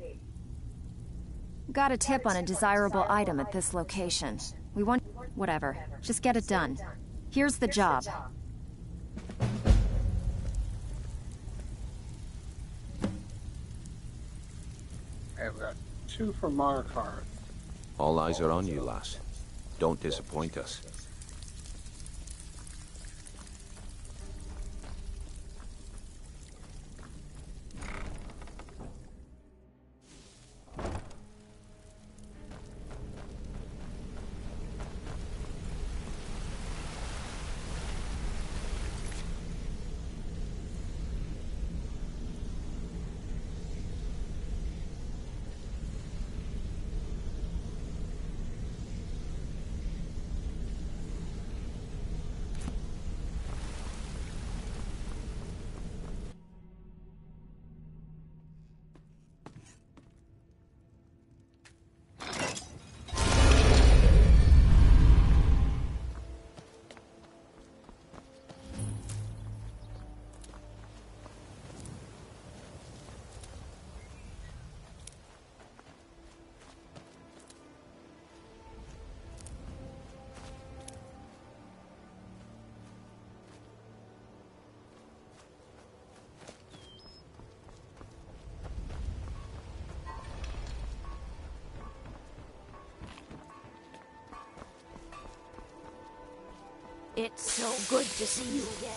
Got a tip on a desirable item at this location. We want... Whatever, just get it done. Here's the job. Okay, we got 2 for more cars. All eyes are on you, lass. Don't disappoint us. It's so good to see you again.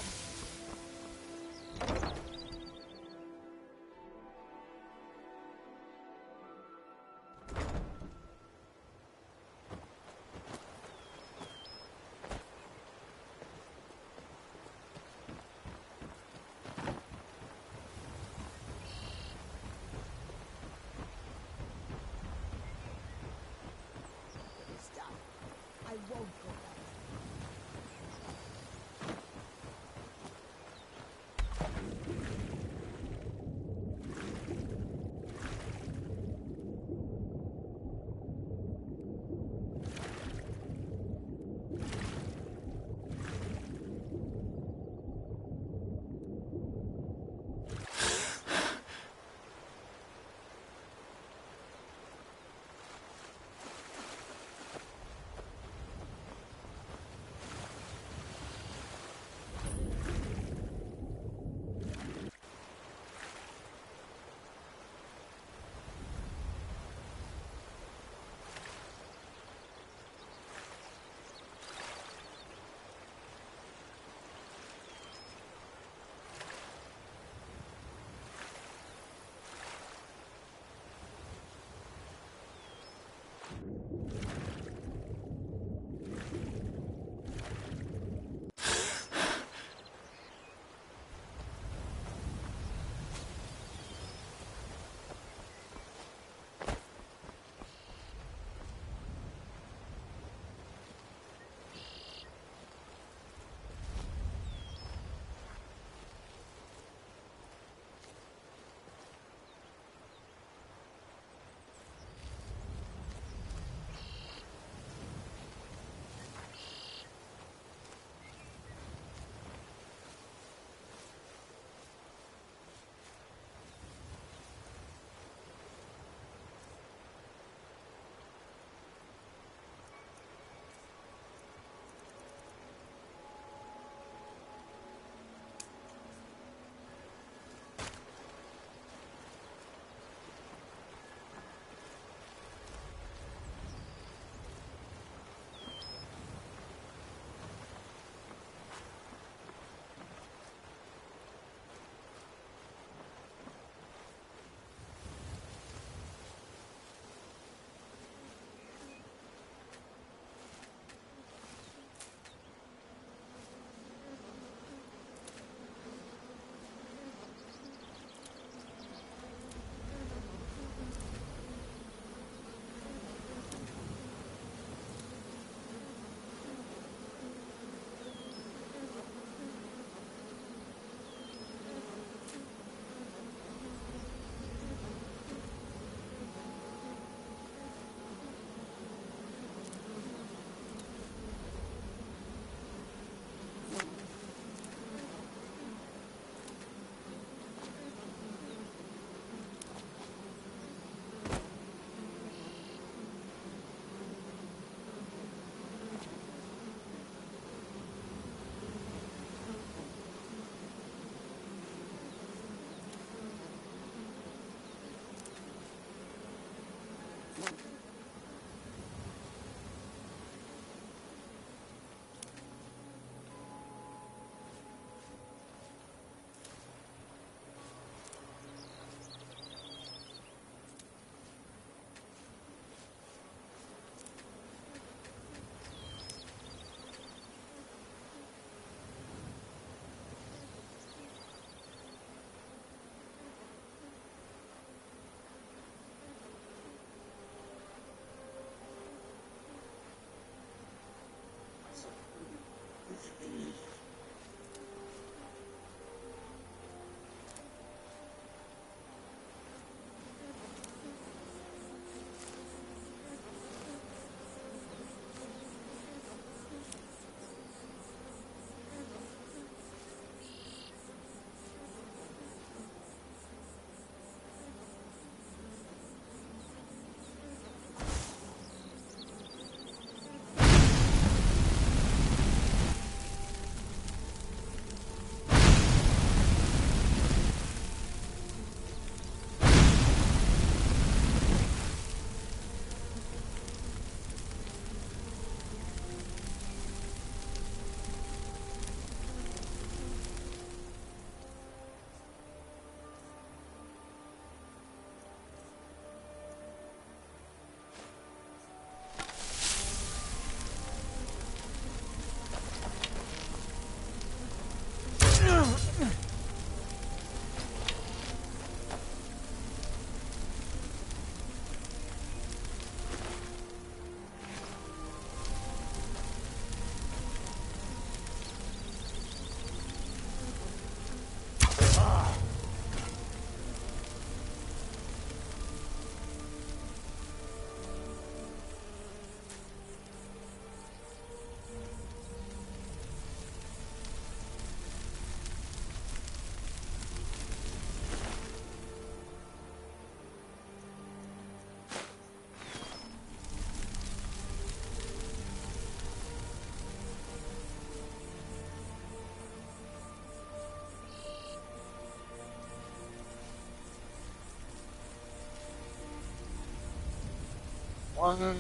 What? I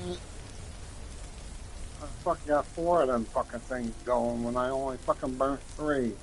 fucking got 4 of them fucking things going when I only fucking burnt 3.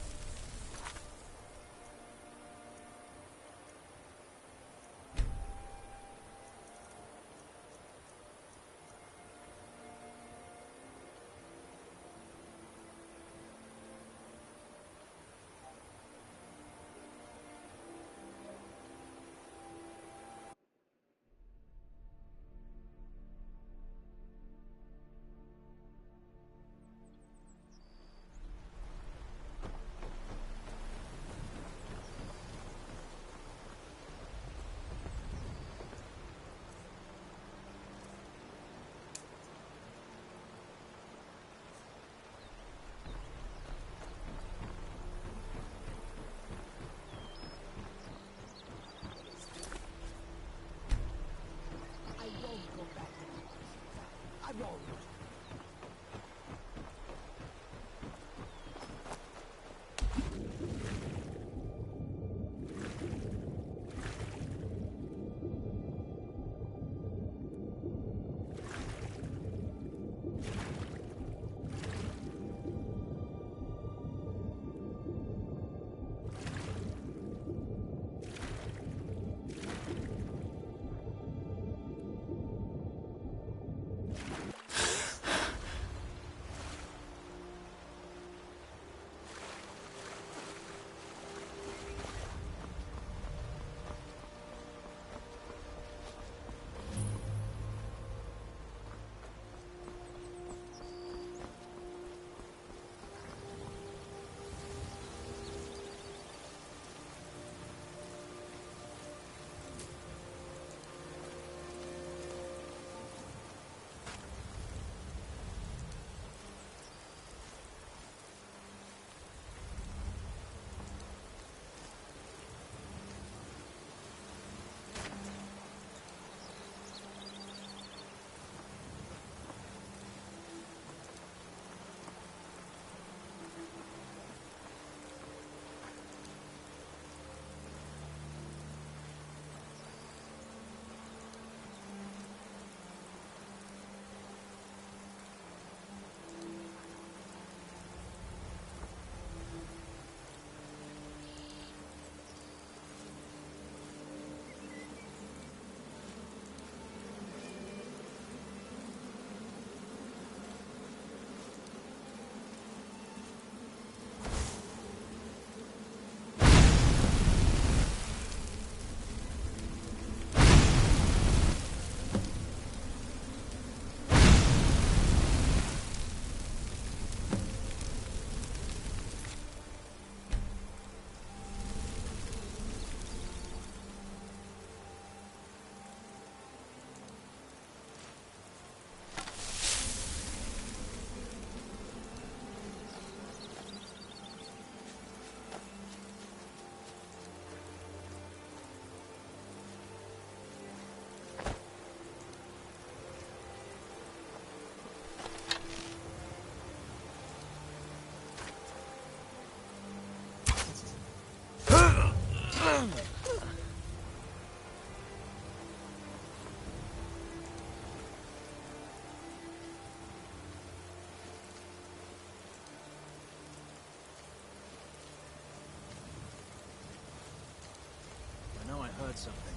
heard something.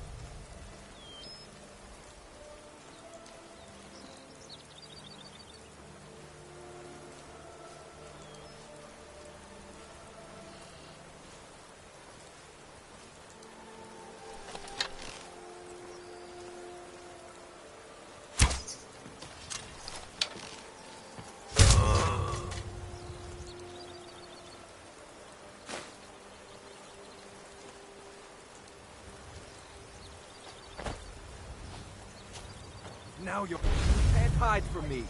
Now you can't hide from me.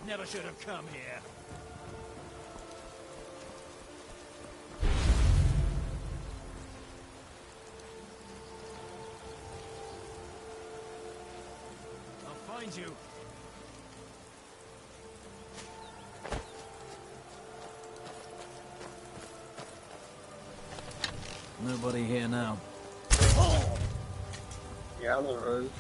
Never should have come here. I'll find you. Nobody here now. Yeah, there is.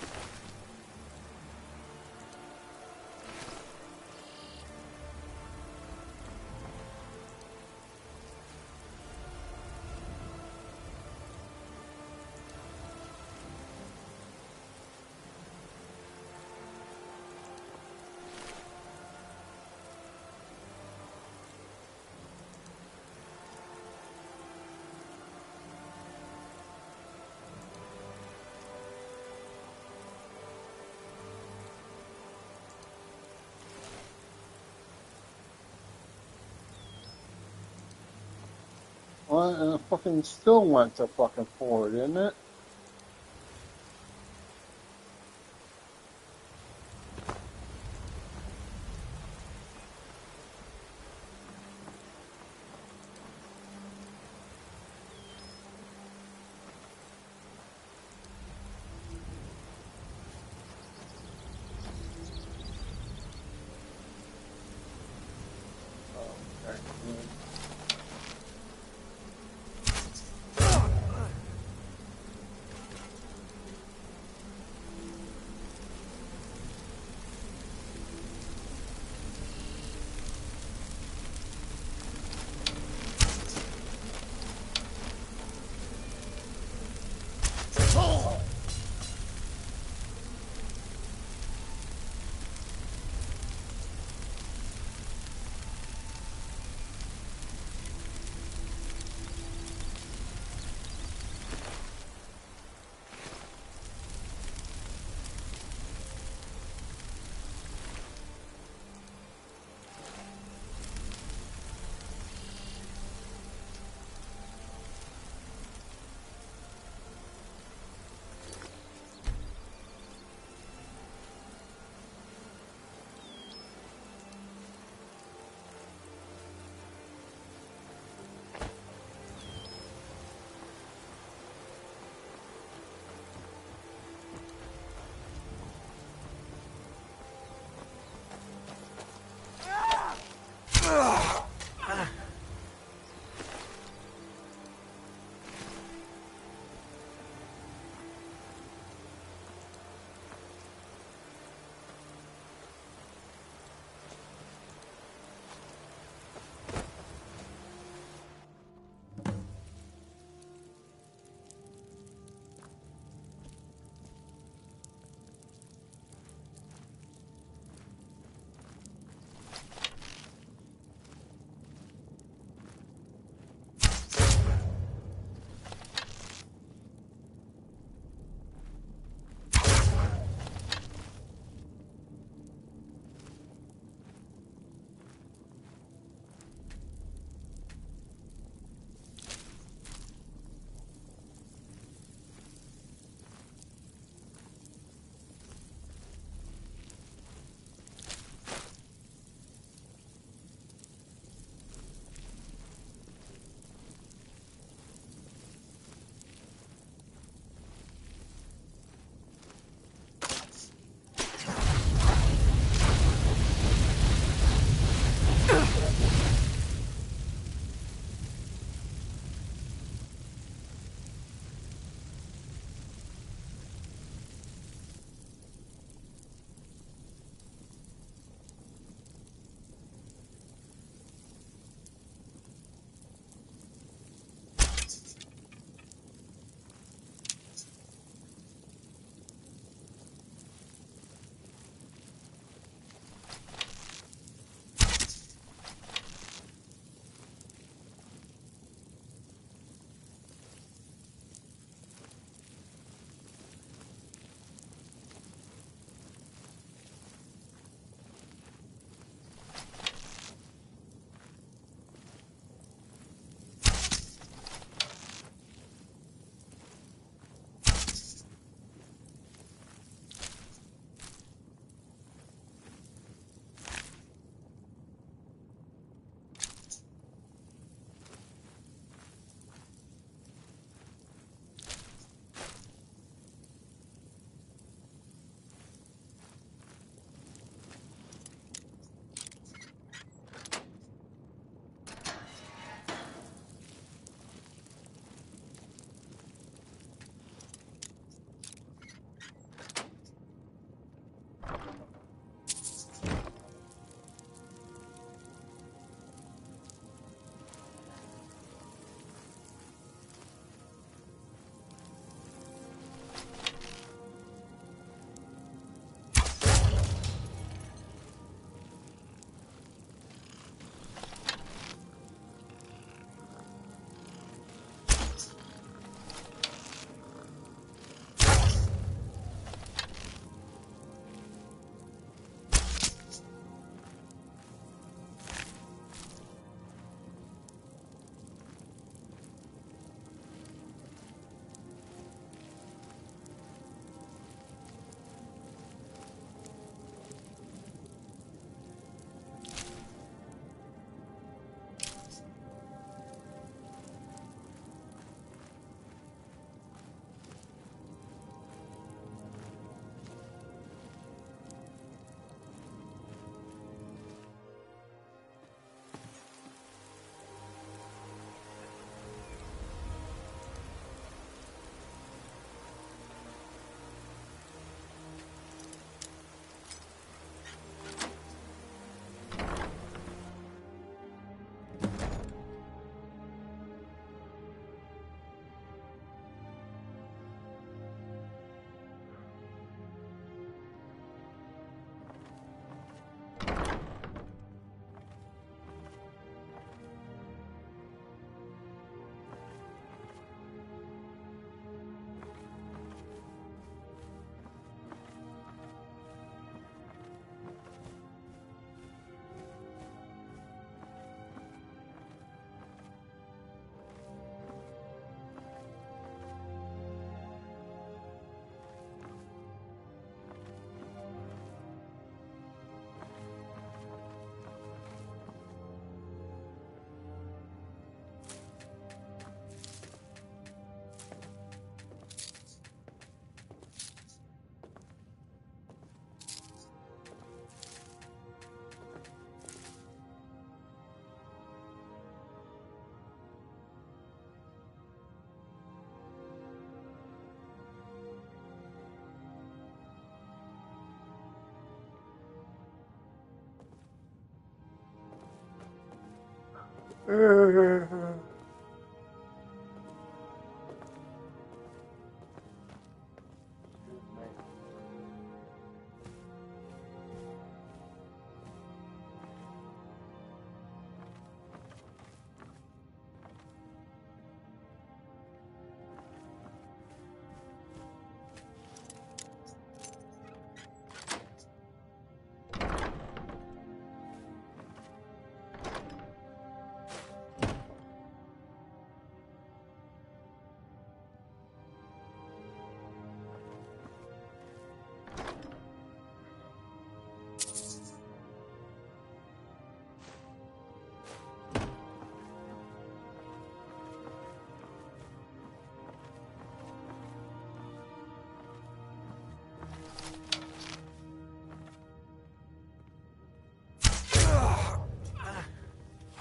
Well, and it fucking still went to fucking forward, didn't it?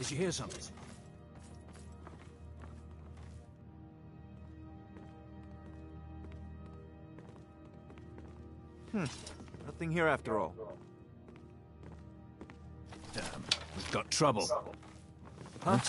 Did you hear something? Nothing here after all. Damn, we've got trouble. Huh?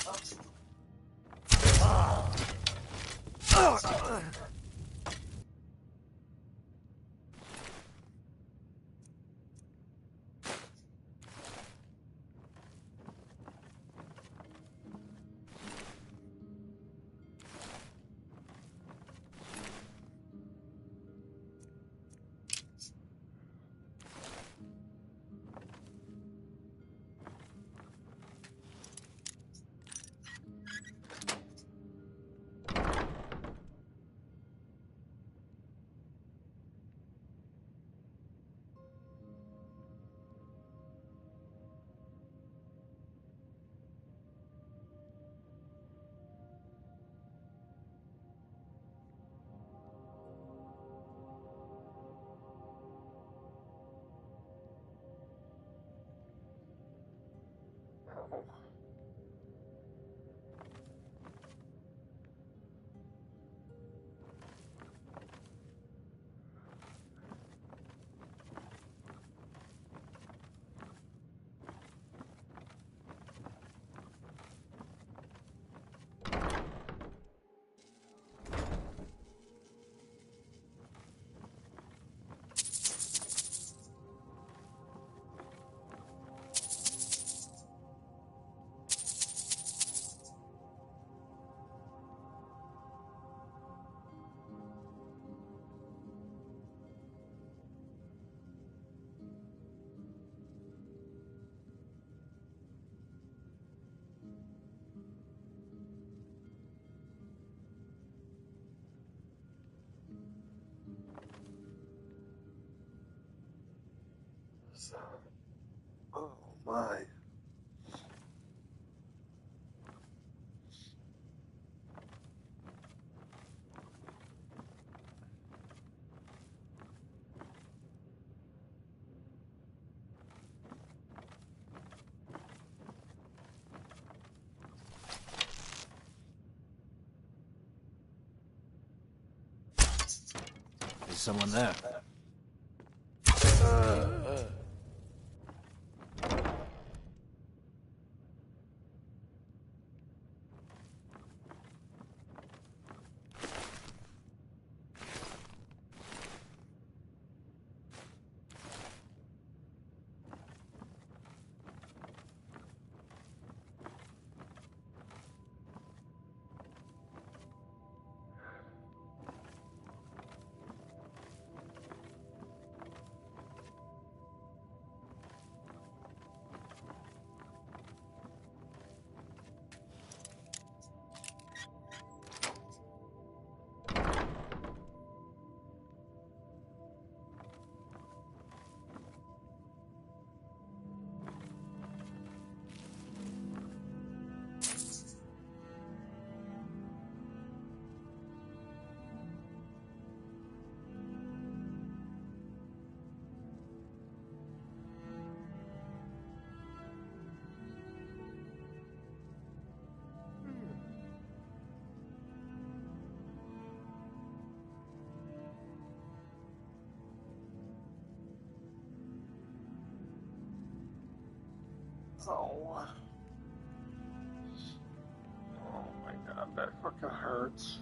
Oh my. There's someone there. Oh. God, that fucking hurts.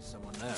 Someone there.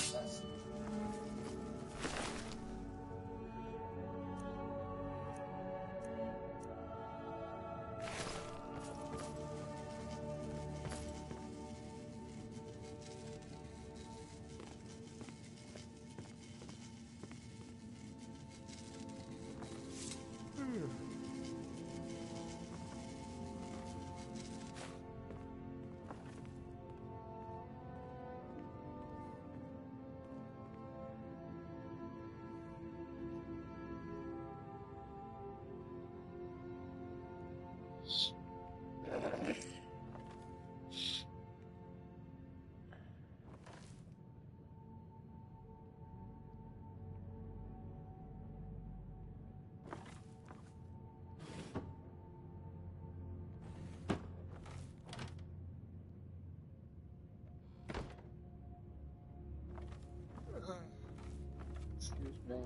Excuse me.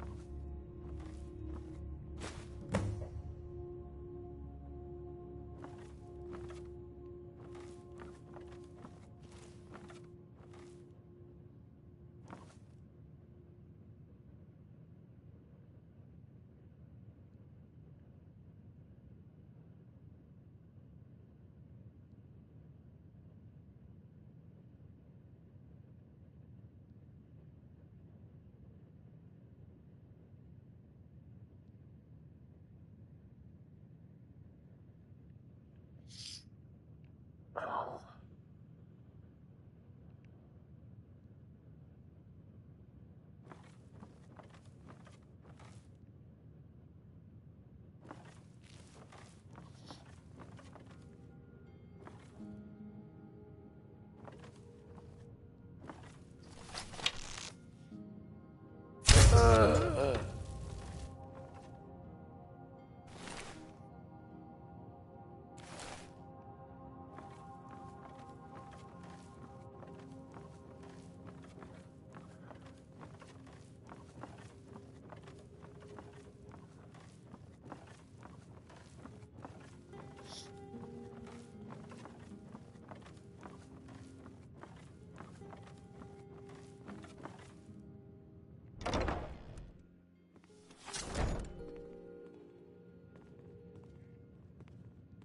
Oh.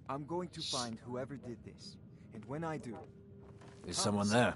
I'm going to find whoever did this, and when I do... Is someone there?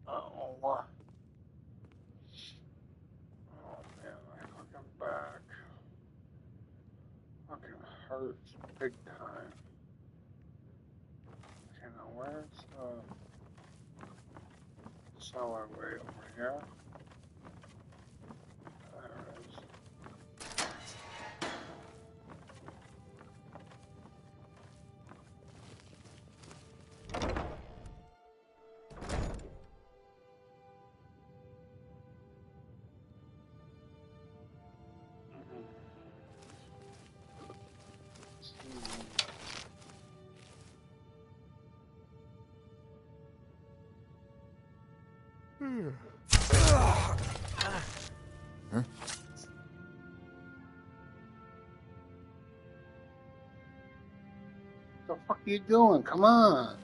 Oh. Oh man, my fucking back. Fucking hurts big time. Okay, now where's the cellar way over here? There it is. Huh? The fuck are you doing? Come on.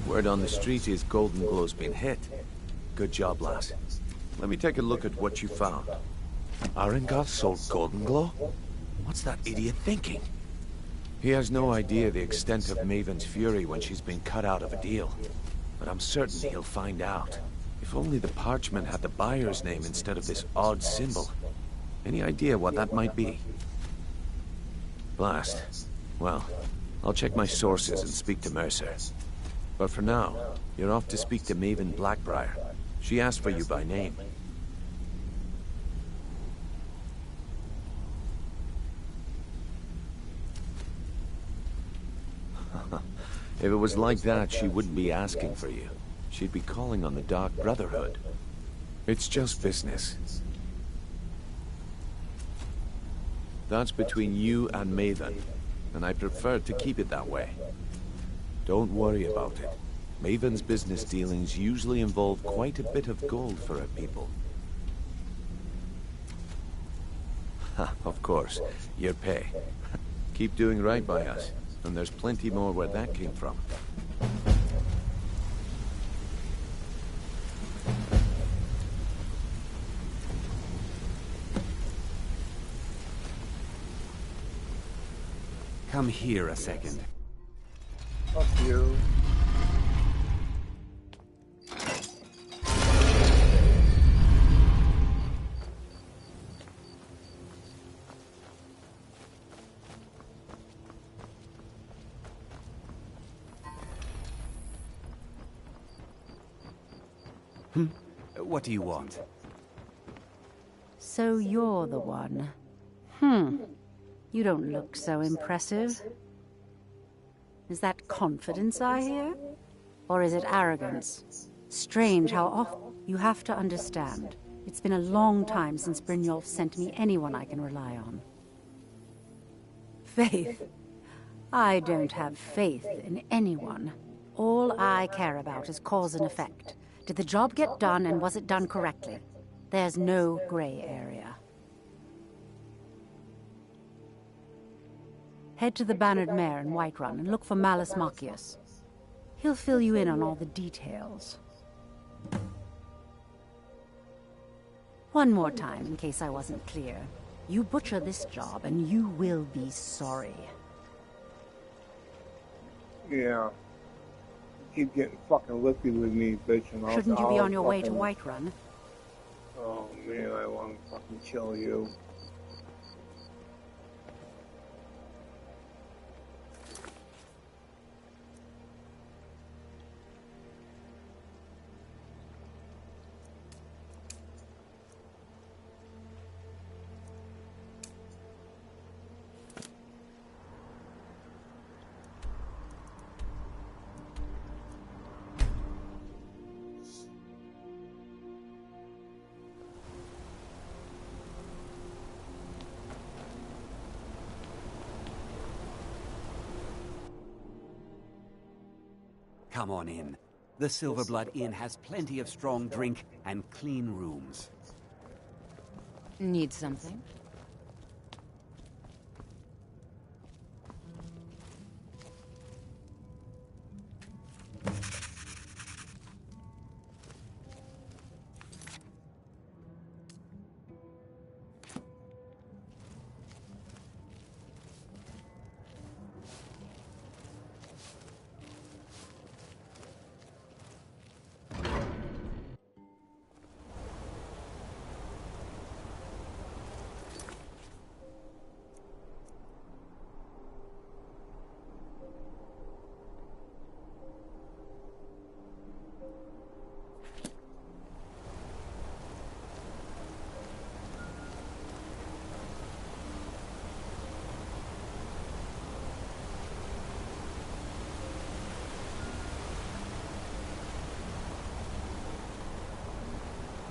Word on the street is Golden Glow's been hit. Good job, lass. Let me take a look at what you found. Arengar sold Golden Glow? What's that idiot thinking? He has no idea the extent of Maven's fury when she's been cut out of a deal. But I'm certain he'll find out. If only the parchment had the buyer's name instead of this odd symbol. Any idea what that might be? Blast. Well, I'll check my sources and speak to Mercer. But for now, you're off to speak to Maven Blackbriar. She asked for you by name. If it was like that, she wouldn't be asking for you. She'd be calling on the Dark Brotherhood. It's just business. That's between you and Maven, and I prefer to keep it that way. Don't worry about it. Maven's business dealings usually involve quite a bit of gold for her people. Of course, your pay. Keep doing right by us, and there's plenty more where that came from. Come here a second. Fuck you. What do you want? So you're the one. You don't look so impressive. Is that confidence I hear? Or is it arrogance? Strange how often... You have to understand. It's been a long time since Brynjolf sent me anyone I can rely on. Faith? I don't have faith in anyone. All I care about is cause and effect. Did the job get done, and was it done correctly? There's no gray area. Head to the Bannered Mare in Whiterun and look for Malus Macius. He'll fill you in on all the details. One more time, in case I wasn't clear. You butcher this job, and you will be sorry. Yeah. Keep getting fucking lippy with me, bitch, and Shouldn't you be on your way to Whiterun? Oh man, I want to fucking kill you. Come on in. The Silverblood Inn has plenty of strong drink and clean rooms. Need something?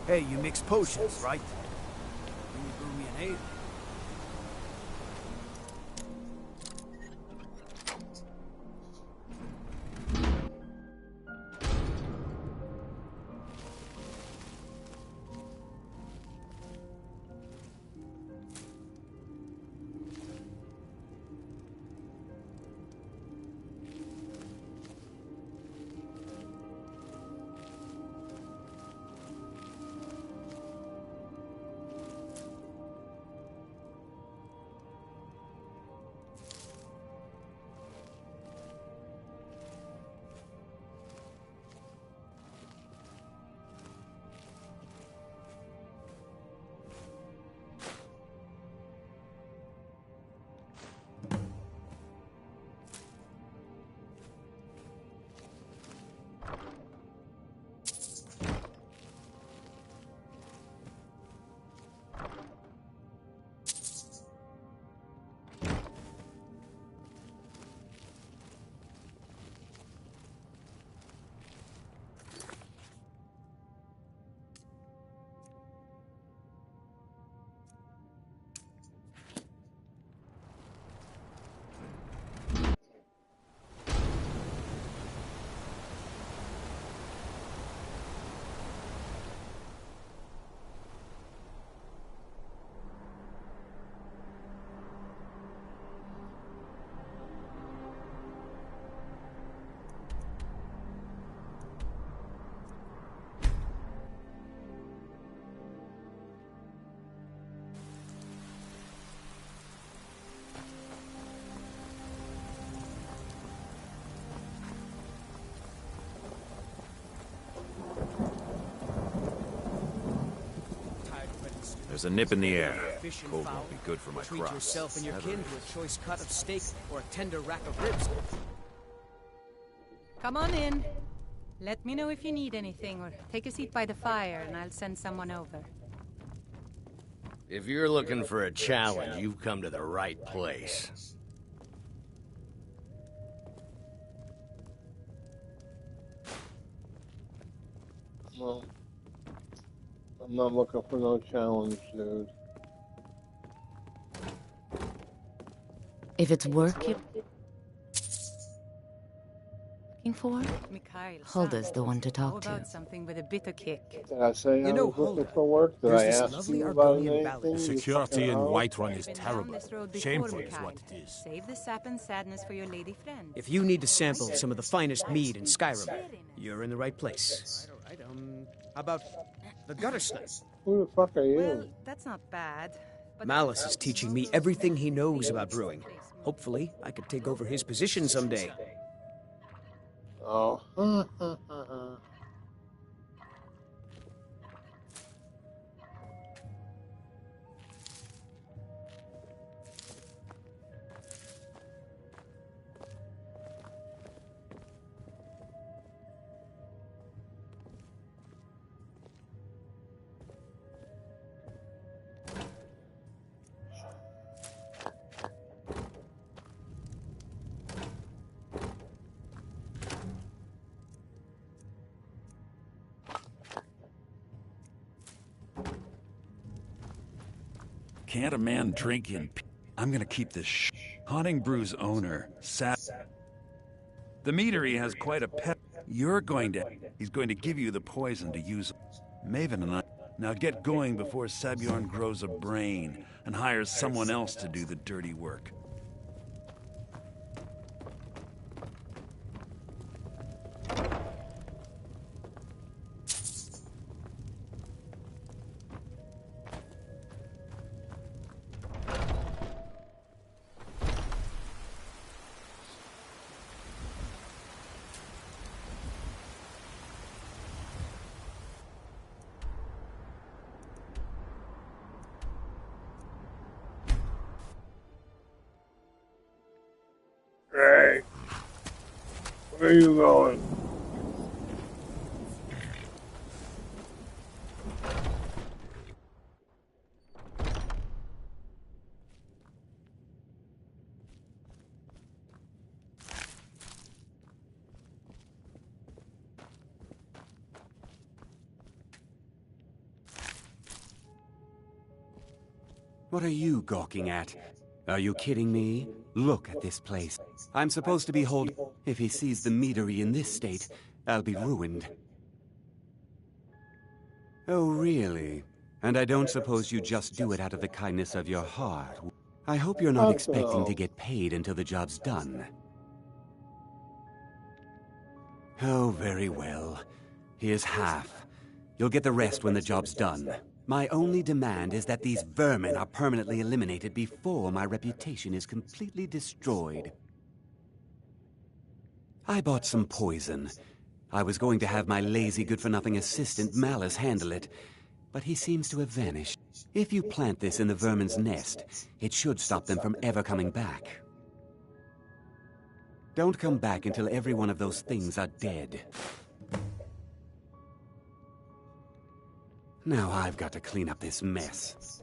Hey, you mix potions, right? Can you brew me an ale? There's a nip in the air. Fish and Cold fowl. won't be good for my Treat crops. yourself and your Never kin is. to a choice cut of steak or a tender rack of ribs. Come on in. Let me know if you need anything, or take a seat by the fire and I'll send someone over. If you're looking for a challenge, you've come to the right place. Well, I'm not looking for no challenge, dude. If it's work you're looking for, Mikhail, Hulda's the one to how talk to. about something with a bitter kick? Did I say I was looking Hulda, for work? Did there's I this ask lovely you about Argonian anything? ballad. you Security fucking in hoe? Whiterun is Been down terrible. this road before, Shameful is Mikhail. what it is. Save the sap and sadness for your lady friend. If you need to sample some of the finest mead in Skyrim, you're in the right place. All right. How about the gutter snipe? Who the fuck are you? Well, that's not bad. But Malice is teaching me everything he knows about brewing. Hopefully, I could take over his position someday. Oh. Can't a man drink in peace? I'm gonna keep this Haunting Brew's owner, the meadery has quite a pet. He's going to give you the poison to use. Maven and I. Now get going before Sabjorn grows a brain and hires someone else to do the dirty work. Hey, where are you going? What are you gawking at? Are you kidding me? Look at this place. I'm supposed to be holding... If he sees the meadery in this state, I'll be ruined. Oh, really? And I don't suppose you just do it out of the kindness of your heart. I hope you're not expecting to get paid until the job's done. Oh, very well. Here's half. You'll get the rest when the job's done. My only demand is that these vermin are permanently eliminated before my reputation is completely destroyed. I bought some poison. I was going to have my lazy, good-for-nothing assistant Malice handle it, but he seems to have vanished. If you plant this in the vermin's nest, it should stop them from ever coming back. Don't come back until every one of those things are dead. Now I've got to clean up this mess.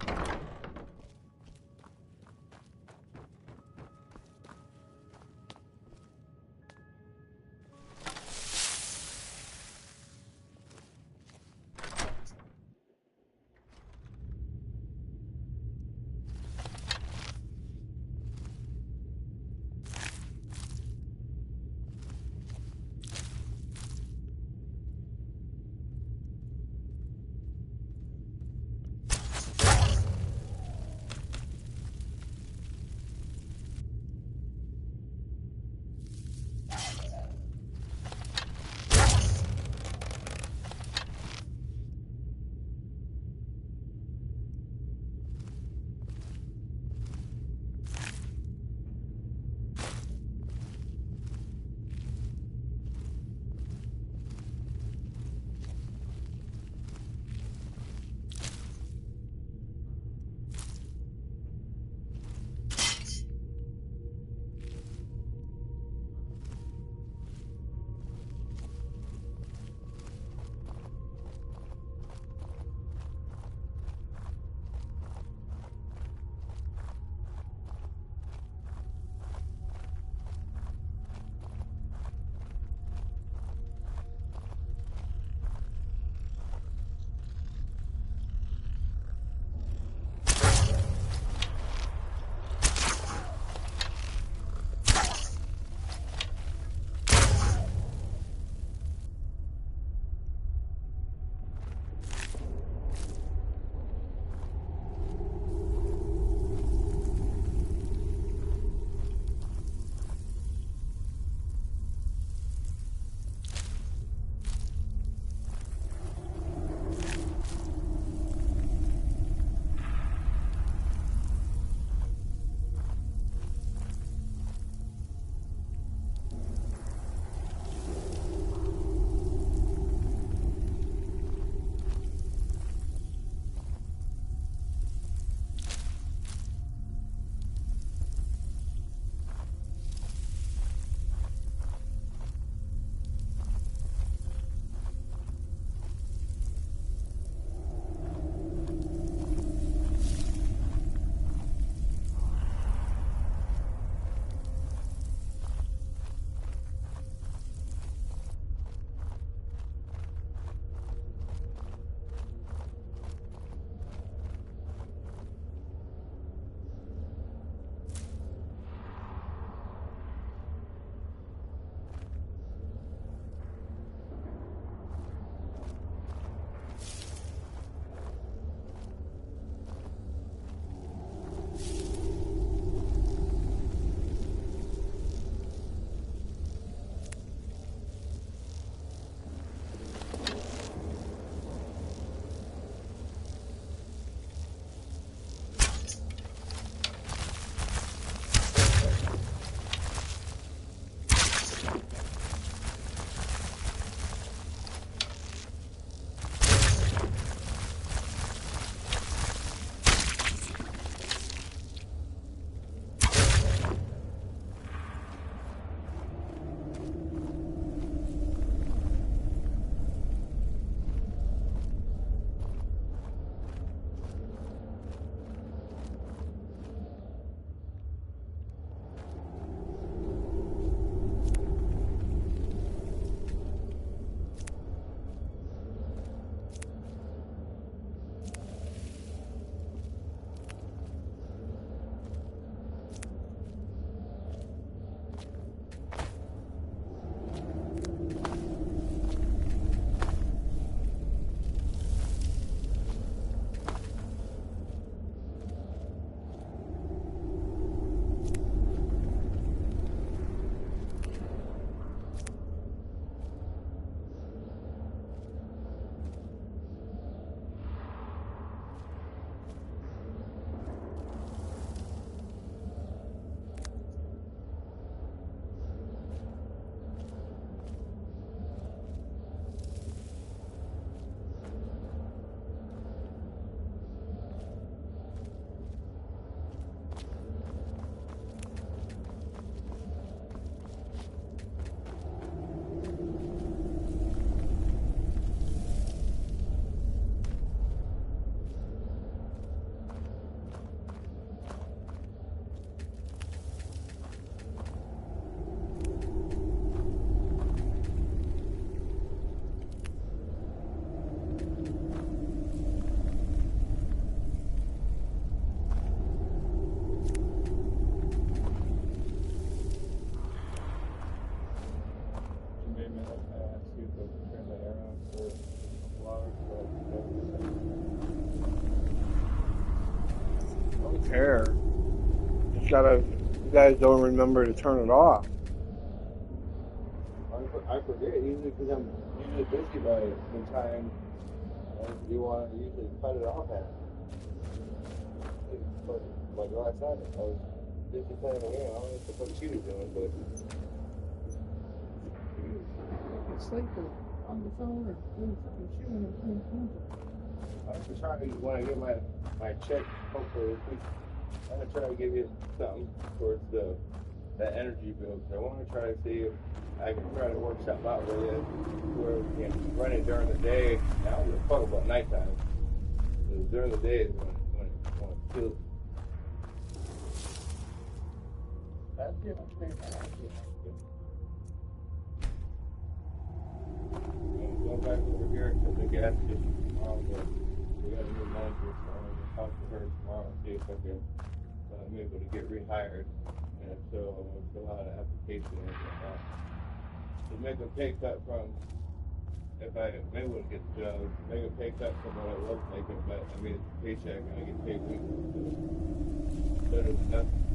care. Just gotta, you guys don't remember to turn it off. I forget usually because I'm usually busy by the time you want to usually cut it off at. Like last night, I was busy playing the game. I don't know what she was doing, but sleeping on the phone or doing something. She wanted to I'm trying when I get my check, hopefully this week. I'm gonna try to give you something towards that energy bill. So I want to try to see if I can try to work something out with you where we can run it during the day. Now I don't give a fuck about nighttime. During the day is when it feels. That's it. I'm saying that's it. Going back over here to the gas station tomorrow, but we got a new manager, so I'm going to talk to her tomorrow and see if I can, I'm able to get rehired. And so I'm going to fill out an application and whatnot. To make a pay cut from, if I maybe wouldn't get the job, make a pay cut from what I was making, but I mean, it's a paycheck and I get paid weekly. So better than nothing.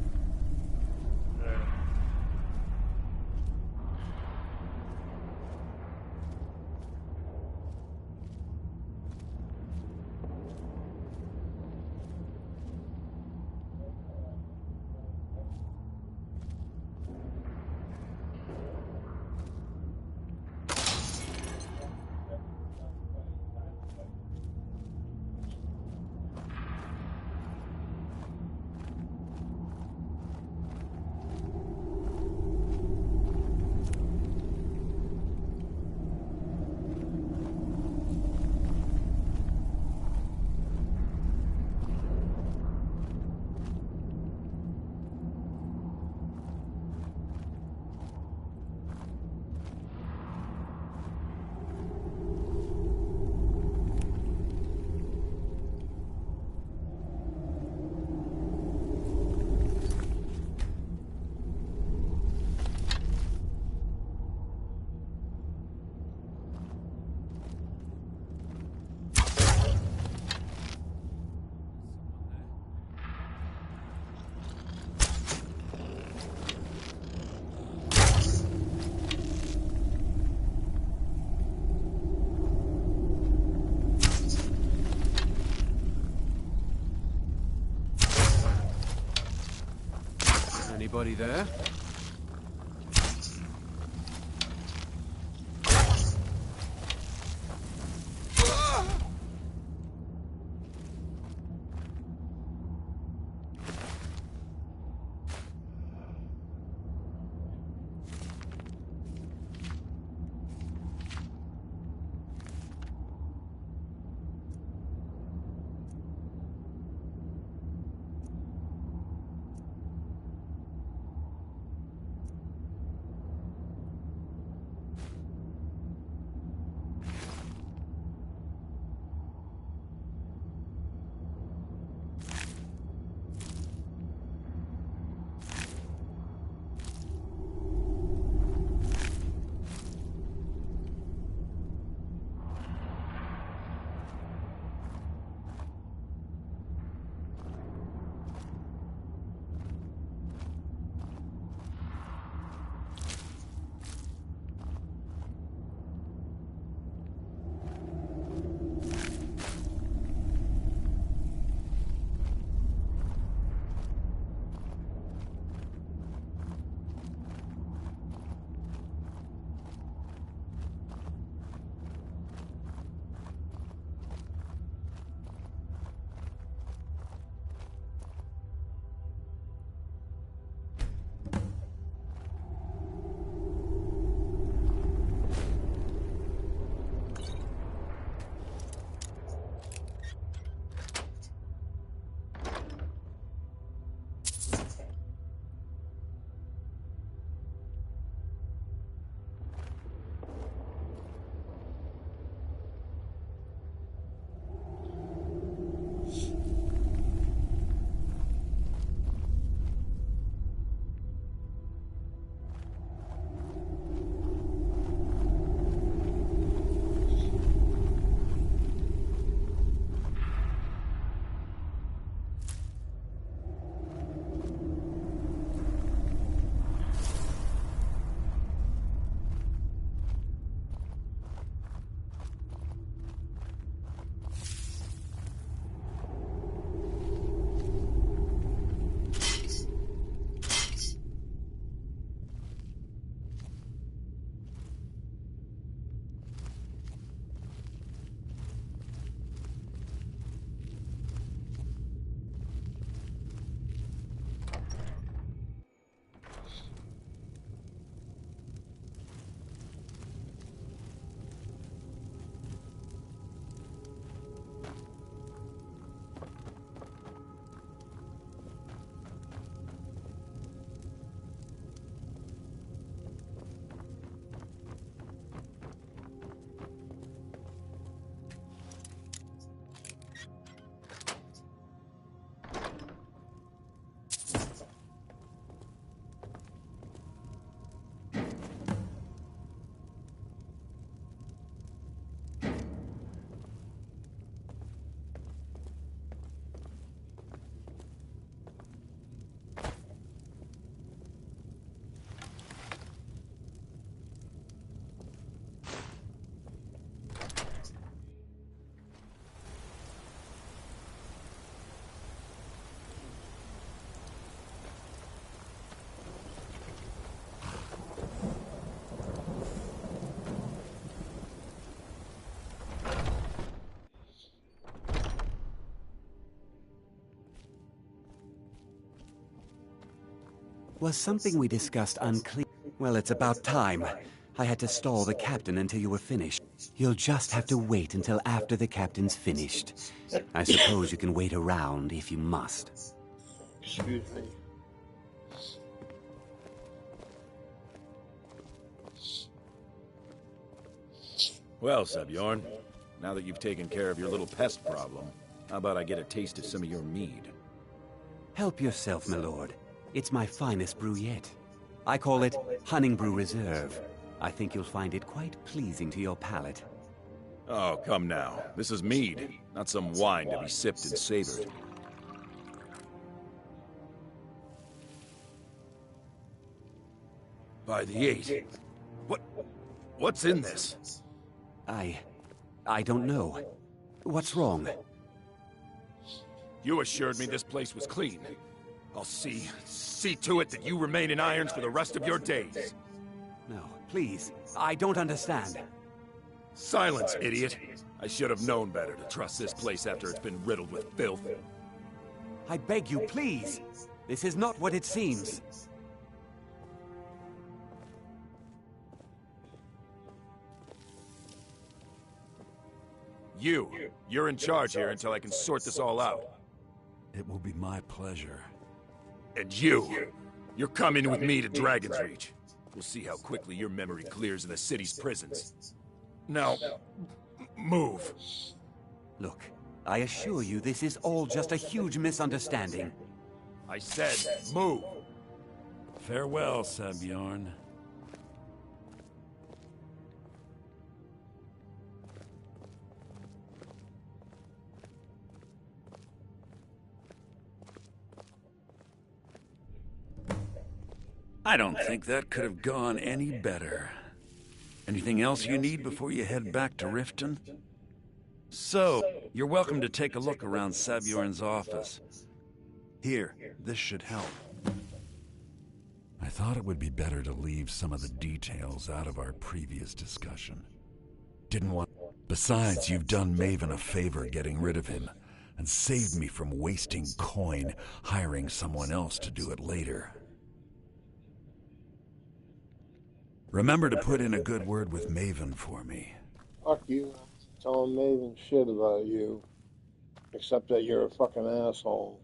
Anybody there? Was something we discussed unclear? Well, it's about time. I had to stall the captain until you were finished. You'll just have to wait until after the captain's finished. I suppose you can wait around if you must. Excuse me. Well, Sebjorn, now that you've taken care of your little pest problem, how about I get a taste of some of your mead? Help yourself, my lord. It's my finest brew yet. I call it Honningbrew Reserve. I think you'll find it quite pleasing to your palate. Oh, come now. This is mead, not some wine to be sipped and savored. By the 8. What's in this? I don't know. What's wrong? You assured me this place was clean. I'll see to it that you remain in irons for the rest of your days. No, please. I don't understand. Silence, idiot. I should have known better to trust this place after it's been riddled with filth. I beg you, please. This is not what it seems. You're in charge here until I can sort this all out. It will be my pleasure. And you're coming with me to Dragon's Reach. We'll see how quickly your memory clears in the city's prisons. Now, move. Look, I assure you this is all just a huge misunderstanding. I said, move. Farewell, Sebjorn. I don't think that could have gone any better. Anything else you need before you head back to Riften? So, you're welcome to take a look around Sebjorn's office. Here, this should help. I thought it would be better to leave some of the details out of our previous discussion. Didn't want... Besides, you've done Maven a favor getting rid of him, and saved me from wasting coin hiring someone else to do it later. Remember to put in a good word with Maven for me. Fuck you. Telling Maven shit about you. Except that you're a fucking asshole.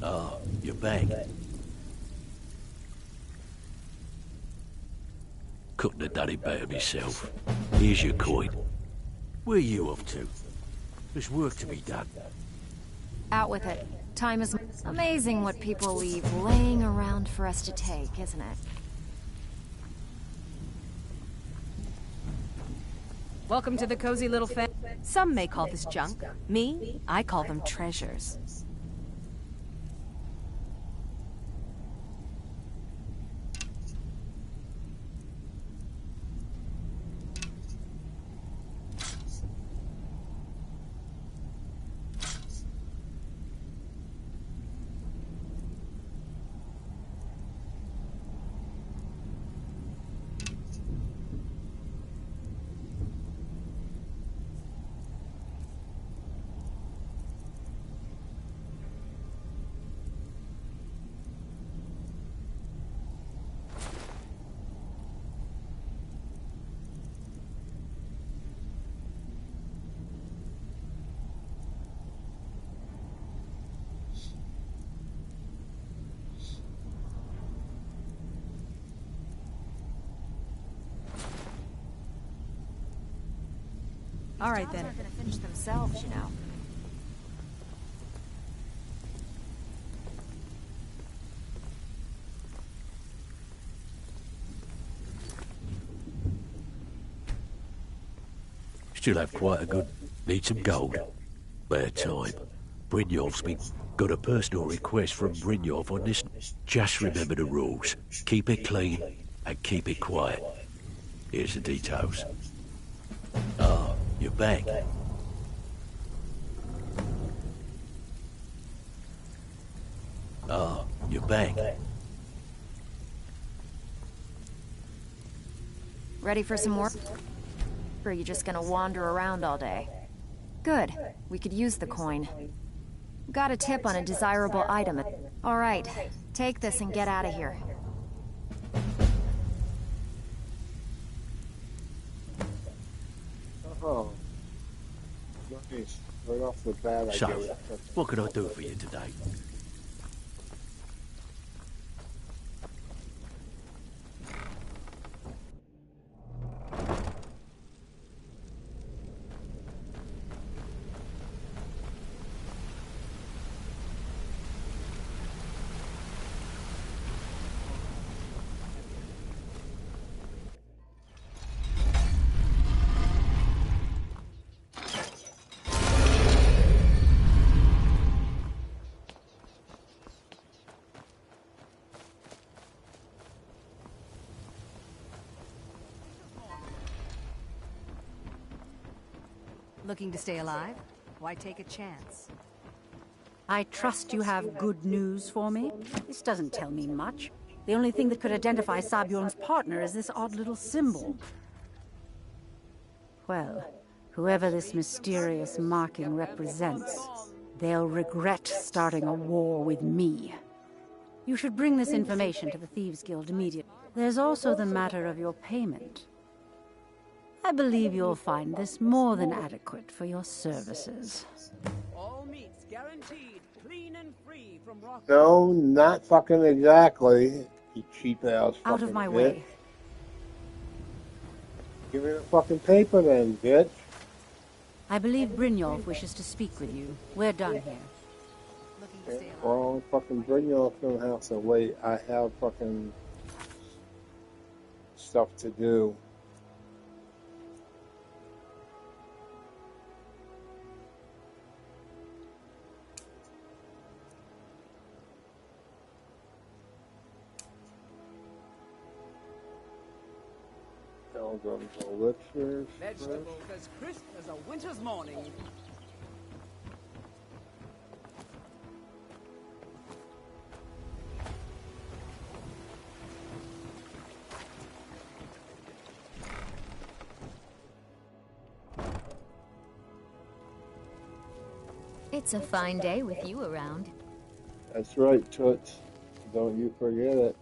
Ah, you're back. Couldn't have done it better myself. Here's your coin. Where you off to? There's work to be done. Out with it. Time is amazing what people leave laying around for us to take, isn't it? Welcome to the cozy little Some may call this junk. Me, I call them treasures. All right, then. They're gonna finish themselves, you know. Still have quite a good... Need some gold. Bad time. Brynjolf's got a personal request from Brynjolf on this. Just remember the rules. Keep it clean and keep it quiet. Here's the details. Ah, you're back. Ah, you're back. Ready for some more? Or are you just gonna wander around all day? Good. We could use the coin. Got a tip on a desirable item. All right. Take this and get out of here. Oh. Nice. Right off the bat, I So, get it. what can I do for you today? Looking to stay alive? Why take a chance? I trust you have good news for me. This doesn't tell me much. The only thing that could identify Sabjorn's partner is this odd little symbol. Well, whoever this mysterious marking represents, they'll regret starting a war with me. You should bring this information to the Thieves' Guild immediately. There's also the matter of your payment. I believe you'll find this more than adequate for your services. All meats guaranteed, clean and free from rock. No, not fucking exactly. You cheap ass fucking Out of my bitch. way. Give me the fucking paper then, bitch. I believe Brynjolf wishes to speak with you. We're done here. Well, fucking Brynjolf's gonna have to wait. I have fucking stuff to do. Pilgrim's elixirs. Vegetables as crisp as a winter's morning. It's a fine day with you around. That's right, Toots. Don't you forget it.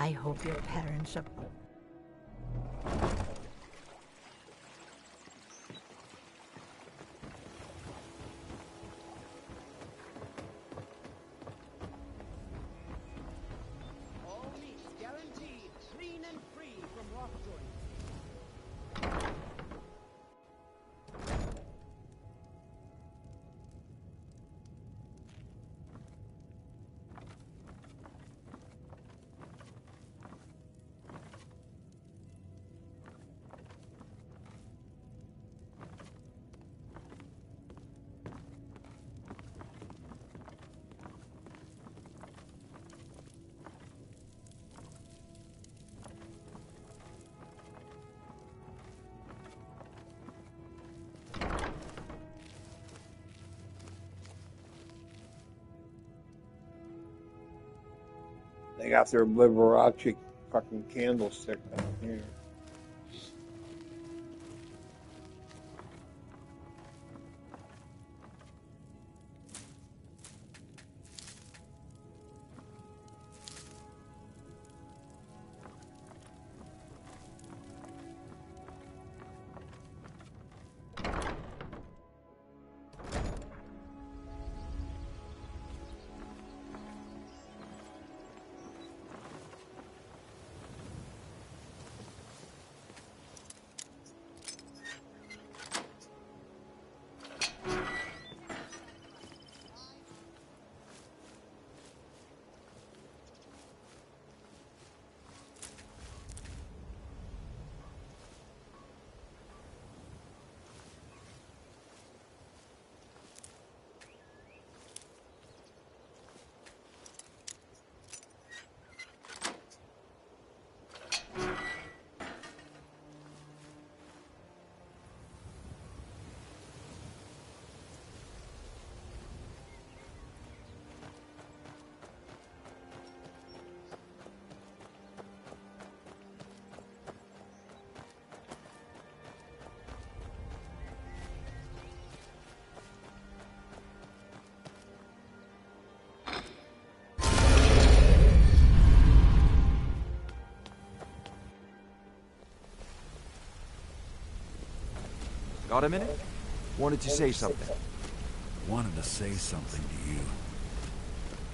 I hope your parents are... All meats guaranteed, clean and free from rock joint. They got their Liberace fucking candlestick down here. Got a minute? Wanted to say something. Wanted to say something to you.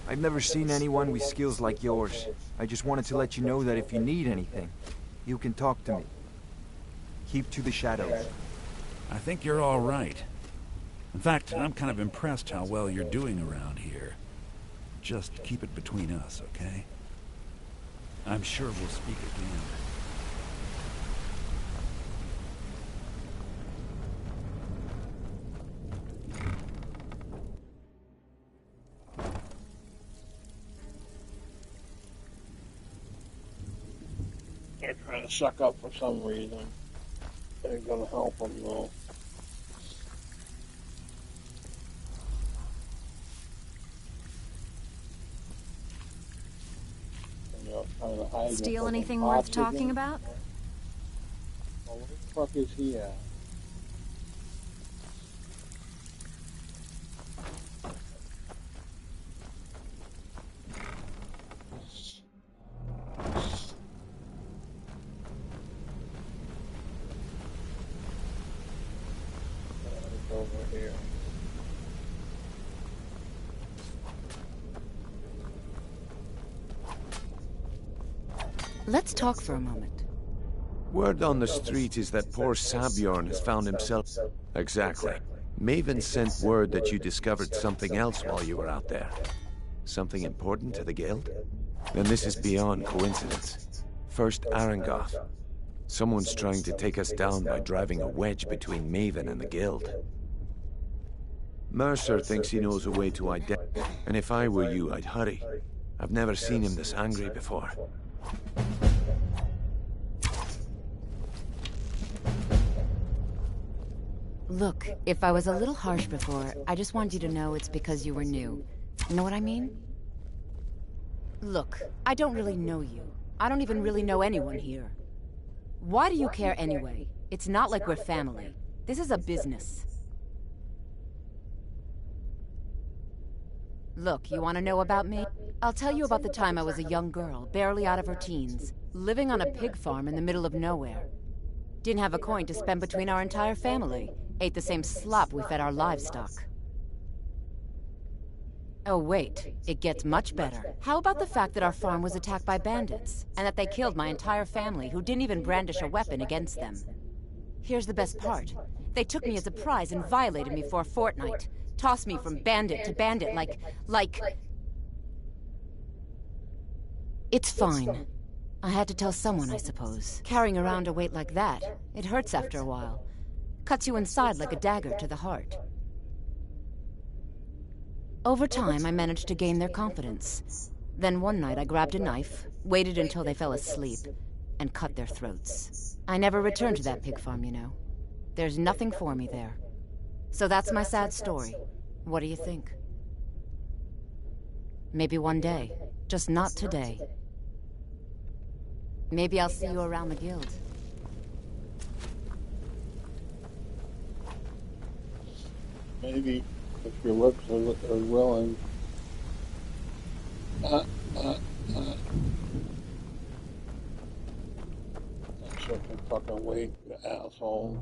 I've never seen anyone with skills like yours. I just wanted to let you know that if you need anything, you can talk to me. Keep to the shadows. I think you're all right. In fact, I'm kind of impressed how well you're doing around here. Just keep it between us, okay? I'm sure we'll speak again. They're trying to suck up for some reason. Ain't gonna help them though. Steal anything worth talking about? Well, where the fuck is he at? Over here. Let's talk for a moment. Word on the street is that poor Sabjorn has found himself... Exactly. Maven sent word that you discovered something else while you were out there. Something important to the guild? Then this is beyond coincidence. First Arangoth. Someone's trying to take us down by driving a wedge between Maven and the guild. Mercer thinks he knows a way to identify, and if I were you, I'd hurry. I've never seen him this angry before. Look, if I was a little harsh before, I just wanted you to know it's because you were new. You know what I mean? Look, I don't really know you. I don't even really know anyone here. Why do you care anyway? It's not like we're family. This is a business. Look, you want to know about me? I'll tell you about the time I was a young girl, barely out of her teens, living on a pig farm in the middle of nowhere. Didn't have a coin to spend between our entire family. Ate the same slop we fed our livestock. Oh wait, it gets much better. How about the fact that our farm was attacked by bandits, and that they killed my entire family who didn't even brandish a weapon against them? Here's the best part. They took me as a prize and violated me for a fortnight. Tossed me from bandit to bandit like... It's fine. I had to tell someone, I suppose. Carrying around a weight like that, it hurts after a while. Cuts you inside like a dagger to the heart. Over time, I managed to gain their confidence. Then one night I grabbed a knife, waited until they fell asleep, and cut their throats. I never returned to that pig farm, you know. There's nothing for me there. So that's my sad story. What do you think? Maybe one day, just not today. Maybe I'll see you around the guild. Maybe, if your lips are willing. That shit can fucking wait, you asshole.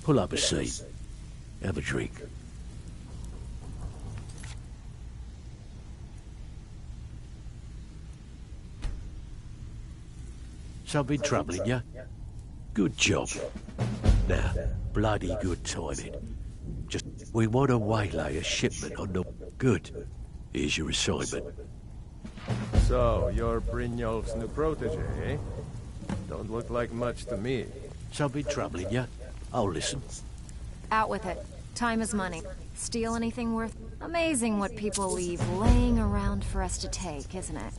Pull up a seat. Have a drink. Something troubling you? Good job. Now, bloody good timing. Just, we want to waylay a shipment on the... Good. Here's your assignment. So, you're Brynjolf's new protege, eh? Don't look like much to me. Something troubling you? I'll listen. Out with it. Time is money. Steal anything worth... Amazing what people leave laying around for us to take, isn't it?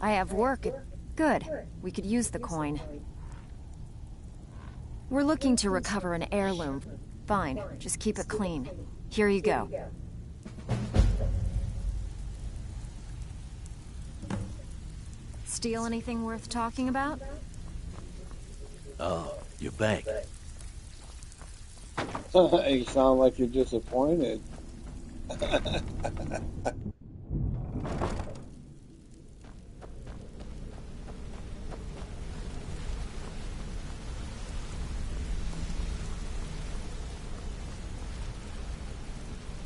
I have work. Good. We could use the coin. We're looking to recover an heirloom. Fine. Just keep it clean. Here you go. Steal anything worth talking about? Oh, you're back. You sound like you're disappointed.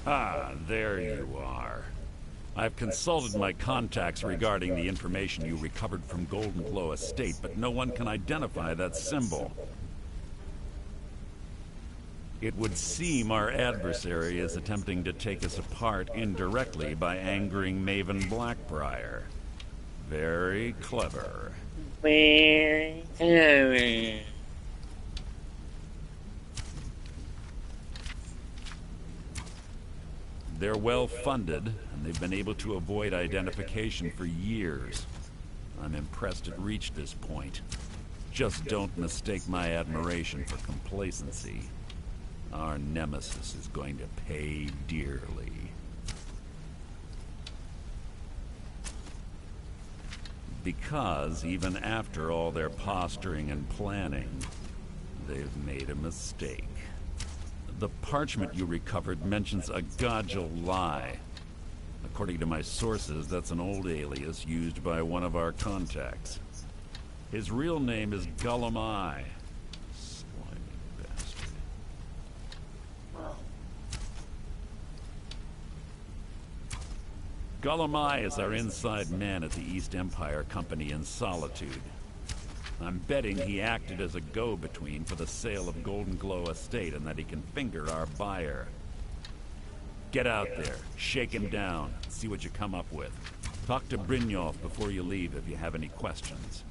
Ah, there you are. I've consulted my contacts regarding the information you recovered from Golden Glow Estate, but no one can identify that symbol. It would seem our adversary is attempting to take us apart indirectly by angering Maven Blackbriar. Very clever. They're well funded, and they've been able to avoid identification for years. I'm impressed it reached this point. Just don't mistake my admiration for complacency. Our nemesis is going to pay dearly. Because even after all their posturing and planning, they've made a mistake. The parchment you recovered mentions a Godgel lie. According to my sources, that's an old alias used by one of our contacts. His real name is Gullum Eye. Slimy bastard. Gullum Eye is our inside man at the East Empire Company in Solitude. I'm betting he acted as a go-between for the sale of Golden Glow Estate and that he can finger our buyer. Get out there, shake him down, see what you come up with. Talk to Brynjolf before you leave if you have any questions.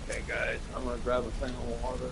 Okay, guys, I'm gonna grab a thing of water.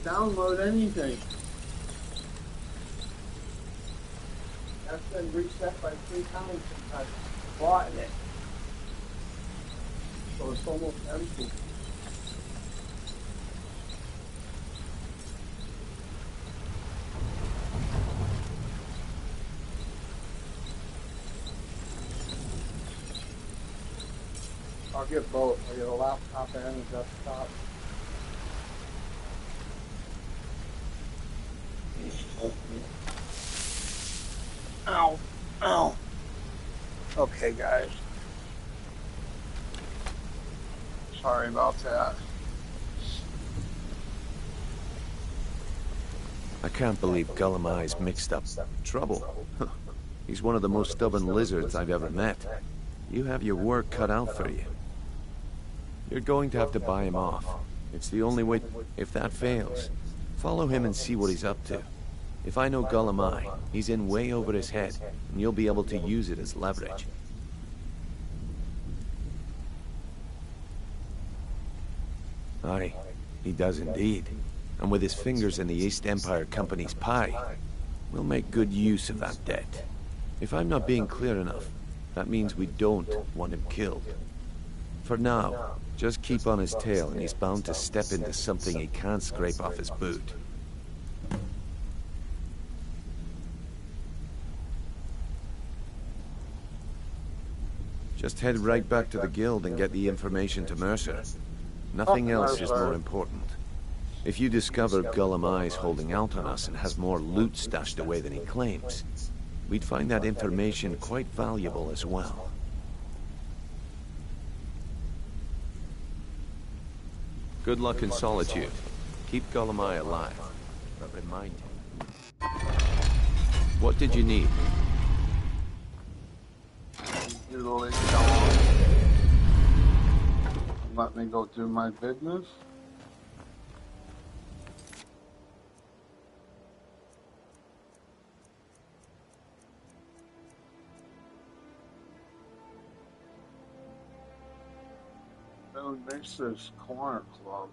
download anything. That's been reset by 3 times since I bought it. So it's almost empty. I'll get both. I'll get a laptop and a desktop. Ow. Ow. Okay, guys. Sorry about that. I can't believe Gollum Eye's mixed up trouble. He's one of the most stubborn lizards I've ever met. You have your work cut out for you. You're going to have to buy him off. It's the only way. If that fails, follow him and see what he's up to. If I know Gollum Eye, he's in way over his head, and you'll be able to use it as leverage. Aye, he does indeed. And with his fingers in the East Empire Company's pie, we'll make good use of that debt. If I'm not being clear enough, that means we don't want him killed. For now, just keep on his tail and he's bound to step into something he can't scrape off his boot. Just head right back to the guild and get the information to Mercer. Nothing else is more important. If you discover Gollum Eye's holding out on us and has more loot stashed away than he claims, we'd find that information quite valuable as well. Good luck in Solitude. Keep Gollum Eye alive, but remind him. What did you need? Let me go do my business. Seven Bases Corner Club.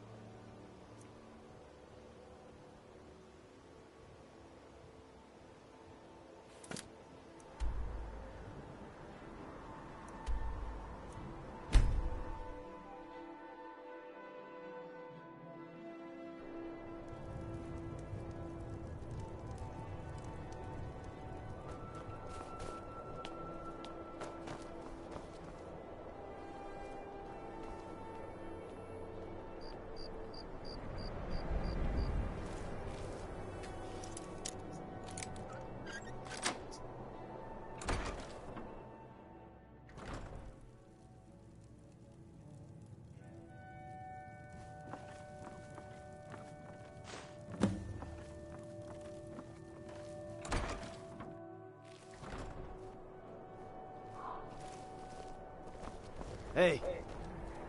Hey,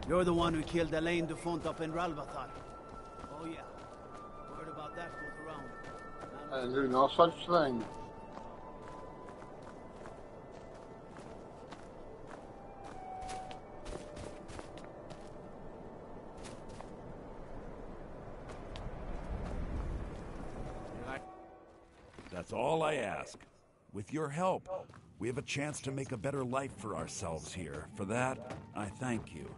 you're the one who killed Elaine Dufont up in Ralvathar. Oh yeah, word about that goes around. I do no such thing. That's all I ask. With your help, we have a chance to make a better life for ourselves here. For that, I thank you.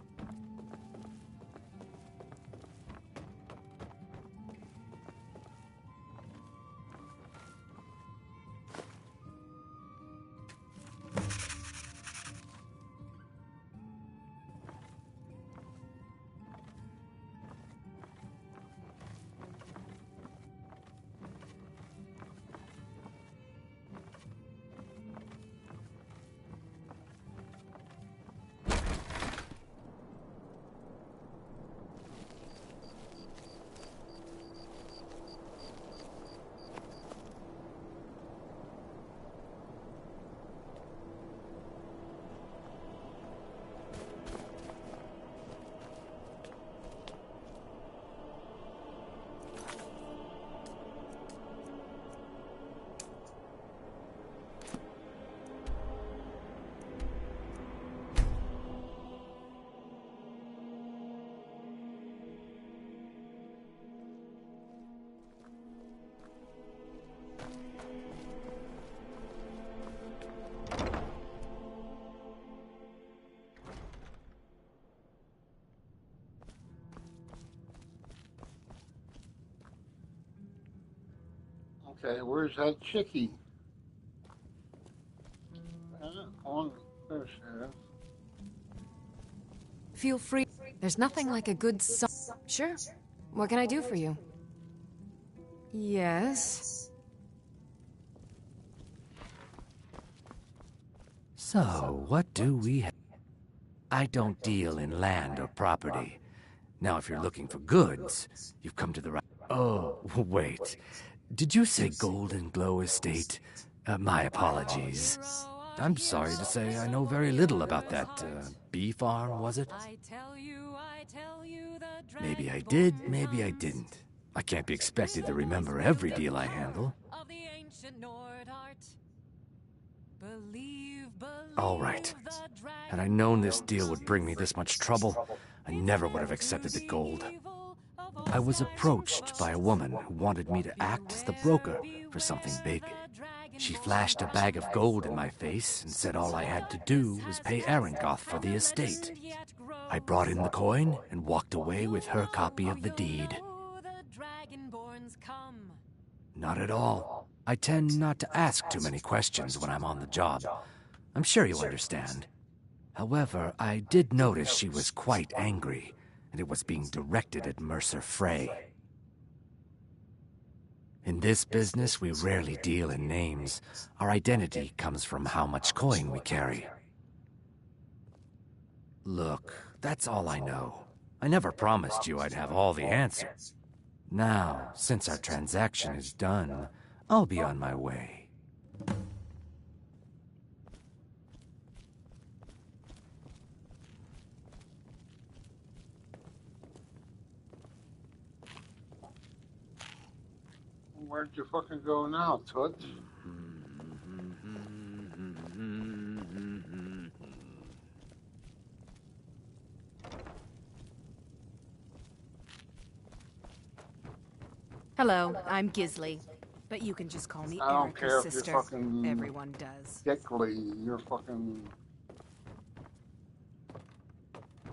Okay, where's that chickie? On there she is. Feel free. There's nothing like a good song. Sure. What can I do for you? Yes. So, what do we have? I don't deal in land or property. Now, if you're looking for goods, you've come to the right... Oh, wait. Did you say Golden Glow Estate? My apologies. I'm sorry to say I know very little about that, bee farm, was it? Maybe I did, maybe I didn't. I can't be expected to remember every deal I handle. All right. Had I known this deal would bring me this much trouble, I never would have accepted the gold. I was approached by a woman who wanted me to act as the broker for something big. She flashed a bag of gold in my face and said all I had to do was pay Arangoth for the estate. I brought in the coin and walked away with her copy of the deed. Not at all. I tend not to ask too many questions when I'm on the job. I'm sure you understand. However, I did notice she was quite angry, and it was being directed at Mercer Frey. In this business, we rarely deal in names. Our identity comes from how much coin we carry. Look, that's all I know. I never promised you I'd have all the answers. Now, since our transaction is done, I'll be on my way. Where'd you fucking go now, Toots? Hello, I'm Gisley, but you can just call me I don't Erica's care if sister. you're fucking Everyone does. Dickley.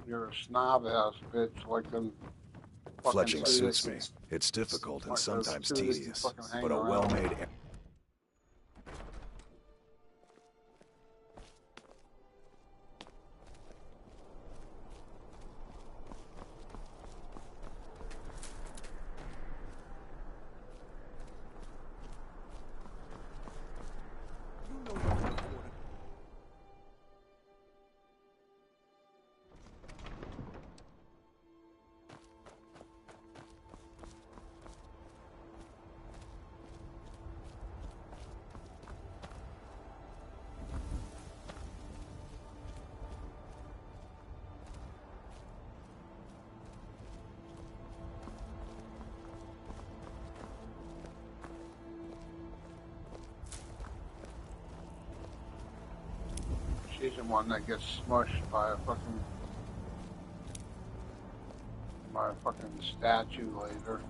You're a snob-ass bitch like them. Fletching suits me. It's difficult and sometimes tedious, but a well-made... She's the one that gets smushed by a fucking statue later.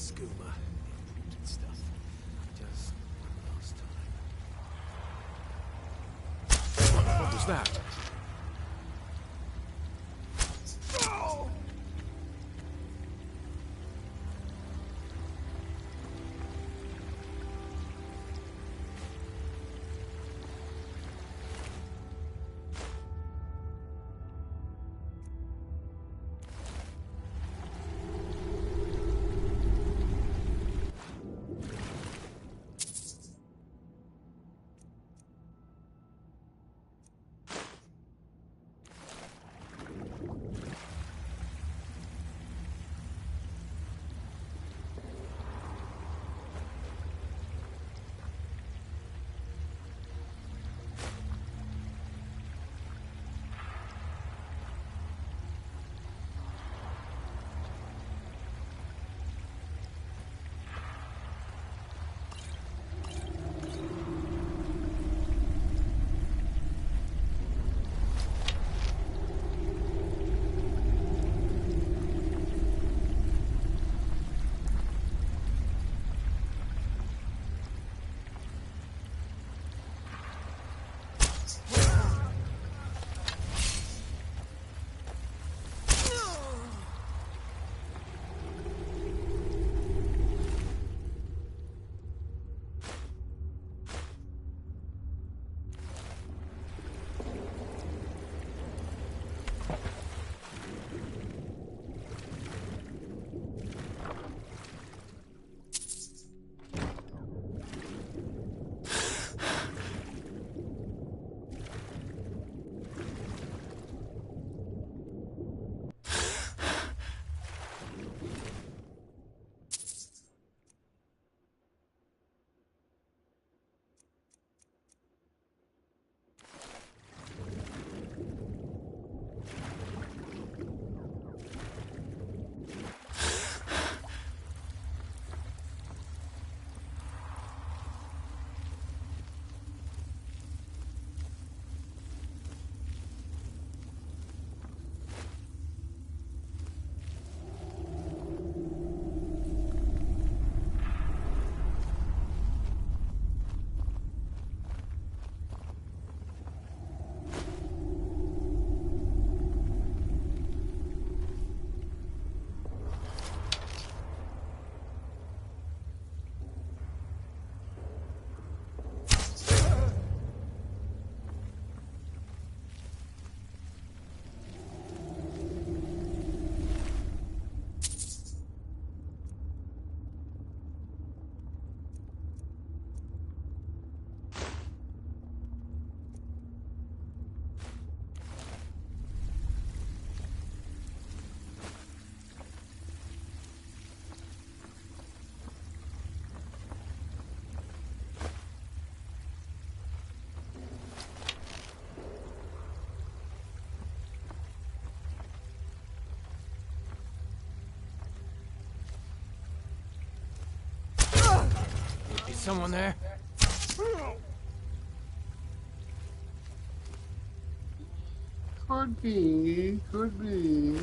skooma. And stuff. Just last time. What was that? Is someone there? Could be, could be.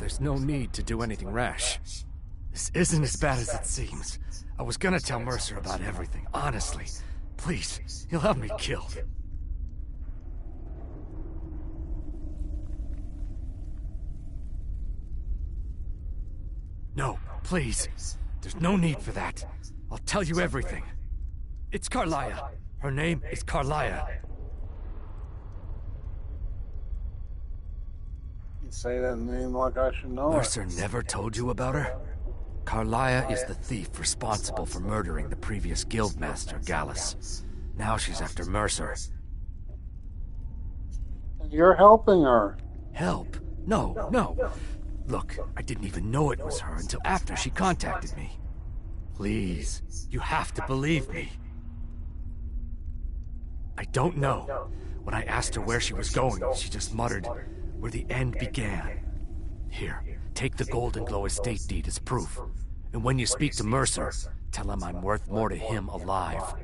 there's no need to do anything rash. This isn't as bad as it seems. I was gonna tell Mercer about everything, honestly. Please, he'll have me killed. No, please. There's no need for that. I'll tell you everything. It's Carlia. Her name is Carlia. You say that name like I should know Mercer never told you about her? Carlia is the thief responsible for murdering the previous guildmaster, Gallus. Now she's after Mercer. it. You're helping her. Help? No. Look, I didn't even know it was her until after she contacted me. Please, you have to believe me. I don't know. When I asked her where she was going, she just muttered, "Where the end began." Here, take the Golden Glow estate deed as proof. And when you speak to Mercer, tell him I'm worth more to him alive.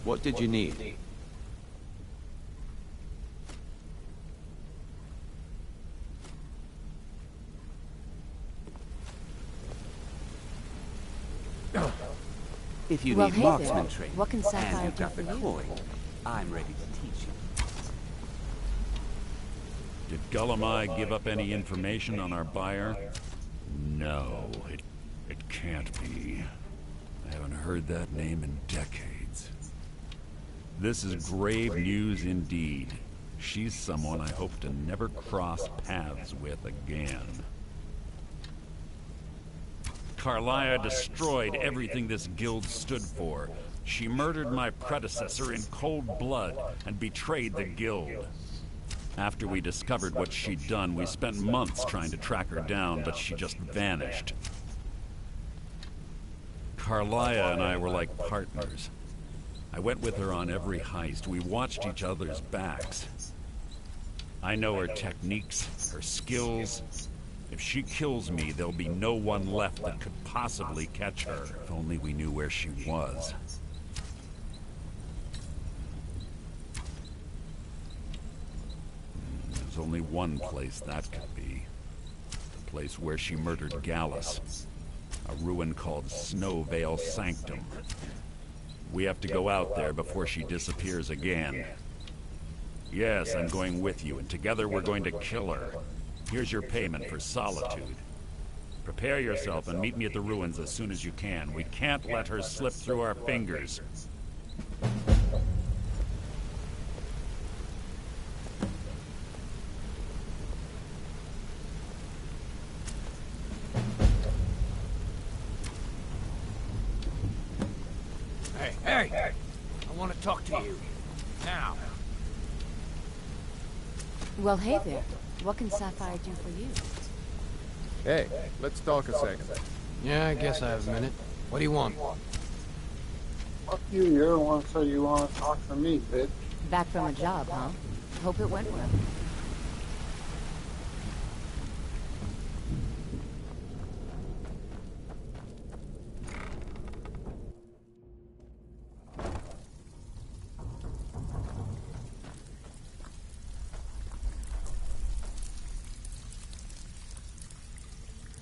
What did you need? If you Well, need hey marksman there. training, What can and Sapphire you've do got for the you? coin, I'm ready to teach you. Did Gullamai give up any information on our buyer? No, it can't be. I haven't heard that name in decades. This is grave news indeed. She's someone I hope to never cross paths with again. Carlia destroyed everything this guild stood for. She murdered my predecessor in cold blood and betrayed the guild. After we discovered what she'd done, we spent months trying to track her down, but she just vanished. Carlia and I were like partners. I went with her on every heist. We watched each other's backs. I know her techniques, her skills. If she kills me, there'll be no one left that could possibly catch her. If only we knew where she was. There's only one place that could be. The place where she murdered Gallus. A ruin called Snowvale Sanctum. We have to go out there before she disappears again. Yes, I'm going with you, and together we're going to kill her. Here's your payment for solitude. Prepare yourself and meet me at the ruins as soon as you can. We can't let her slip through our fingers. Hey! I want to talk to you. Now. Well, hey there. What can Sapphire do for you? Hey, let's talk a second. Yeah, I guess I have a minute. What do you want? Fuck you, you're the one said you want to talk to me, bitch. Back from a job, huh? Hope it went well.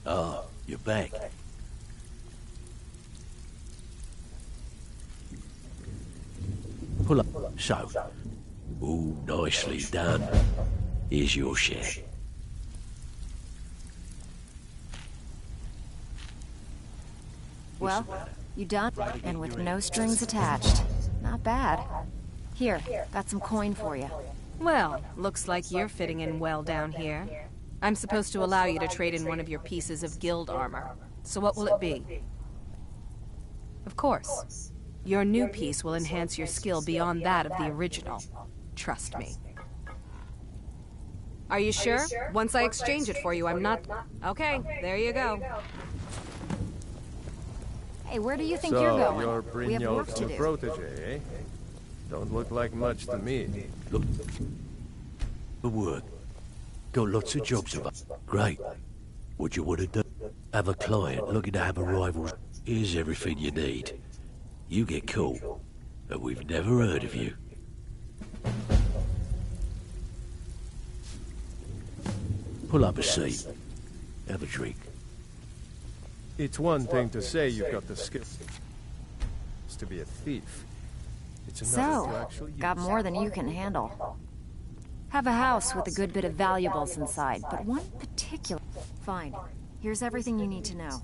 Ah, you're back. Pull up. So. Ooh, nicely done. Here's your share. Well, you done? And with no strings attached. Not bad. Here, got some coin for you. Well, looks like you're fitting in well down here. I'm supposed to allow you to trade in one of your pieces of guild armor. So what will it be? Of course. Your new piece will enhance your skill beyond that of the original. Trust me. Are you sure? Once I exchange it for you, I'm not... Okay, there you go. Hey, where do you think So, you're going? You're We have work Brynjolf's to new do. protege, eh? Don't look like much to me. Look. The work. Got lots of jobs of us. Great. What you want to do? Have a client looking to have a rival. Here's everything you need. You get caught, and we've never heard of you. Pull up a seat. Have a drink. It's one thing to say you've got the skills to be a thief. It's another to So, actually use got more than you can handle. Have a house with a good bit of valuables inside, but one particular... Fine. Here's everything you need to know.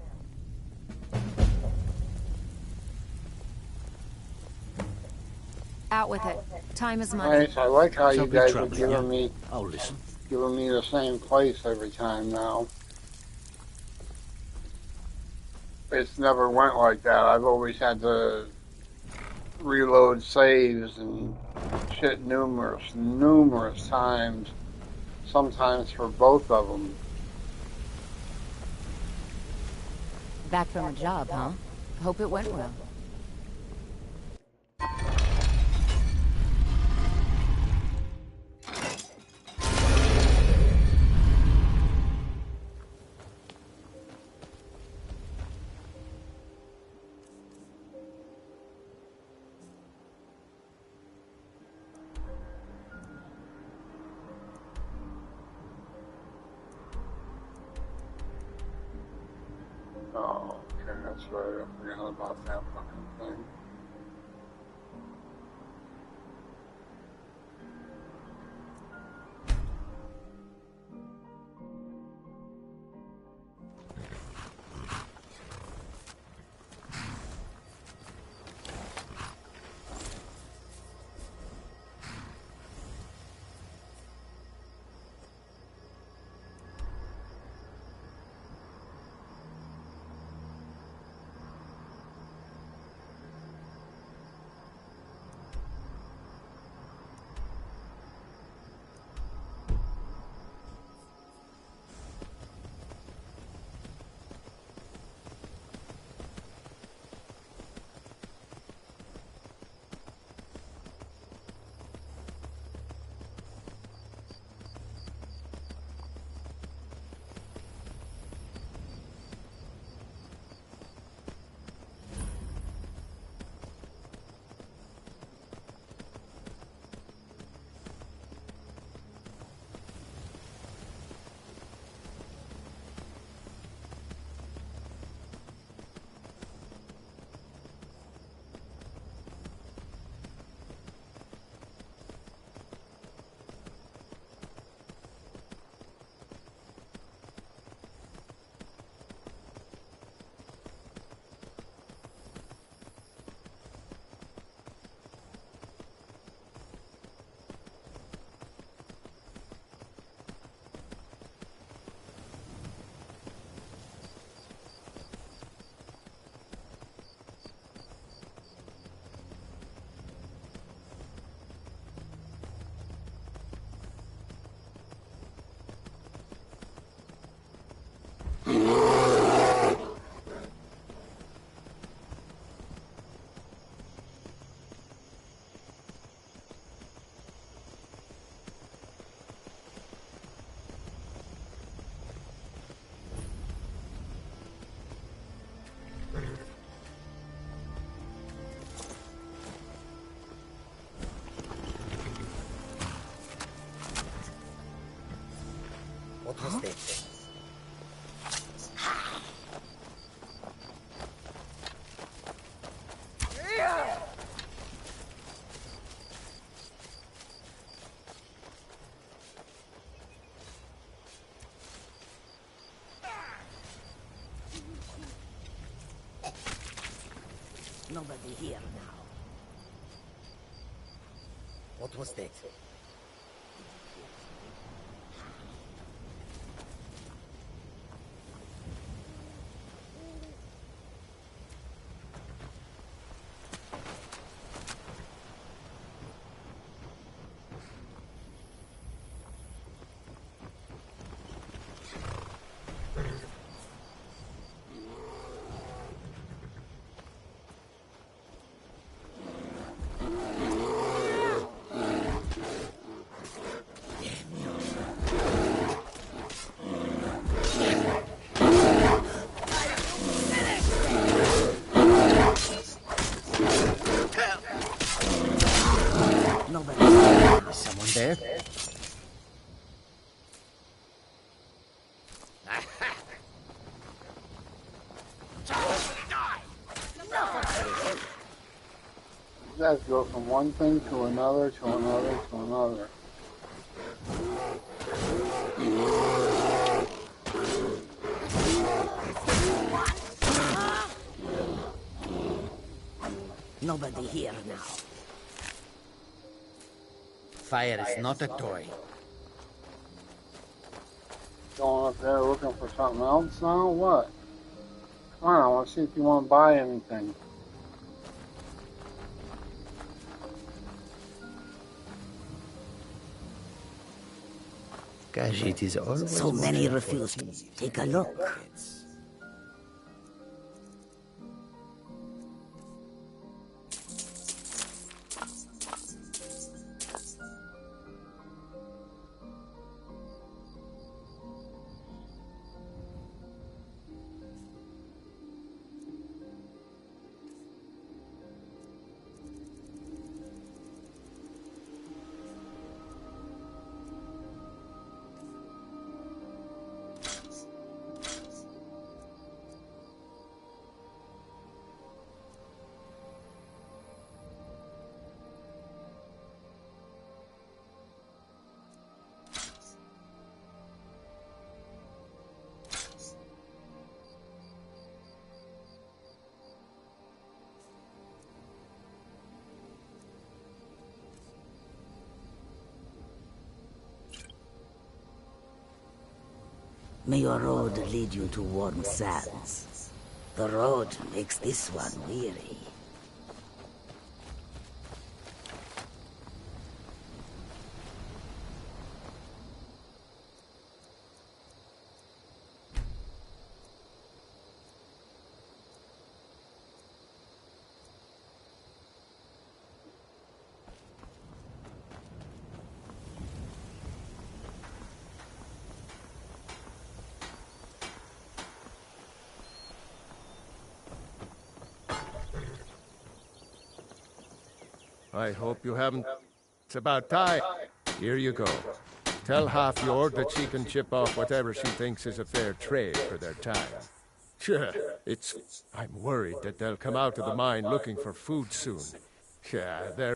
Out with it. Time is money. Nice, I like how you Don't be guys are troubling giving you. me I'll listen. the same place every time now. It's never went like that. I've always had to reload saves and shit numerous times. Sometimes for both of them. Back from a job, huh? Hope it went well. Oh, okay, that's right. I forgot about that fucking thing. it? Nobody here now. What was that? Someone there? You guys go from one thing to another, to another, to another. Nobody here now. Fire is not a toy. Going up there looking for something else now? What? Come on, I want to see if you want to buy anything. Gosh, it is always so many refuse to take a look. May your road lead you to warm sands. The road makes this one weary. I hope you haven't... It's about time. Here you go. Tell half-Yord that she can chip off whatever she thinks is a fair trade for their time. Sure, I'm worried that they'll come out of the mine looking for food soon. Yeah,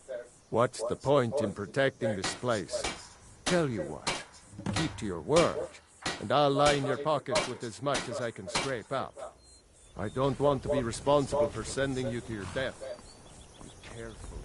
what's the point in protecting this place? Tell you what, keep to your word, and I'll line your pockets with as much as I can scrape up. I don't want to be responsible for sending you to your death. Be careful.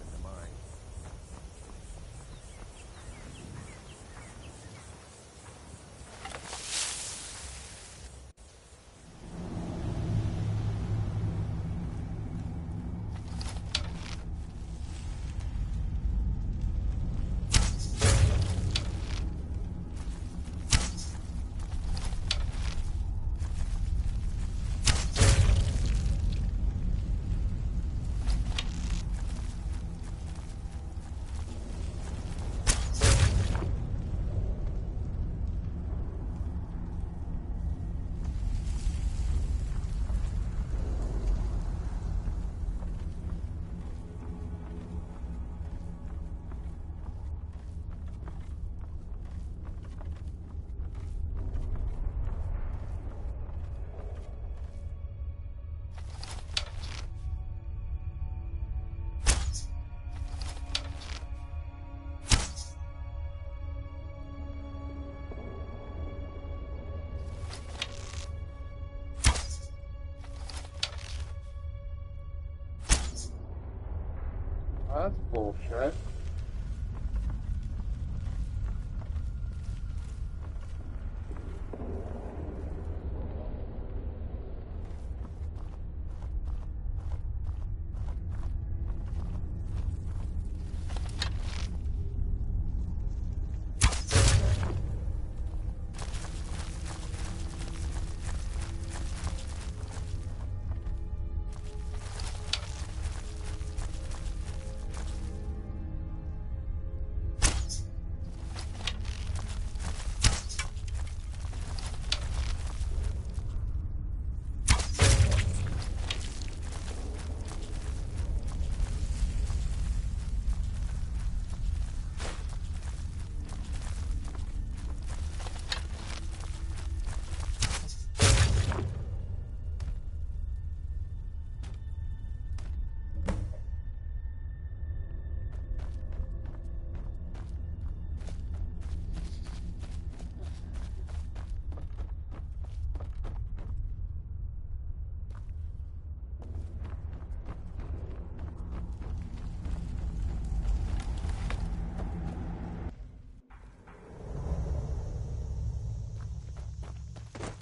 That's bullshit.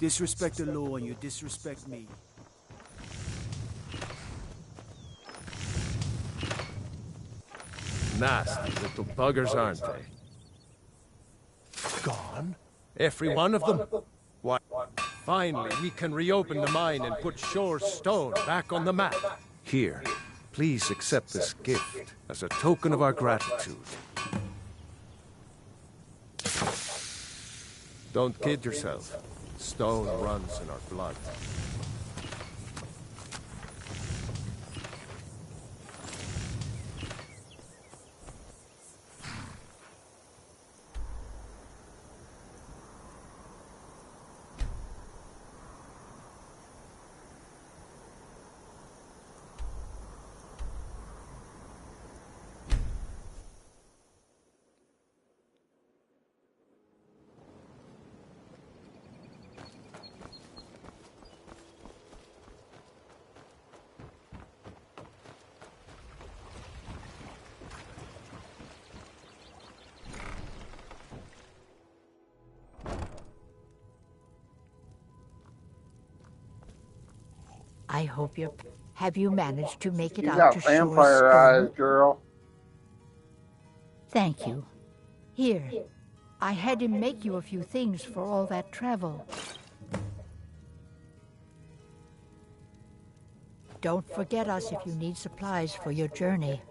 Disrespect the law and you disrespect me. Nasty little buggers, aren't they? Gone? Every one of them? Why, finally we can reopen the mine and put Shore's stone back on the map. Here, please accept this gift as a token of our gratitude. Don't kid yourself. Stone runs in our blood. I hope you're... Have you managed to make it You out got to Shore's vampire eyes, stone? girl. Thank you. Here, I had him make you a few things for all that travel. Don't forget us if you need supplies for your journey.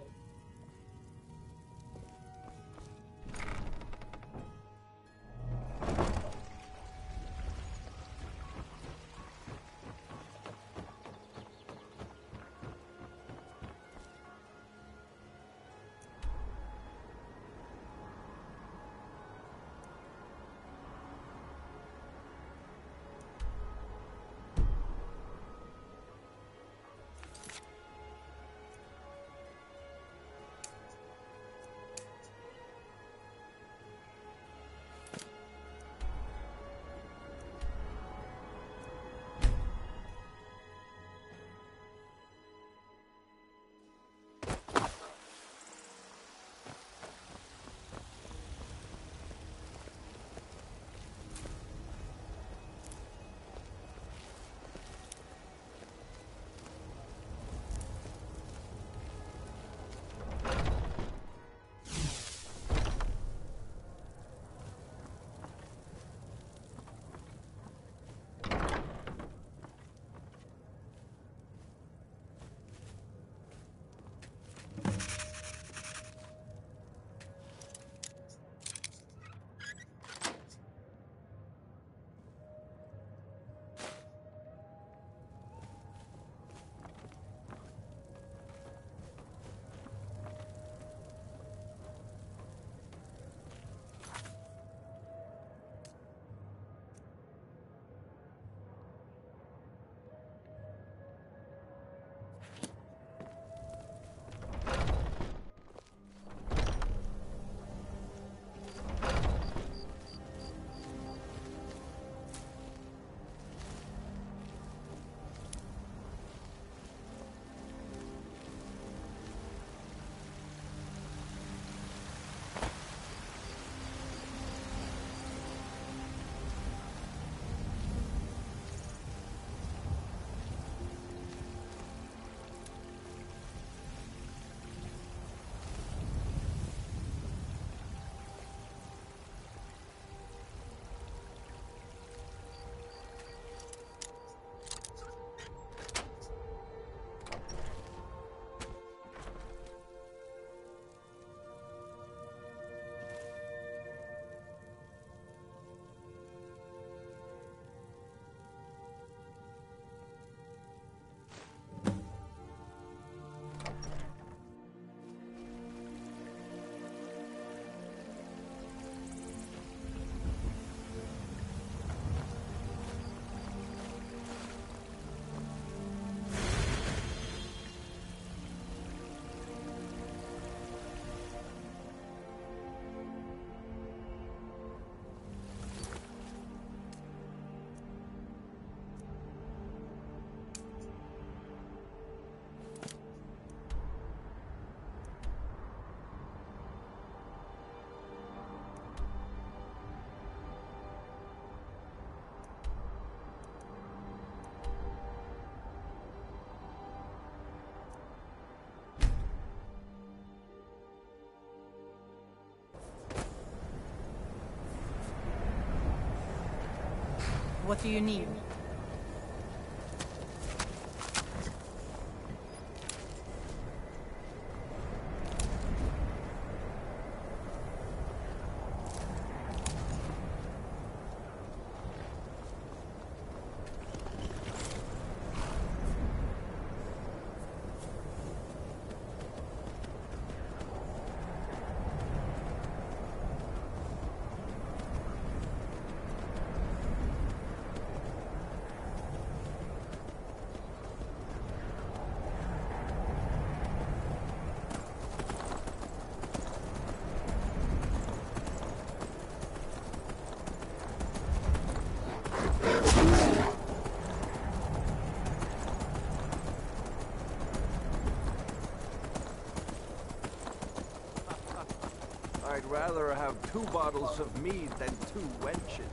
What do you need? I'd rather have 2 bottles of mead than 2 wenches.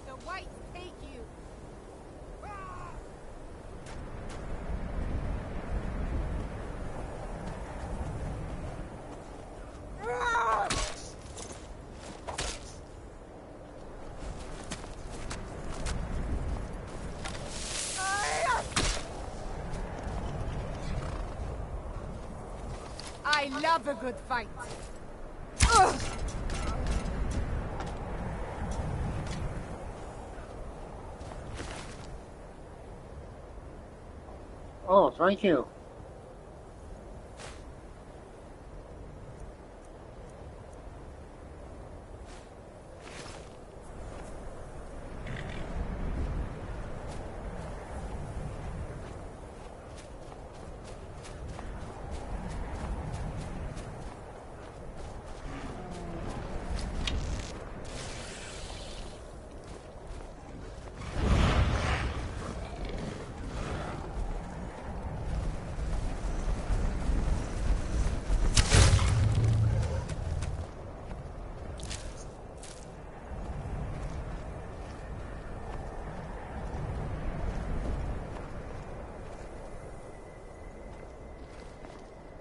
The whites take you. I love a good fight. Ugh. Oh, thank you.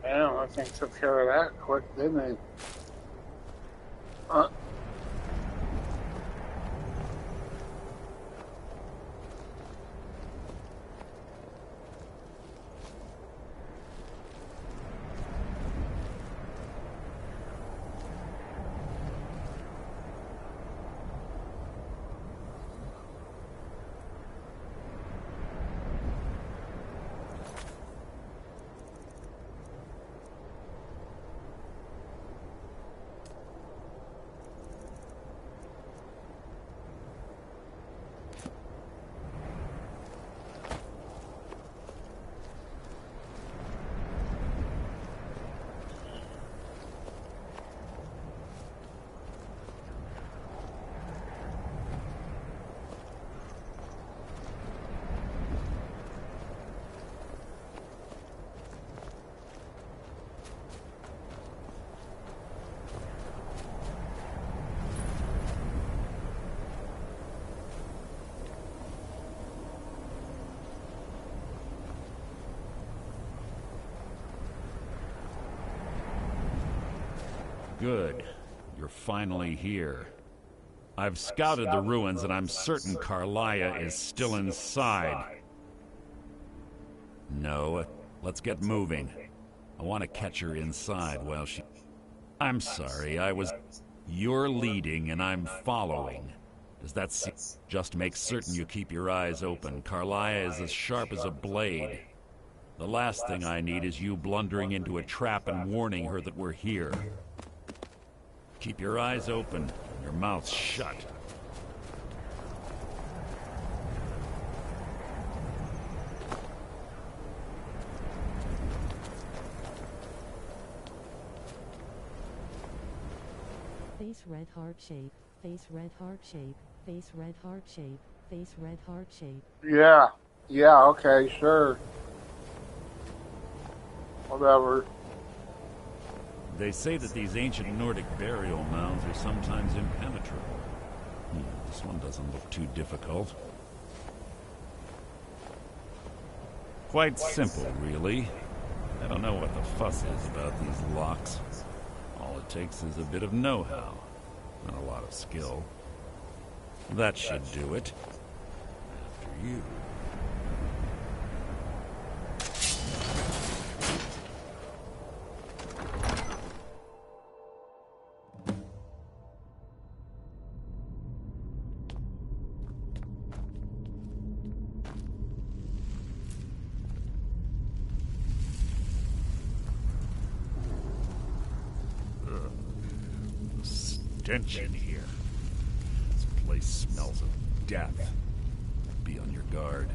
Damn, I think took care of that quick, didn't they? Good. You're finally here. I've scouted the ruins and I'm certain Carlia is still inside. No, let's get moving. I want to catch her inside while she... I'm sorry, You're leading and I'm following. Does that just make certain you keep your eyes open? Carlia is as sharp as a blade. The last thing I need is you blundering into a trap and warning her that we're here. Keep your eyes open and your mouth shut. Face red heart shape, face red heart shape, face red heart shape, face red heart shape. Yeah. Yeah, okay, sure. Whatever. They say that these ancient Nordic burial mounds are sometimes impenetrable. This one doesn't look too difficult. Quite simple, really. I don't know what the fuss is about these locks. All it takes is a bit of know-how, and a lot of skill. That should do it. After you. Stench in here. This place smells of death. Be on your guard.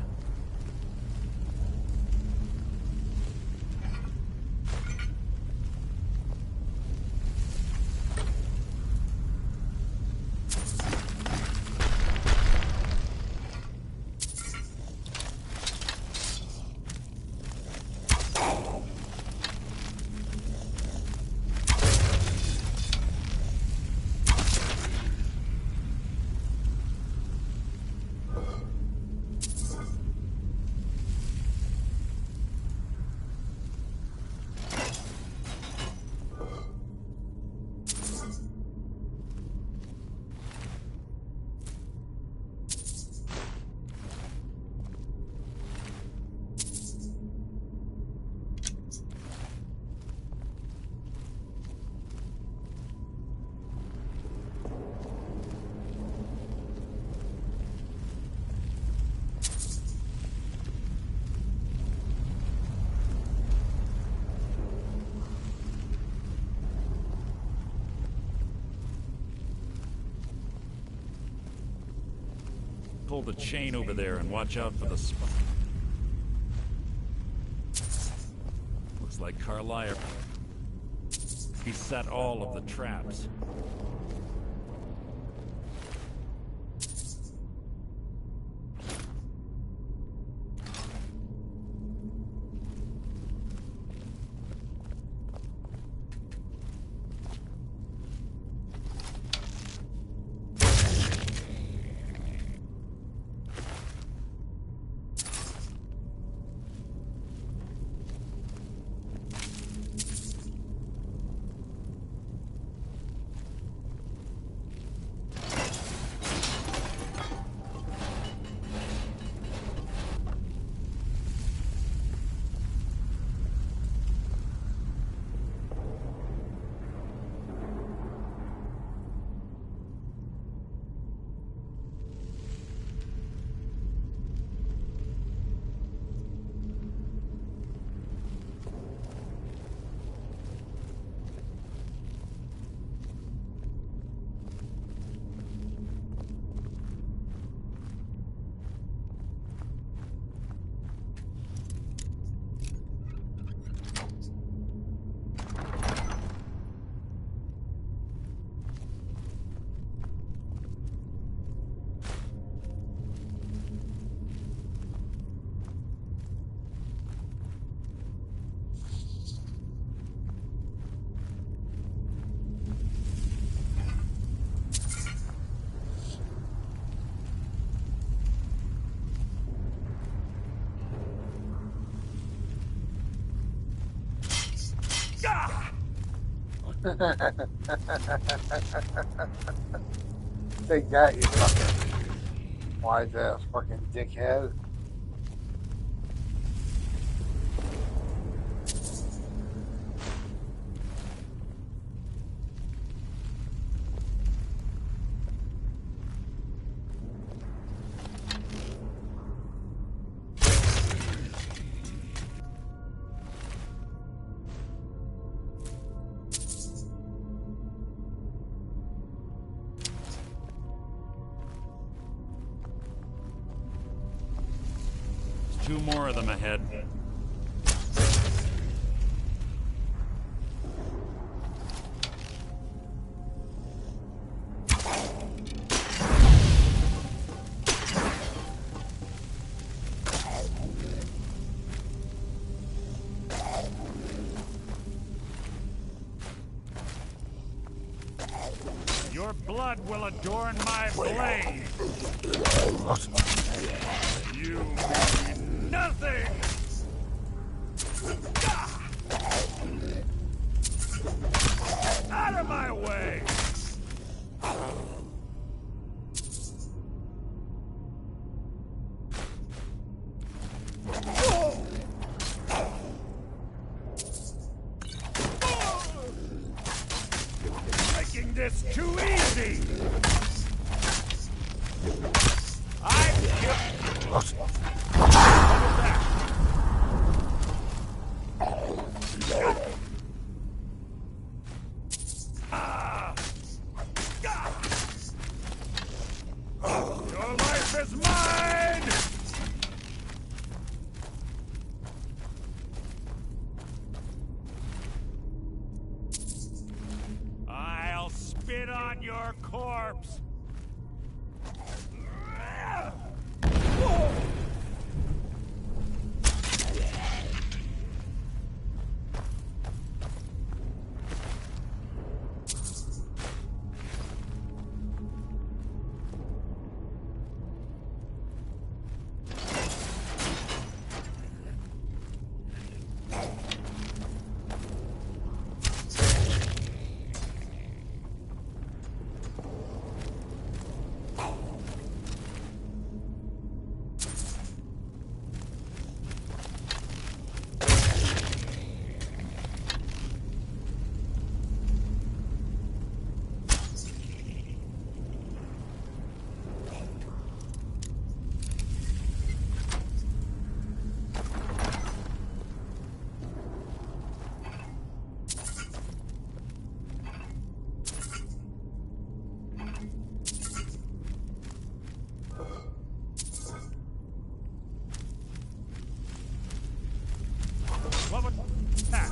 Pull the chain over there and watch out for the spot. Looks like Carlier. He set all of the traps. Take that, you fucking wise ass fucking dickhead. Two more of them ahead. Your blood will adorn my blade. You mean nothing! Out of my way! Making this too easy! I've killed... Your life is mine! I'll spit on your corpse! What was that?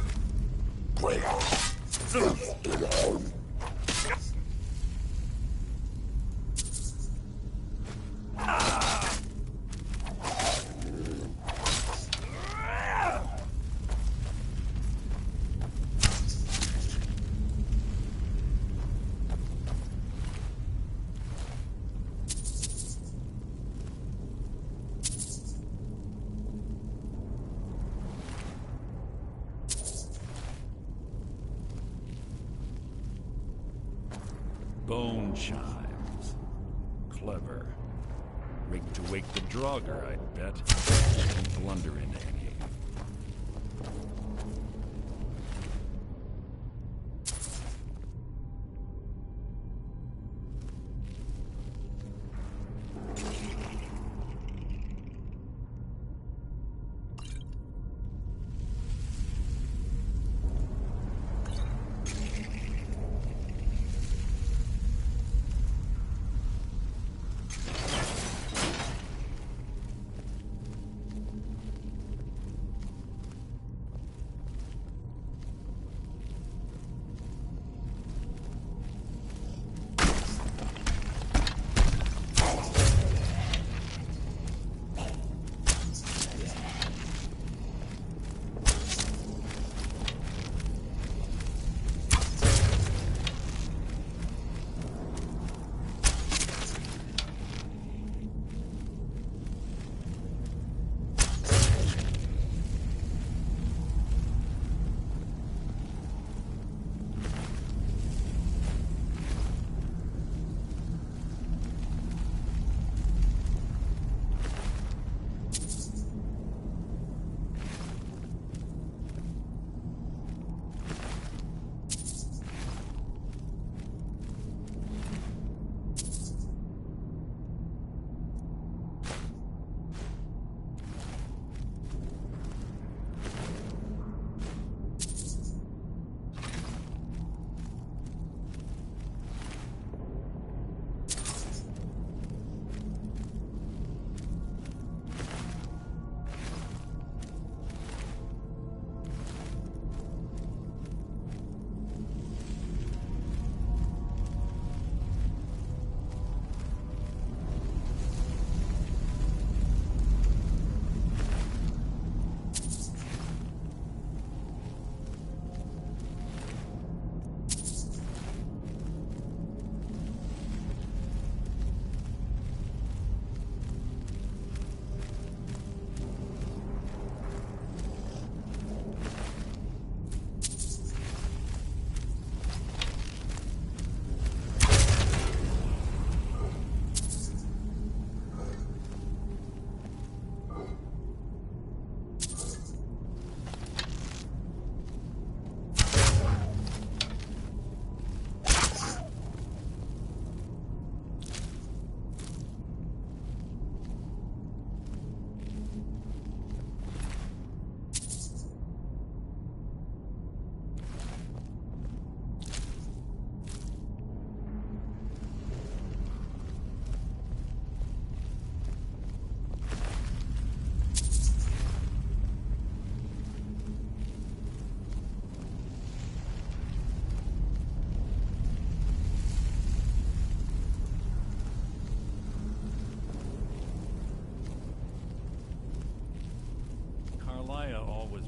Bone chimes. Clever. Rigged to wake the Draugr, I'd bet. Didn't blunder into any.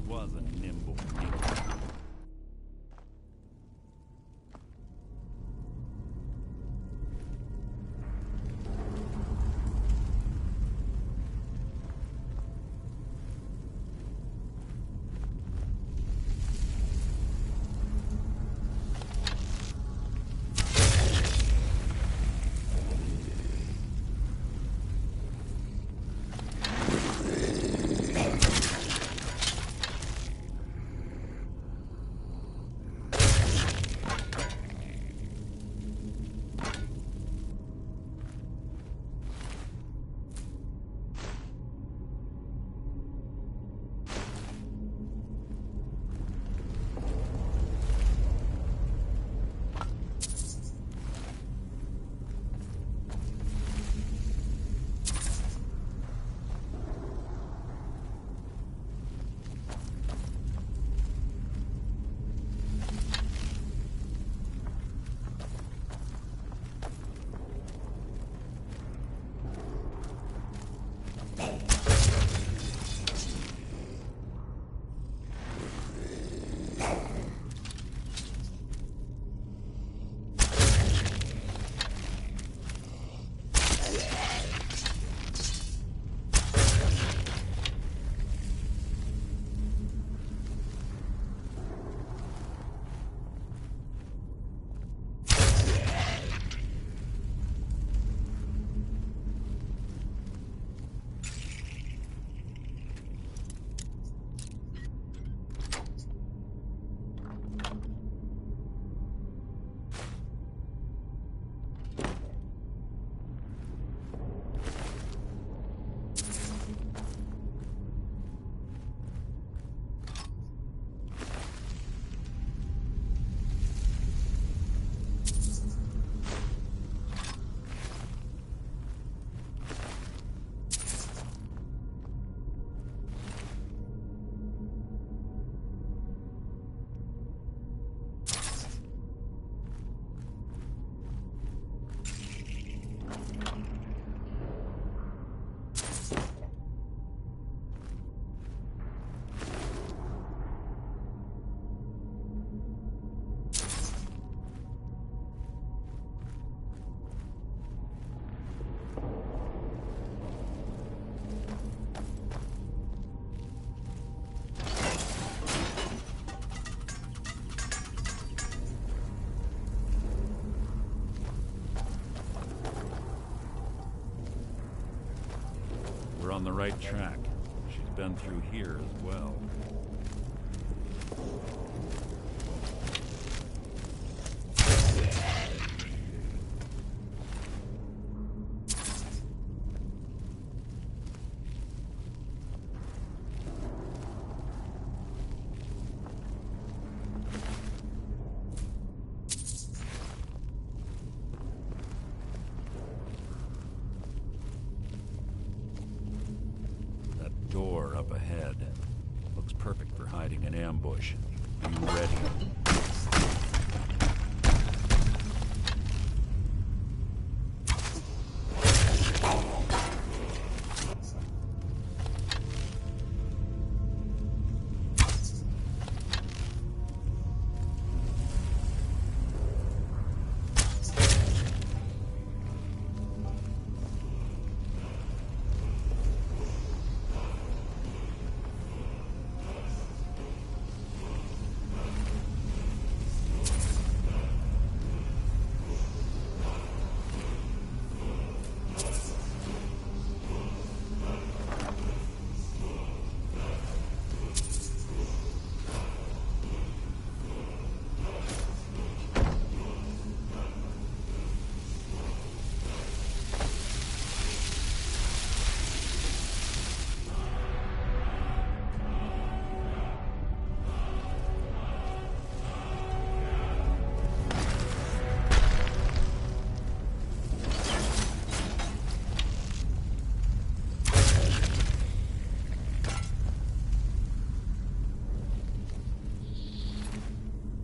was a nimble ninja. We're on the right track. She's been through here as well. Door up ahead. Looks perfect for hiding an ambush. Are you ready?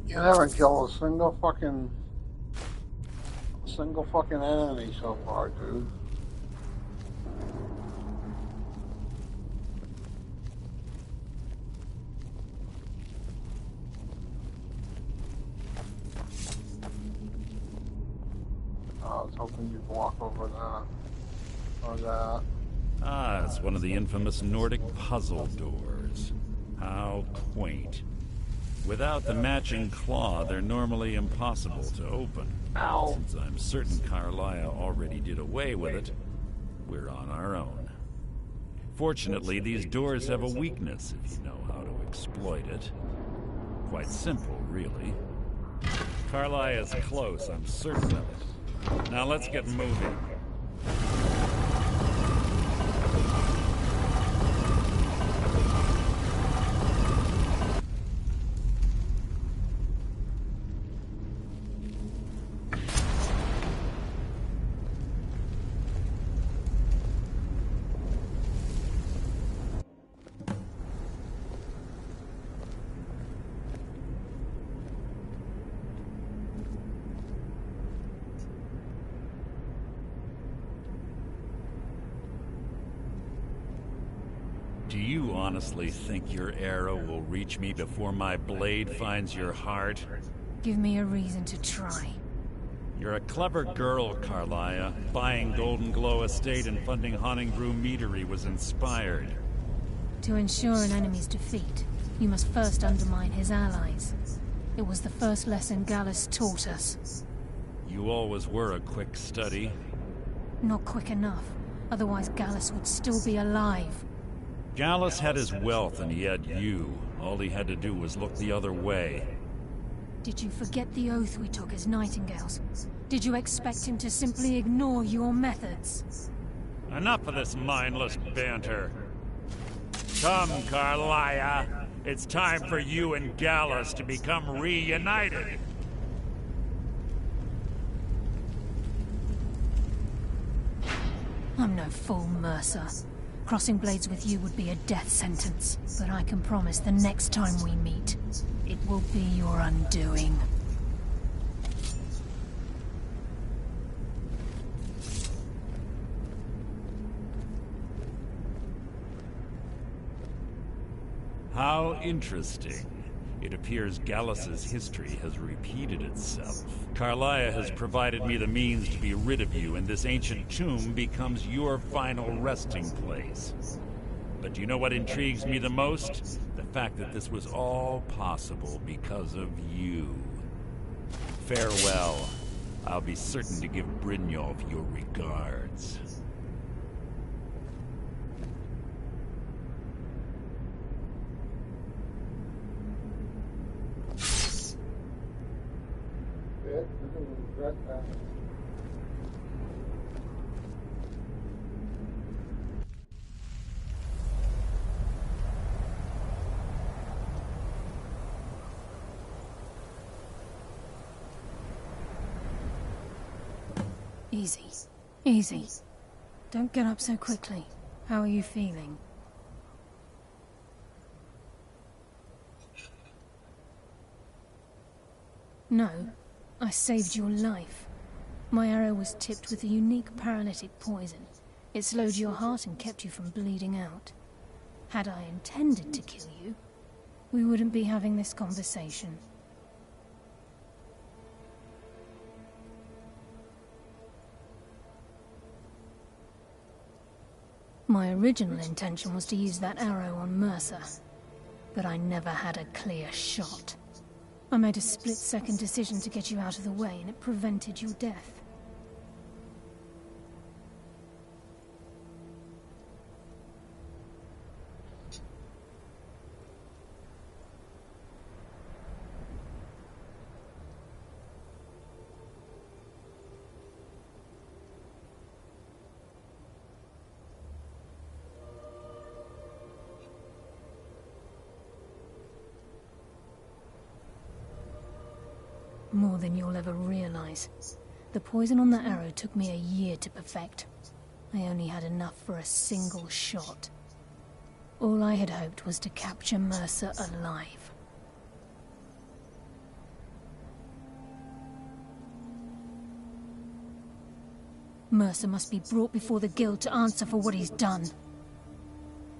You haven't killed a single fucking enemy so far, dude. I was hoping you'd walk over that. Or that. Ah, it's one of the infamous Nordic puzzle doors. How quaint. Without the matching claw, they're normally impossible to open. Ow. Since I'm certain Carlia already did away with it, we're on our own. Fortunately, these doors have a weakness if you know how to exploit it. Quite simple, really. Carlia is close, I'm certain of it. Now let's get moving. Do you honestly think your arrow will reach me before my blade finds your heart? Give me a reason to try. You're a clever girl, Carlia. Buying Golden Glow Estate and funding Honningbrew Meadery was inspired. To ensure an enemy's defeat, you must first undermine his allies. It was the first lesson Gallus taught us. You always were a quick study. Not quick enough, otherwise Gallus would still be alive. Gallus had his wealth and he had you. All he had to do was look the other way. Did you forget the oath we took as Nightingales? Did you expect him to simply ignore your methods? Enough of this mindless banter. Come, Carlia. It's time for you and Gallus to become reunited. I'm no fool, Mercer. Crossing blades with you would be a death sentence, but I can promise the next time we meet, it will be your undoing. How interesting. It appears Gallus's history has repeated itself. Carlia has provided me the means to be rid of you, and this ancient tomb becomes your final resting place. But do you know what intrigues me the most? The fact that this was all possible because of you. Farewell. I'll be certain to give Brynjolf your regards. Easy. Easy. Don't get up so quickly. How are you feeling? No, I saved your life. My arrow was tipped with a unique paralytic poison. It slowed your heart and kept you from bleeding out. Had I intended to kill you, we wouldn't be having this conversation. My original intention was to use that arrow on Mercer, but I never had a clear shot. I made a split-second decision to get you out of the way, and it prevented your death. More than you'll ever realize. The poison on that arrow took me a year to perfect. I only had enough for a single shot. All I had hoped was to capture Mercer alive. Mercer must be brought before the Guild to answer for what he's done.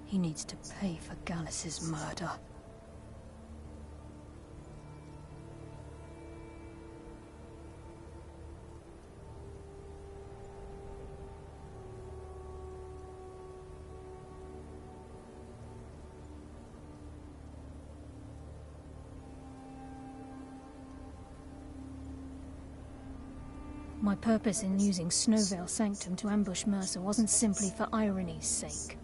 He needs to pay for Gallus's murder. My purpose in using Snowvale Sanctum to ambush Mercer wasn't simply for irony's sake.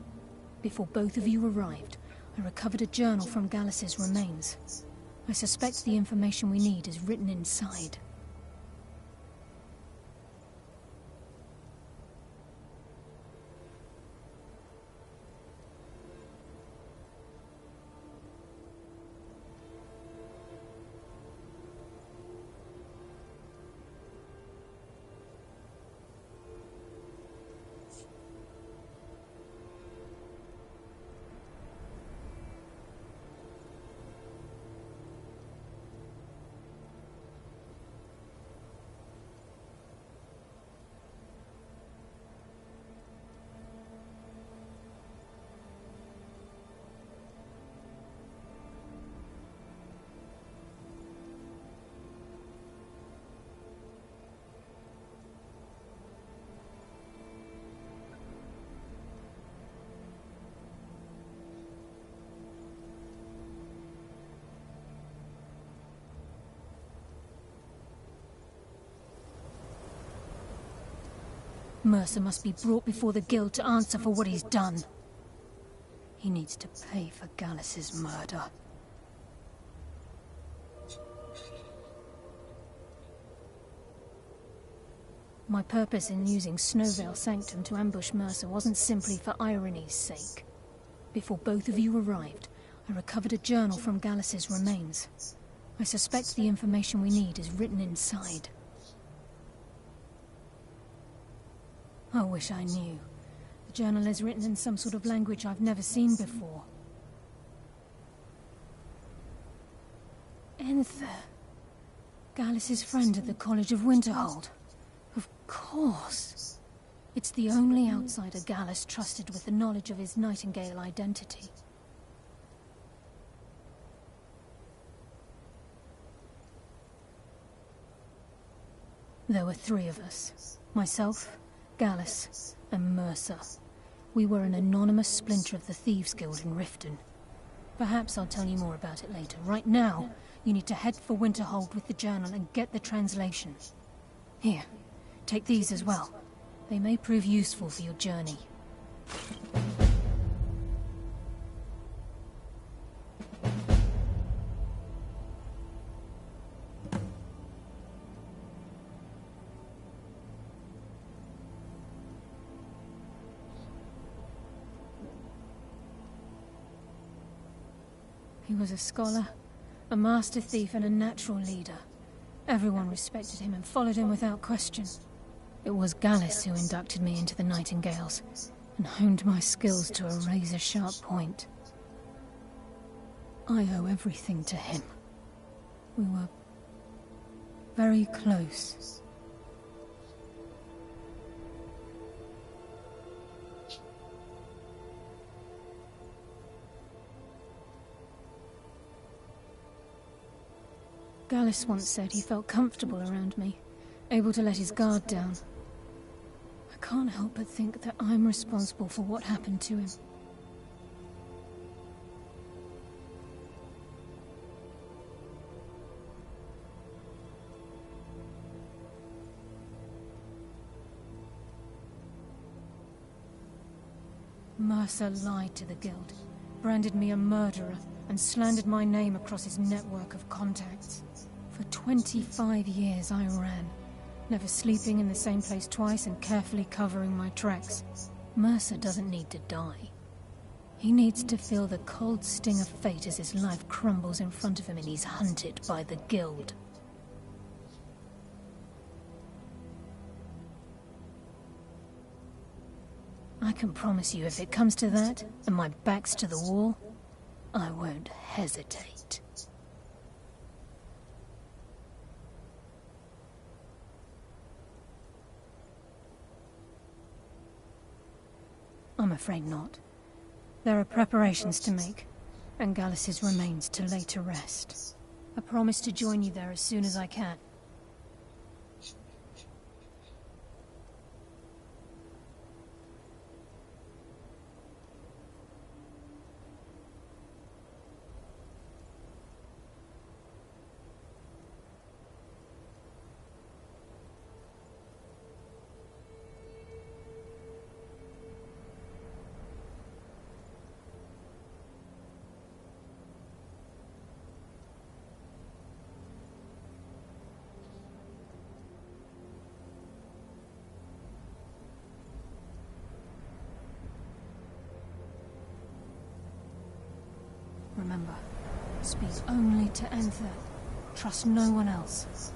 Before both of you arrived, I recovered a journal from Gallus's remains. I suspect the information we need is written inside. Mercer must be brought before the Guild to answer for what he's done. He needs to pay for Gallus's murder. My purpose in using Snowvale Sanctum to ambush Mercer wasn't simply for irony's sake. Before both of you arrived, I recovered a journal from Gallus's remains. I suspect the information we need is written inside. I wish I knew. The journal is written in some sort of language I've never seen before. Enther. Gallus's friend at the College of Winterhold. Of course. It's the only outsider Gallus trusted with the knowledge of his Nightingale identity. There were 3 of us. Myself, Gallus, and Mercer. We were an anonymous splinter of the Thieves Guild in Riften. Perhaps I'll tell you more about it later. Right now, you need to head for Winterhold with the journal and get the translation. Here, take these as well. They may prove useful for your journey. He was a scholar, a master thief, and a natural leader. Everyone respected him and followed him without question. It was Gallus who inducted me into the Nightingales, and honed my skills to a razor-sharp point. I owe everything to him. We were very close. Gallus once said he felt comfortable around me, able to let his guard down. I can't help but think that I'm responsible for what happened to him. Mercer lied to the Guild, branded me a murderer, and slandered my name across his network of contacts. For 25 years I ran, never sleeping in the same place twice and carefully covering my tracks. Mercer doesn't need to die. He needs to feel the cold sting of fate as his life crumbles in front of him and he's hunted by the Guild. I can promise you, if it comes to that, and my back's to the wall, I won't hesitate. I'm afraid not. There are preparations to make, and Gallus's remains to lay to rest. I promise to join you there as soon as I can. remember. Speak only to Anther. Trust no one else.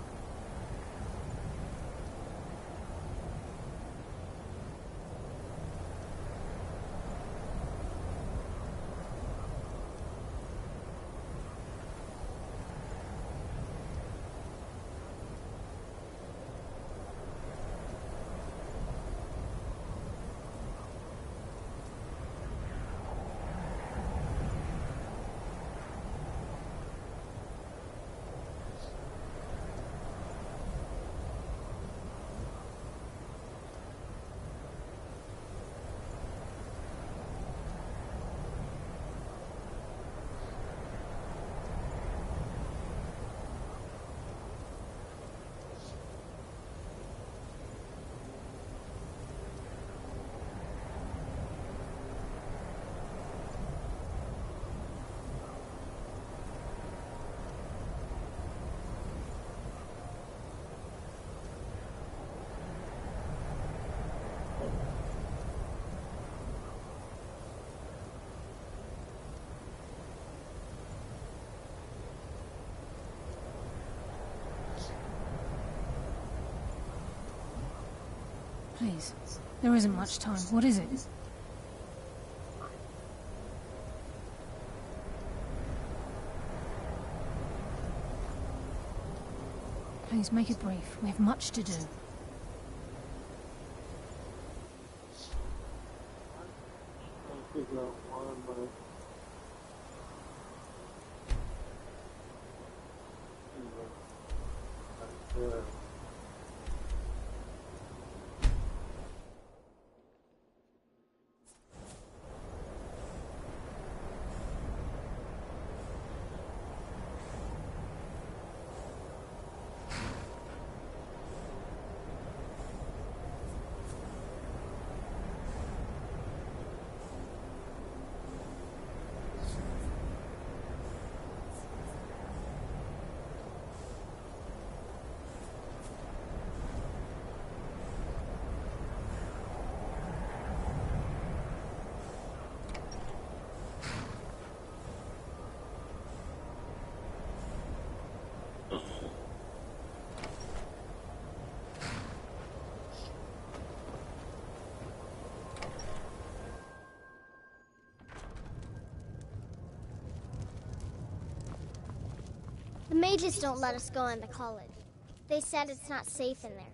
Please. There isn't much time. What is it? Please, make it brief. We have much to do. The mages don't let us go into college. They said it's not safe in there.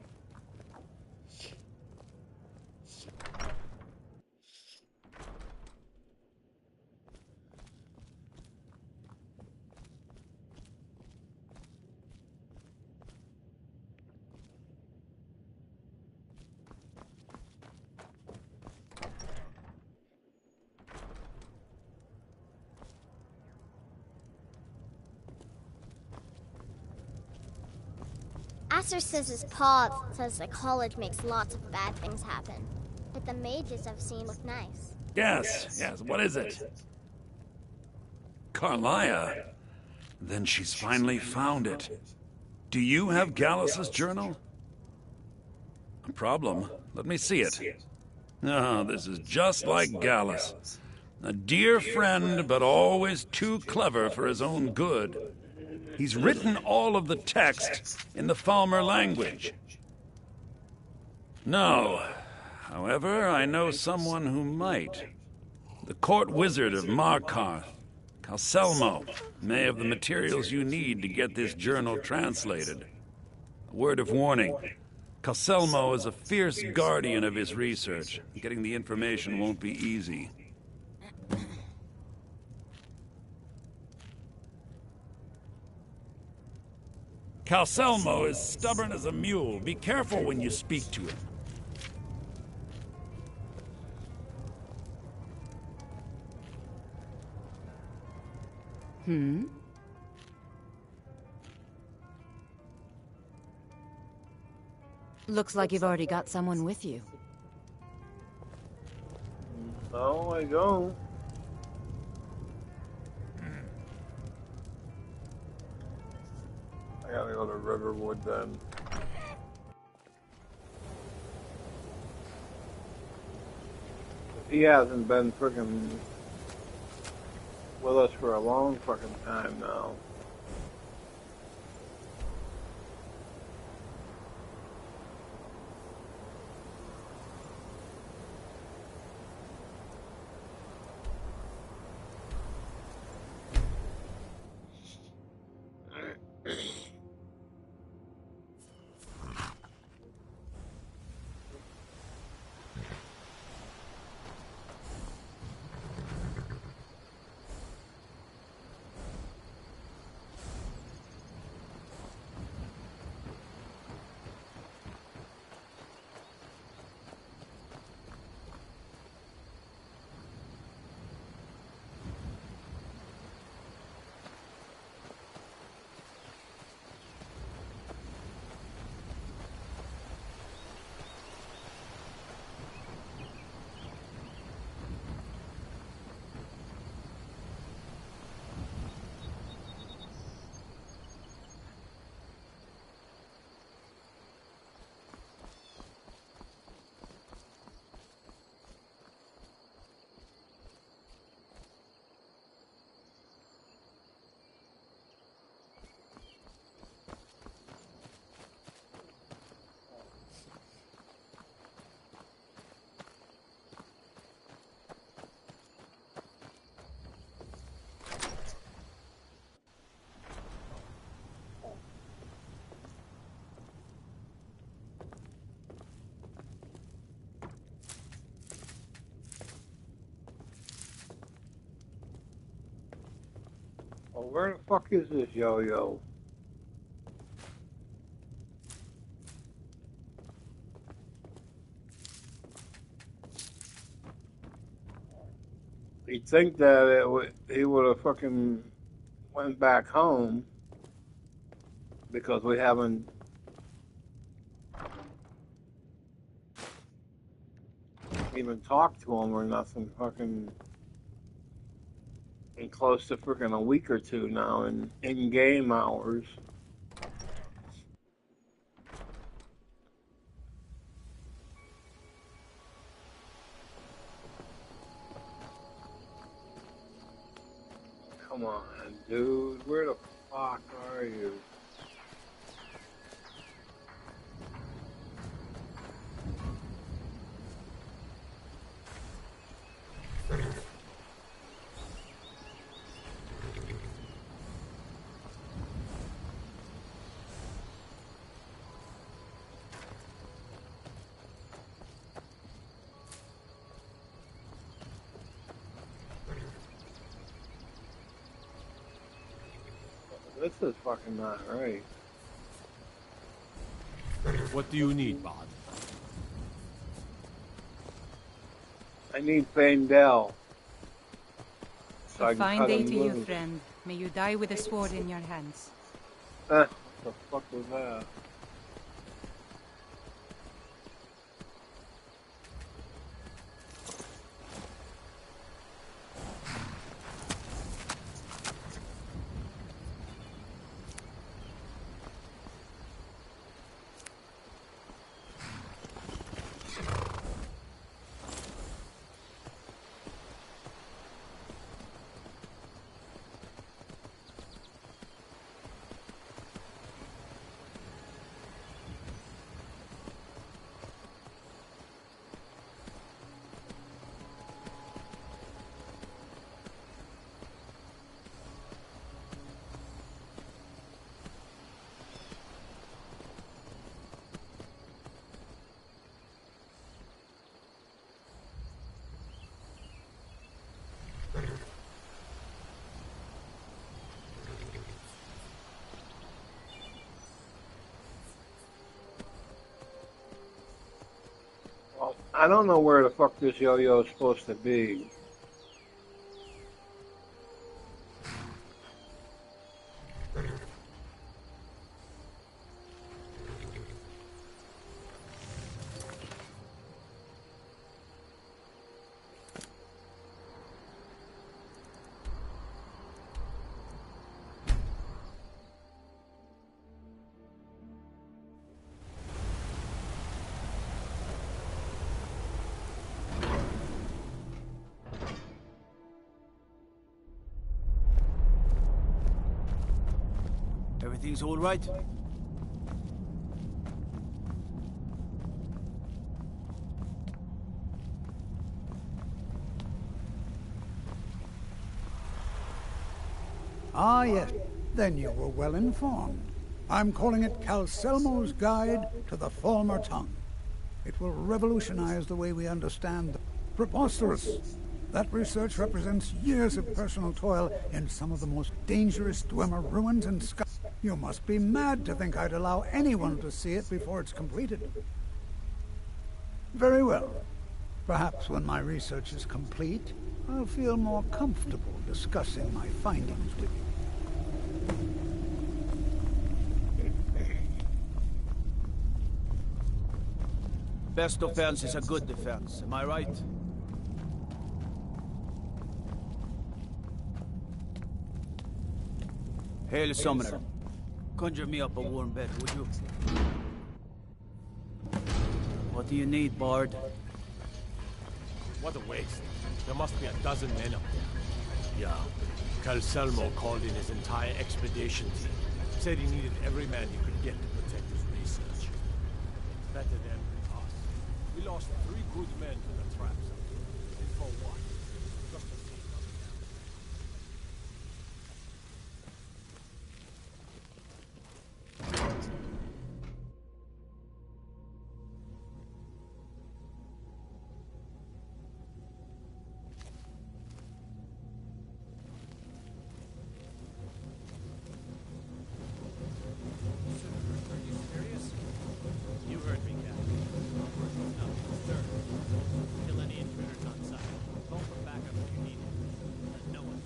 Asser says his pa says the college makes lots of bad things happen. But the mages I've seen look nice. Yes, what is it? Carlia? Then she's finally found it. Do you have Gallus's journal? A problem? Let me see it. Oh, this is just like Gallus. A dear friend, but always too clever for his own good. He's written all of the text in the Falmer language. No. However, I know someone who might. The court wizard of Markarth, Calselmo, may have the materials you need to get this journal translated. A word of warning. Calselmo is a fierce guardian of his research. Getting the information won't be easy. Calselmo is stubborn as a mule. Be careful when you speak to him. Looks like you've already got someone with you. Oh, I go. I gotta go to Riverwood then. He hasn't been freaking with us for a long fucking time now. Well, where the fuck is this yo-yo? You'd think that he would have fucking went back home because we haven't even talked to him or nothing. Fucking in close to freaking a week or two now in game hours. Come on, dude. Where the fuck are you? This is fucking not right. What do you need, Bod? I need Fandel. So I A can fine cut day him to you, loose. friend. May you die with a sword in your hands. What the fuck was that? Well, I don't know where the fuck this yo-yo is supposed to be. Everything's all right? Ah, yes. Then you were well informed. I'm calling it Calselmo's Guide to the Falmer Tongue. It will revolutionize the way we understand the preposterous. That research represents years of personal toil in some of the most dangerous Dwemer ruins in Skyrim. You must be mad to think I'd allow anyone to see it before it's completed. Very well. Perhaps when my research is complete, I'll feel more comfortable discussing my findings with you. Best defense is a good defense, am I right? Hail, Summoner. Conjure me up a warm bed, would you? What do you need, Bard? What a waste. There must be a dozen men up there. Yeah. Calselmo called in his entire expedition team. Said he needed every man he could get to protect his research. Better than us. We lost 3 good men to the traps. And for what? Just to see them You heard me, Captain. No, sir. Kill any intruders on sight. Call for backup if you need it. No one.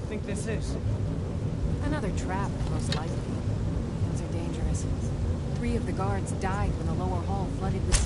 think this is? Another trap, most likely. Those are dangerous. 3 of the guards died when the lower hall flooded with...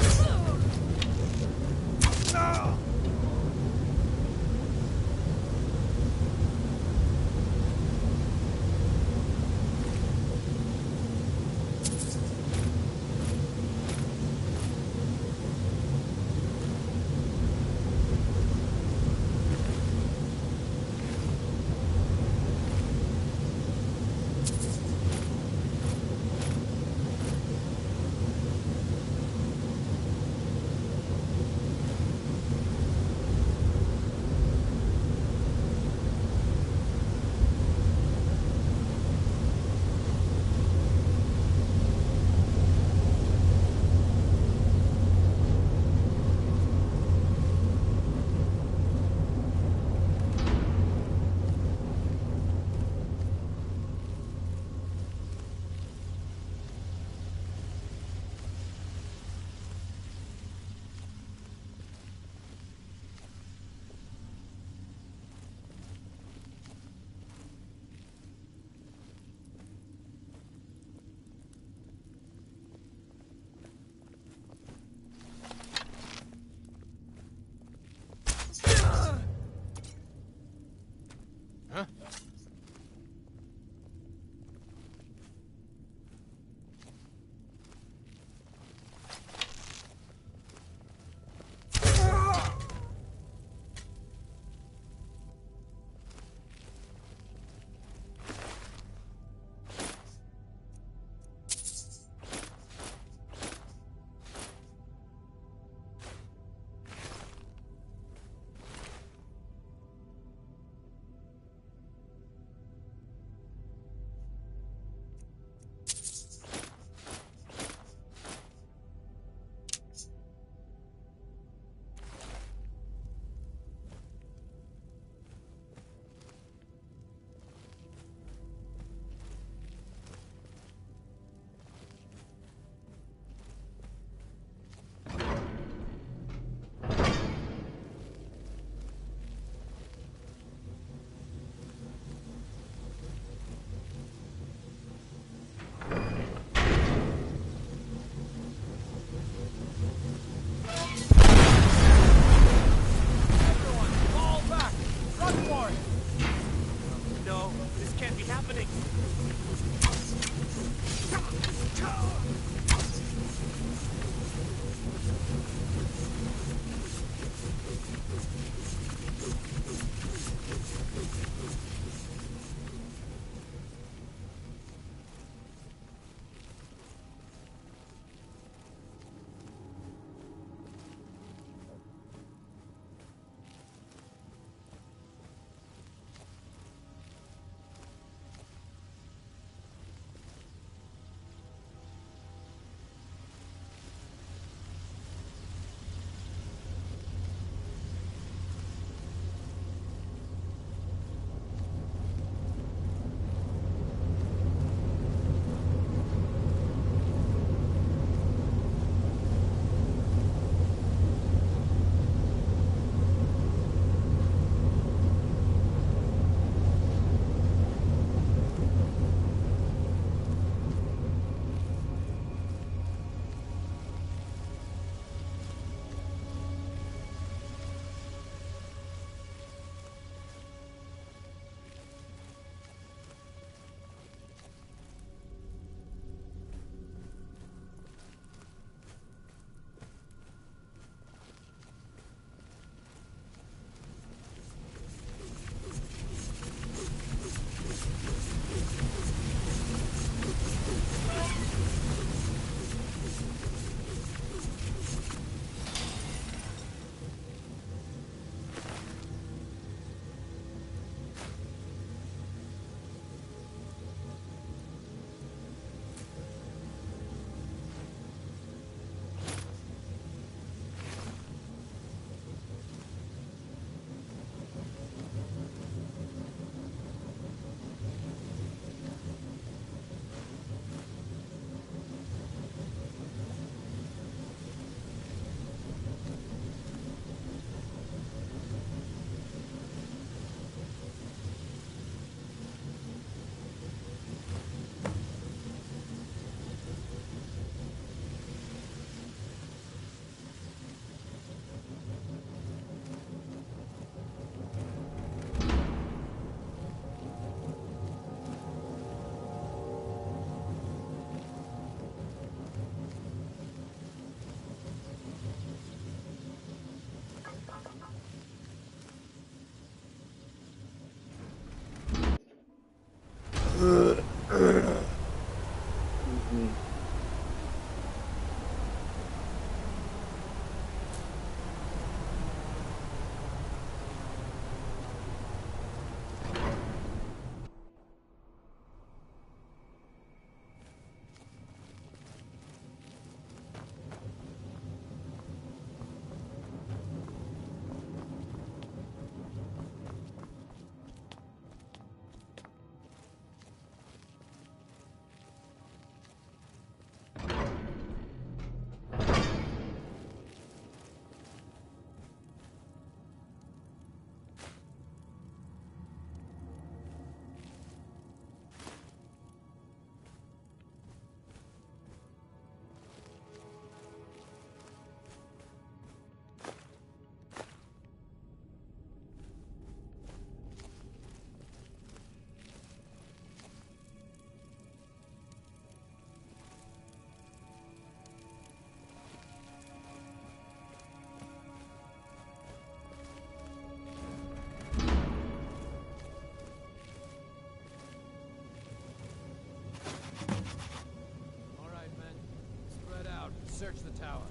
Search the tower.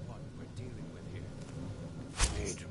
What we're dealing with here. Angel.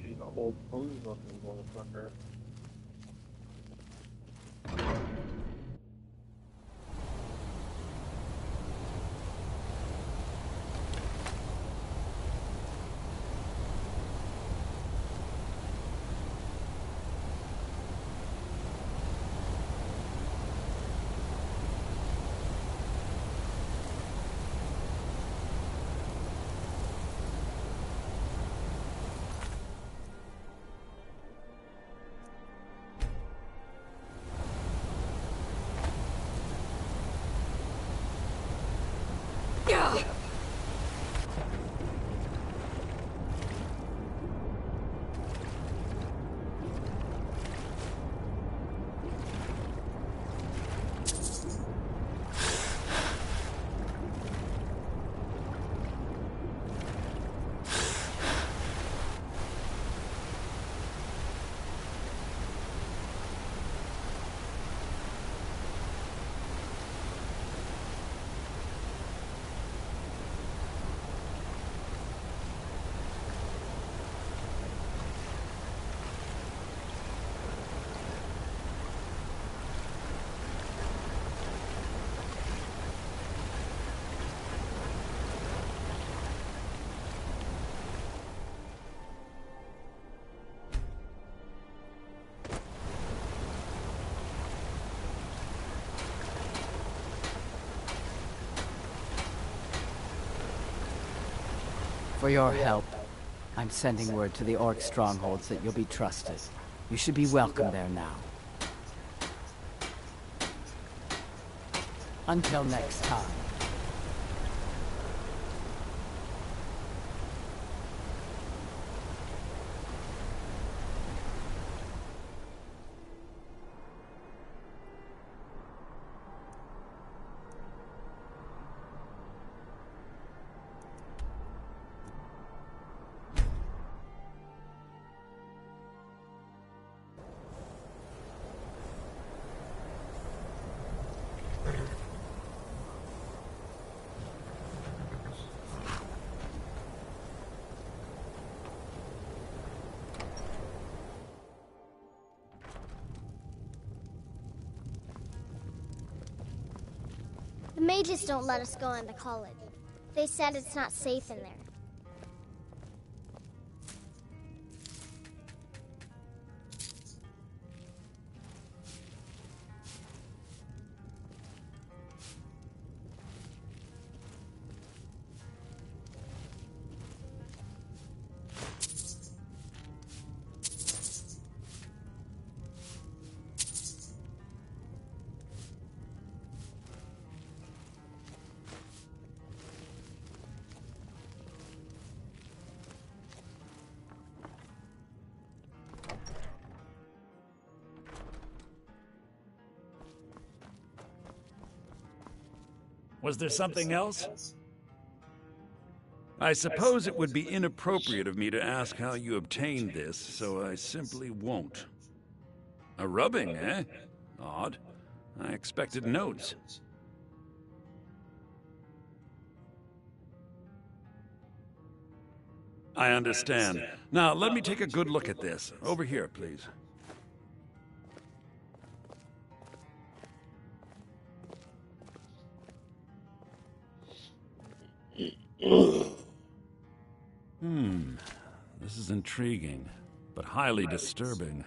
She's a whole pose looking motherfucker. For your help, I'm sending word to the Orc strongholds that you'll be trusted. You should be welcome there now. Until next time. mages don't let us go in the college. They said it's not safe in there. Was there something else? I suppose it would be inappropriate of me to ask how you obtained this, so I simply won't. A rubbing, eh? Odd. I expected notes. I understand. Now, let me take a good look at this. Over here, please. This is intriguing, but highly disturbing.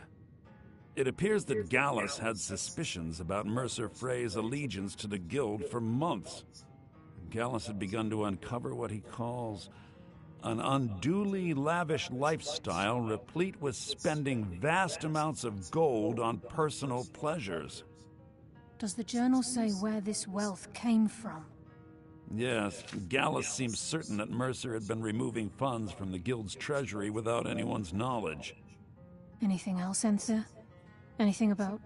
It appears that Gallus had suspicions about Mercer Frey's allegiance to the Guild for months. Gallus had begun to uncover what he calls an unduly lavish lifestyle replete with spending vast amounts of gold on personal pleasures. Does the journal say where this wealth came from? Yes, Gallus seems certain that Mercer had been removing funds from the Guild's treasury without anyone's knowledge. Anything else, Enthir? Anything about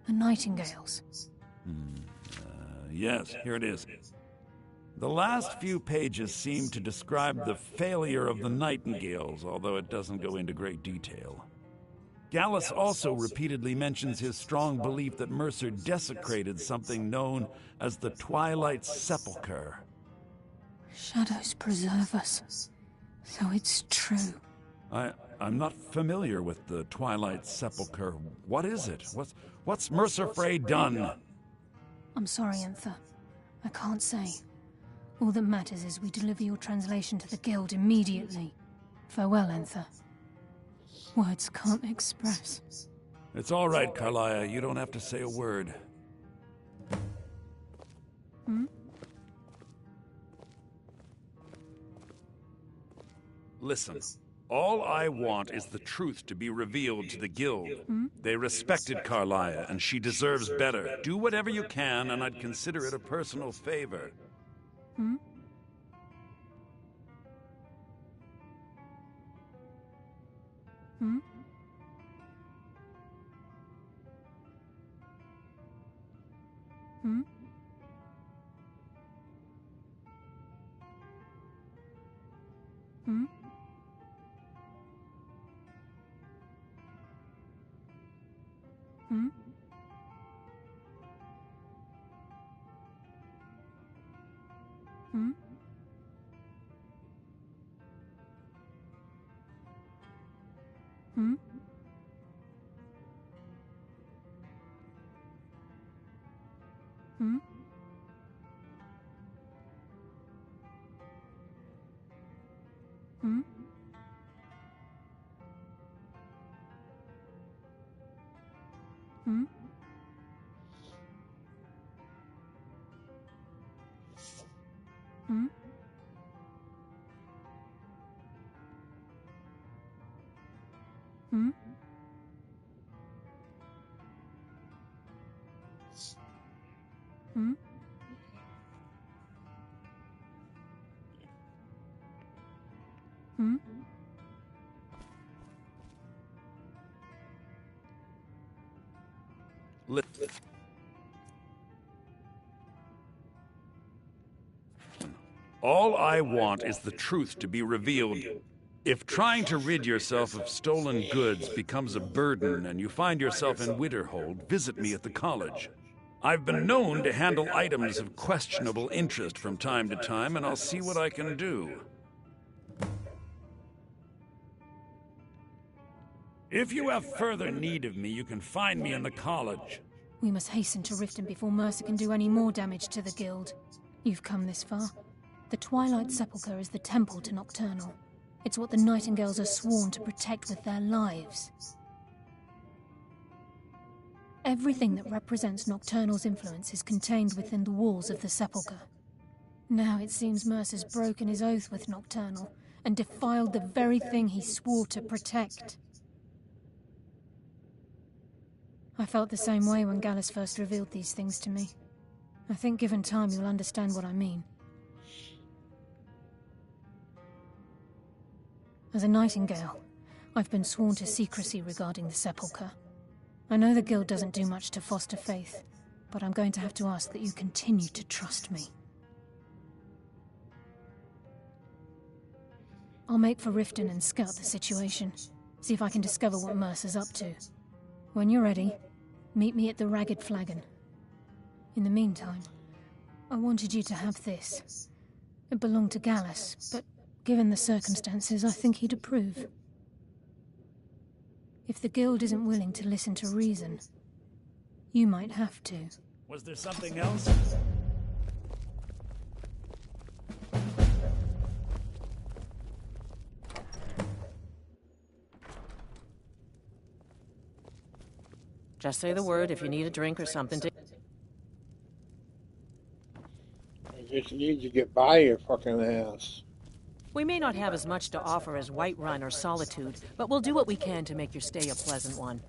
the Nightingales? Yes, here it is. The last few pages seem to describe the failure of the Nightingales, although it doesn't go into great detail. Gallus also repeatedly mentions his strong belief that Mercer desecrated something known as the Twilight Sepulchre. Shadows preserve us. So it's true. I'm not familiar with the Twilight Sepulchre. What is it? What's Mercer Frey done? I'm sorry, Enthir. I can't say. All that matters is we deliver your translation to the Guild immediately. Farewell, Enthir. Words can't express. It's all right, Carlia. You don't have to say a word. Listen, all I want is the truth to be revealed to the Guild. They respected Carlia, and she deserves better. Do whatever you can, and I'd consider it a personal favor. Hmm? Hmm? Hmm? Hmm? Hmm? Hmm? Hmm? Hmm? Hmm? Hmm? Hmm? Hmm? Hmm? Hmm? All I want is the truth to be revealed. If trying to rid yourself of stolen goods becomes a burden and you find yourself in Winterhold, visit me at the college. I've been known to handle items of questionable interest from time to time, and I'll see what I can do. If you have further need of me, you can find me in the college. We must hasten to Riften before Mercer can do any more damage to the Guild. You've come this far. The Twilight Sepulchre is the temple to Nocturnal. It's what the Nightingales are sworn to protect with their lives. Everything that represents Nocturnal's influence is contained within the walls of the Sepulchre. Now it seems Mercer's broken his oath with Nocturnal and defiled the very thing he swore to protect. I felt the same way when Gallus first revealed these things to me. I think given time you'll understand what I mean. As a Nightingale, I've been sworn to secrecy regarding the Sepulchre. I know the Guild doesn't do much to foster faith, but I'm going to have to ask that you continue to trust me. I'll make for Riften and scout the situation, see if I can discover what Mercer's up to. When you're ready, meet me at the Ragged Flagon. In the meantime, I wanted you to have this. It belonged to Gallus, but given the circumstances, I think he'd approve. If the Guild isn't willing to listen to reason, you might have to. Was there something else? Just say the word if you need a drink or something to... I just need to get by your fucking ass. We may not have as much to offer as Whiterun or Solitude, but we'll do what we can to make your stay a pleasant one.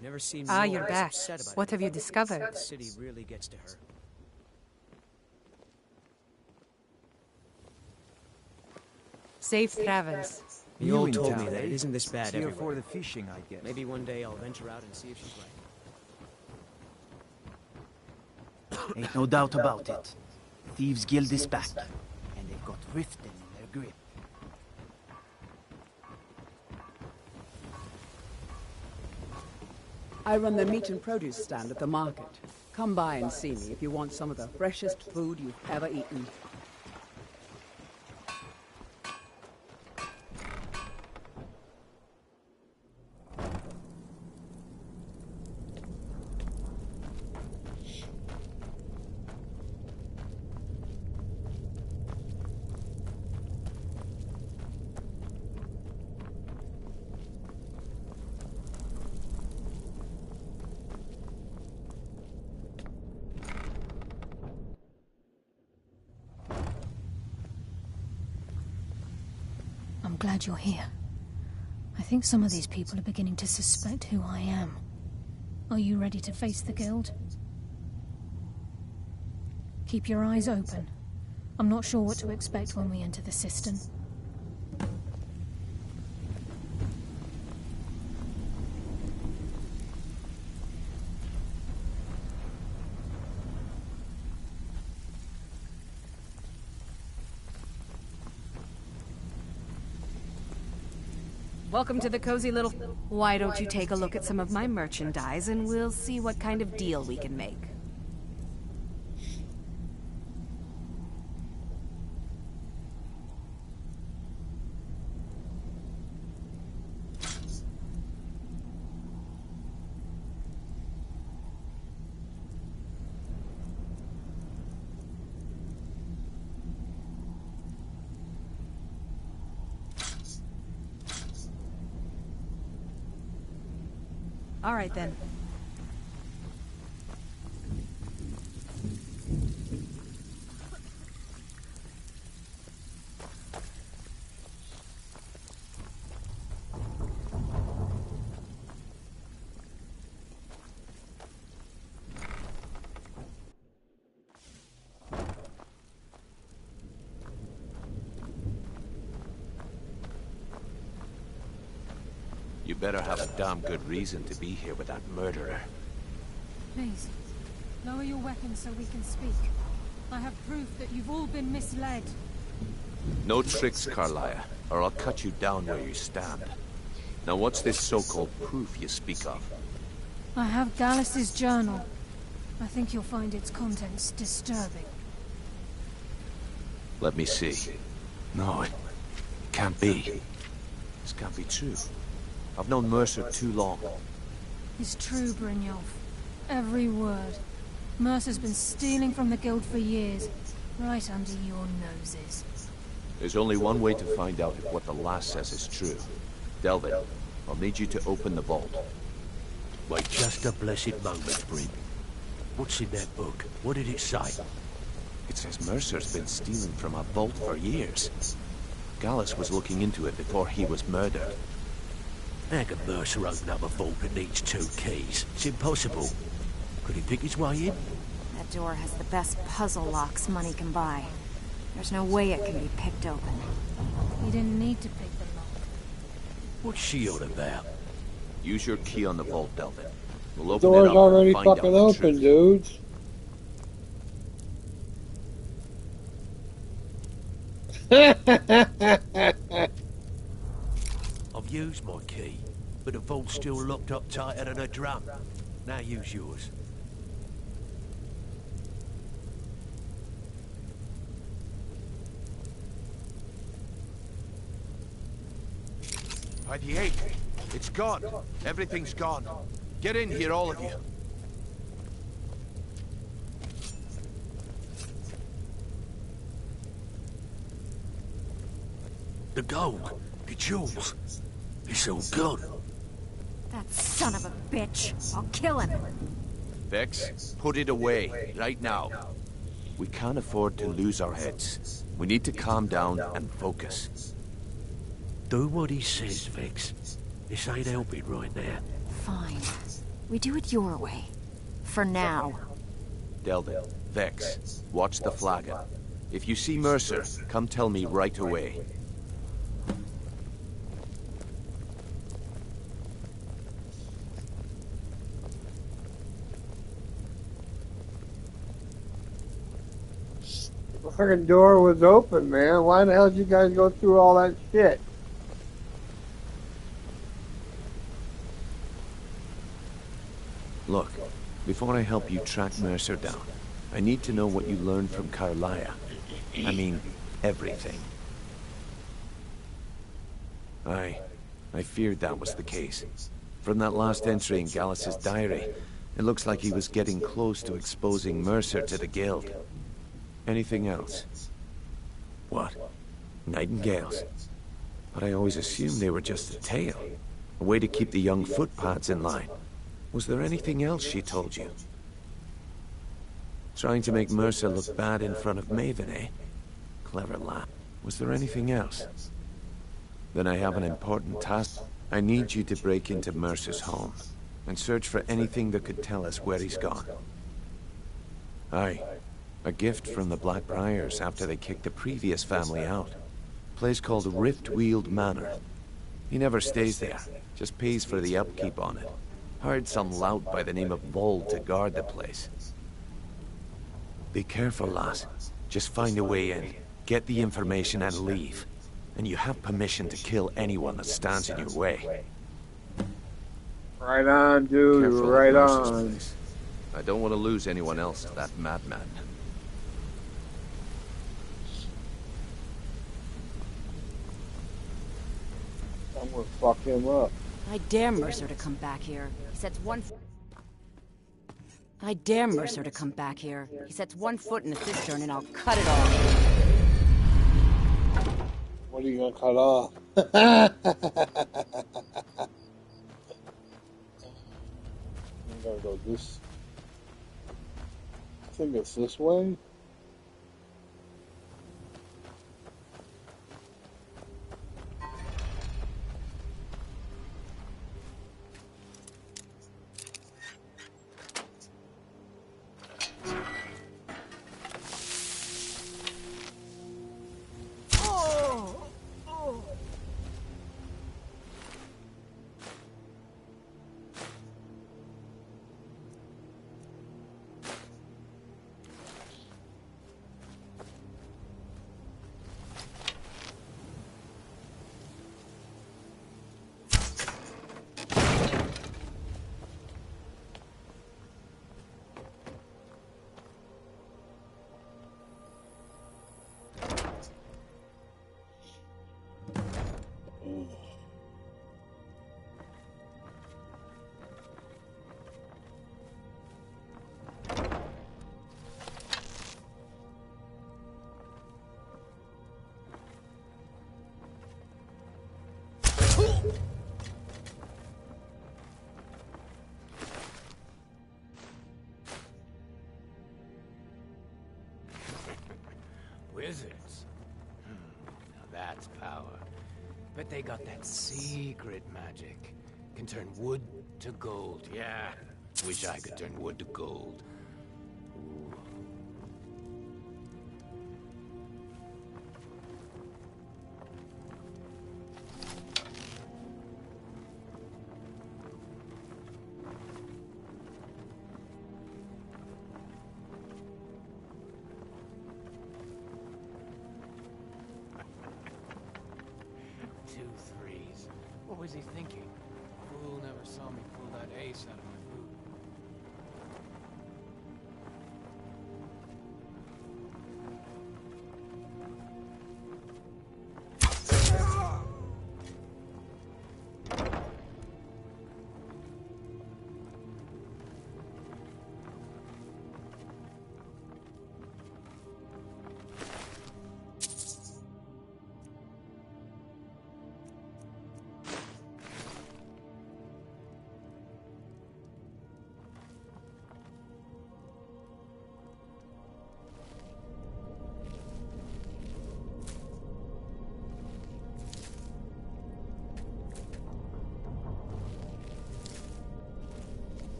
Never seen you're back. What have you discovered? The city really gets to her. Safe travels. The old told me that it isn't this bad Here everywhere. for the fishing, I guess. Maybe one day I'll venture out and see if she's right. Ain't no doubt about it. Thieves' Guild is back, and they've got Riften in their grip. I run the meat and produce stand at the market. Come by and see me if you want some of the freshest food you've ever eaten. I'm glad you're here. I think some of these people are beginning to suspect who I am. Are you ready to face the Guild? Keep your eyes open. I'm not sure what to expect when we enter the cistern. Welcome to the cozy little... Why don't you take a look at some of my merchandise and we'll see what kind of deal we can make. All right, then. You better have a damn good reason to be here with that murderer. Please, lower your weapons so we can speak. I have proof that you've all been misled. No tricks, Carlia, or I'll cut you down where you stand. Now what's this so-called proof you speak of? I have Gallus's journal. I think you'll find its contents disturbing. Let me see. No, it can't be. This can't be true. I've known Mercer too long. It's true, Brynjolf. Every word. Mercer's been stealing from the guild for years, right under your noses. There's only one way to find out if what the lass says is true. Delvin, I'll need you to open the vault. Wait just a blessed moment, Bryn. What's in that book? What did it say? It says Mercer's been stealing from a vault for years. Gallus was looking into it before he was murdered. How can Mercer open up a vault that needs 2 keys? It's impossible. Could he pick his way in? That door has the best puzzle locks money can buy. There's no way it can be picked open. You didn't need to pick the lock. What's she on about? Use your key on the vault, Delvin. We'll open Door's it up already and find out fucking the open, truth. dudes. I've used my key, but the vault's still locked up tighter than a drum. Now use yours. By the 8th. It's gone. Everything's gone. Get in here, all of you. The gold, the jewels, it's all gone. That son of a bitch. I'll kill him. Vex, put it away, right now. We can't afford to lose our heads. We need to calm down and focus. Do what he says, Vex. This ain't helping right now. Fine. We do it your way. For now. Delvin, Vex, watch the flagon. If you see Mercer, come tell me right away. The fucking door was open, man. Why the hell did you guys go through all that shit? Look, before I help you track Mercer down, I need to know what you learned from Carlia. I mean, everything. I feared that was the case. From that last entry in Gallus's diary, it looks like he was getting close to exposing Mercer to the guild. Anything else? What? Nightingales? But I always assumed they were just a tale. A way to keep the young footpads in line. Was there anything else she told you? Trying to make Mercer look bad in front of Maven, eh? Clever lad. Was there anything else? Then I have an important task. I need you to break into Mercer's home and search for anything that could tell us where he's gone. Aye. A gift from the Blackbriars after they kicked the previous family out. A place called Riftweald Manor. He never stays there, just pays for the upkeep on it. Hired some lout by the name of Vold to guard the place. Be careful, lass. Just find a way in, get the information and leave. And you have permission to kill anyone that stands in your way. Right on, dude. Careful Right at Mercer's on. place. I don't want to lose anyone else to that madman. I'm gonna fuck him up. I dare Mercer to come back here. He sets one... I dare Mercer to come back here. He sets one foot in a cistern and I'll cut it off. What are you gonna cut off? Gotta go this. I think it's this way. Wizards? Now that's power. Bet they got that secret magic. Can turn wood to gold. Yeah. Wish I could turn wood to gold. Ooh. What was he thinking? Fool never saw me pull that ace out of my boot.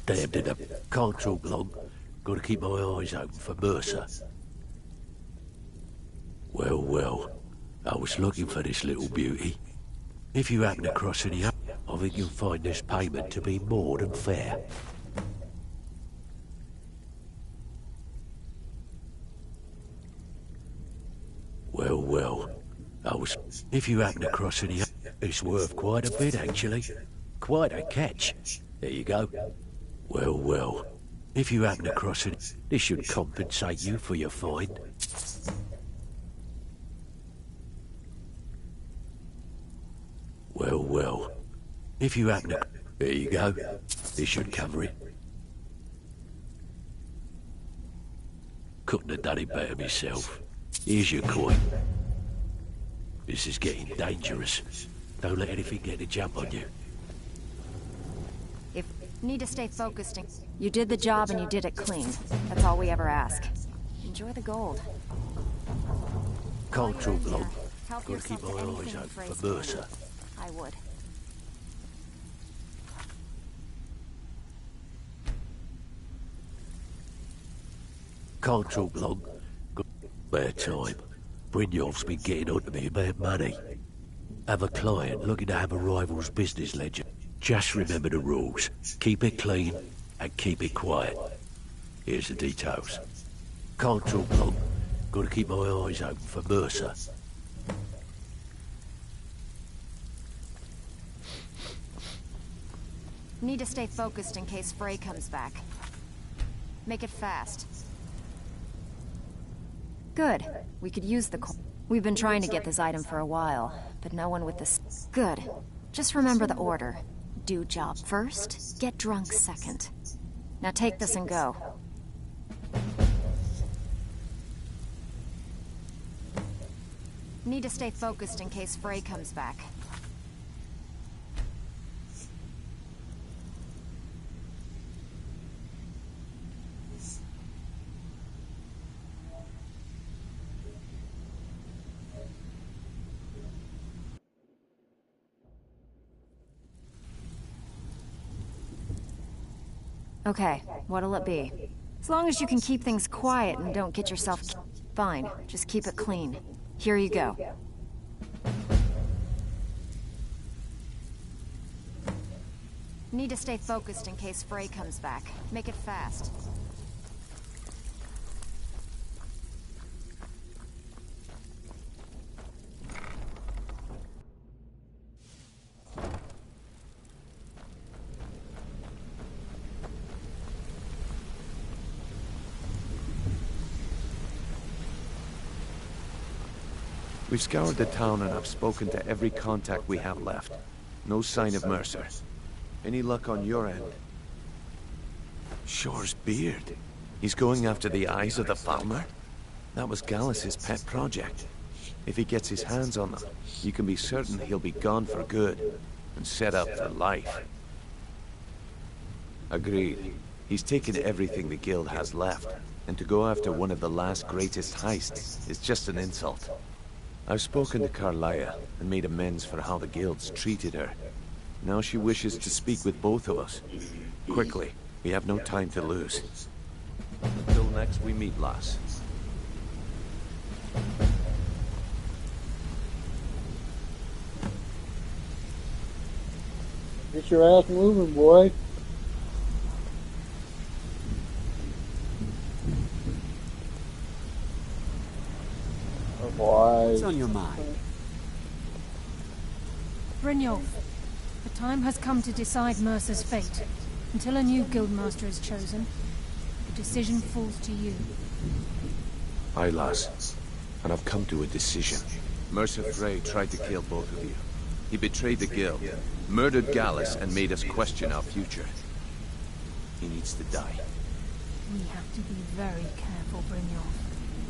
Damned in a... Can't talk long. Gotta keep my eyes open for Mercer. Well, well. I was looking for this little beauty. If you happen across any up, I think you'll find this payment to be more than fair. Well, well. If you happen across any up, it's worth quite a bit, actually. Quite a catch. There you go. Well, well. If you happen across it, this should compensate you for your find. Well, well. If you happen to... There you go. This should cover it. Couldn't have done it better myself. Here's your coin. This is getting dangerous. Don't let anything get a jump on you. Need to stay focused. You did the job and you did it clean. That's all we ever ask. Enjoy the gold. Can't talk long. Gotta keep my eyes open for Mercer. I would. Can't talk long. Bad time. Brynjolf's been getting onto me about money. Have a client looking to have a rival's business ledger. Just remember the rules. Keep it clean and keep it quiet. Here's the details. Can't talk long. Gotta keep my eyes open for Mercer. Need to stay focused in case Frey comes back. Make it fast. Good. We could use the We've been trying to get this item for a while, but no one with this... Good. Just remember the order. Do job first, get drunk second. Now take this and go. Need to stay focused in case Frey comes back. Okay, what'll it be? As long as you can keep things quiet and don't get yourself... Fine, just keep it clean. Here you go. Need to stay focused in case Frey comes back. Make it fast. We've scoured the town and I've spoken to every contact we have left. No sign of Mercer. Any luck on your end? Shore's beard. He's going after the eyes of the farmer? That was Gallus's pet project. If he gets his hands on them, you can be certain he'll be gone for good and set up for life. Agreed. He's taken everything the guild has left, and to go after one of the last greatest heists is just an insult. I've spoken to Carlia and made amends for how the guilds treated her. Now she wishes to speak with both of us. Quickly, we have no time to lose. Until next we meet, lass. Get your ass moving, boy. What's on your mind? Brynjolf, the time has come to decide Mercer's fate. Until a new guildmaster is chosen, the decision falls to you. Aye, lass. And I've come to a decision. Mercer Frey tried to kill both of you. He betrayed the guild, murdered Gallus, and made us question our future. He needs to die. We have to be very careful, Brynjolf.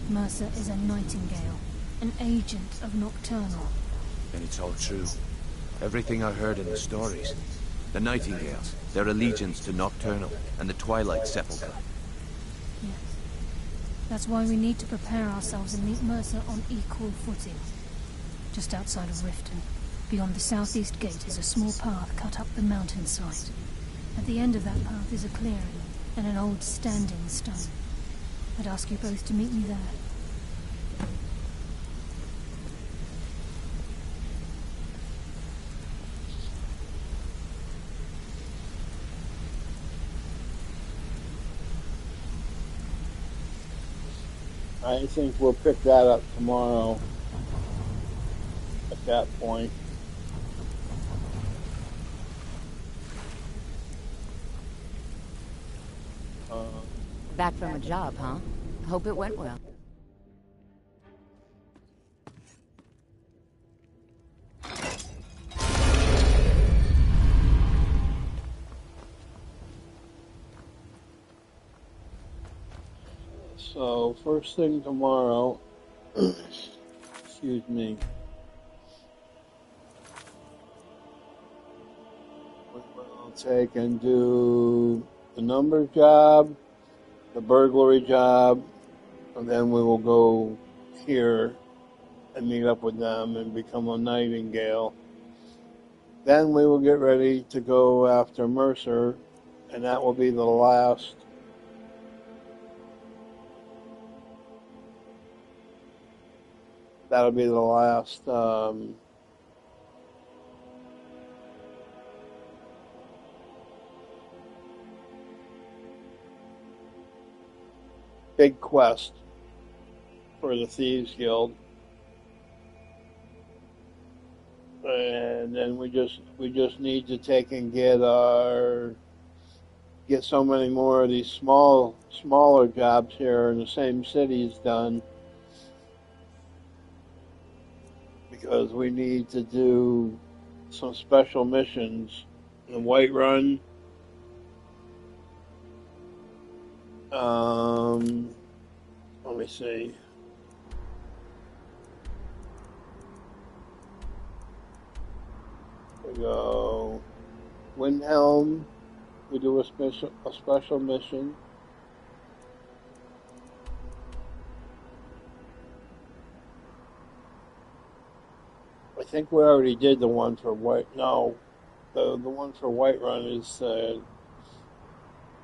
Mercer is a nightingale, an agent of Nocturnal. And it's all true. Everything I heard in the stories. The Nightingales, their allegiance to Nocturnal, and the Twilight Sepulchre. Yes. That's why we need to prepare ourselves and meet Mercer on equal footing. Just outside of Riften, beyond the southeast gate is a small path cut up the mountainside. At the end of that path is a clearing and an old standing stone. I'd ask you both to meet me there. I think we'll pick that up tomorrow at that point. Back from a job, huh? Hope it went well. So, first thing tomorrow, excuse me, we will take and do the numbers job, the burglary job, and then we will go here and meet up with them and become a nightingale. Then we will get ready to go after Mercer, and that will be the last big quest for the Thieves Guild. And then we just need to take and get so many more of these smaller jobs here in the same cities done, because we need to do some special missions in Whiterun. Let me see. We go Windhelm. We do a special mission. I think we already did the one for the one for Whiterun is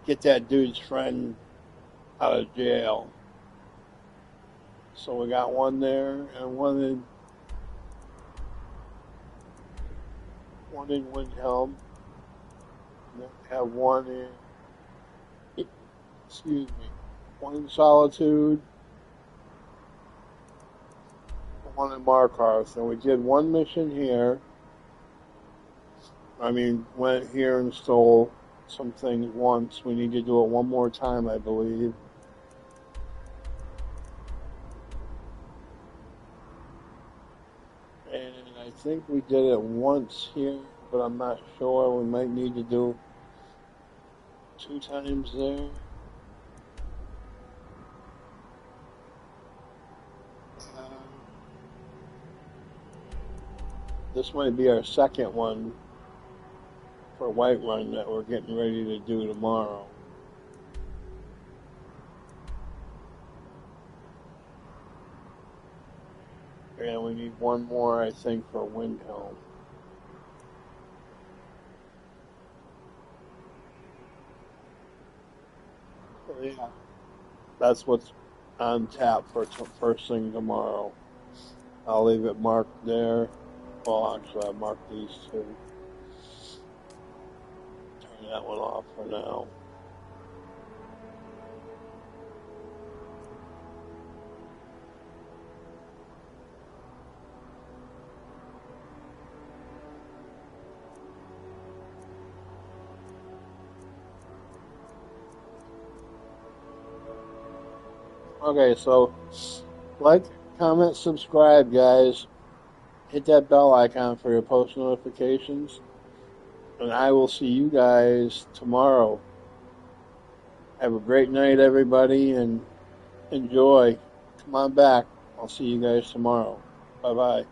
get that dude's friend out of jail. So we got one there and one in Windhelm. And then we have one in Solitude, and one in Markarth. And we did one mission here. Went here and stole some things once. We need to do it one more time, I believe. And I think we did it once here, but I'm not sure. We might need to do 2 times there. This might be our second one for Whiterun that we're getting ready to do tomorrow. And we need one more, I think, for Windhelm. So yeah, that's what's on tap for first thing tomorrow. I'll leave it marked there. Well, actually, I've marked these 2. Turn that one off for now. Okay, so like, comment, subscribe, guys. Hit that bell icon for your post notifications. And I will see you guys tomorrow. Have a great night, everybody, and enjoy. Come on back. I'll see you guys tomorrow. Bye-bye.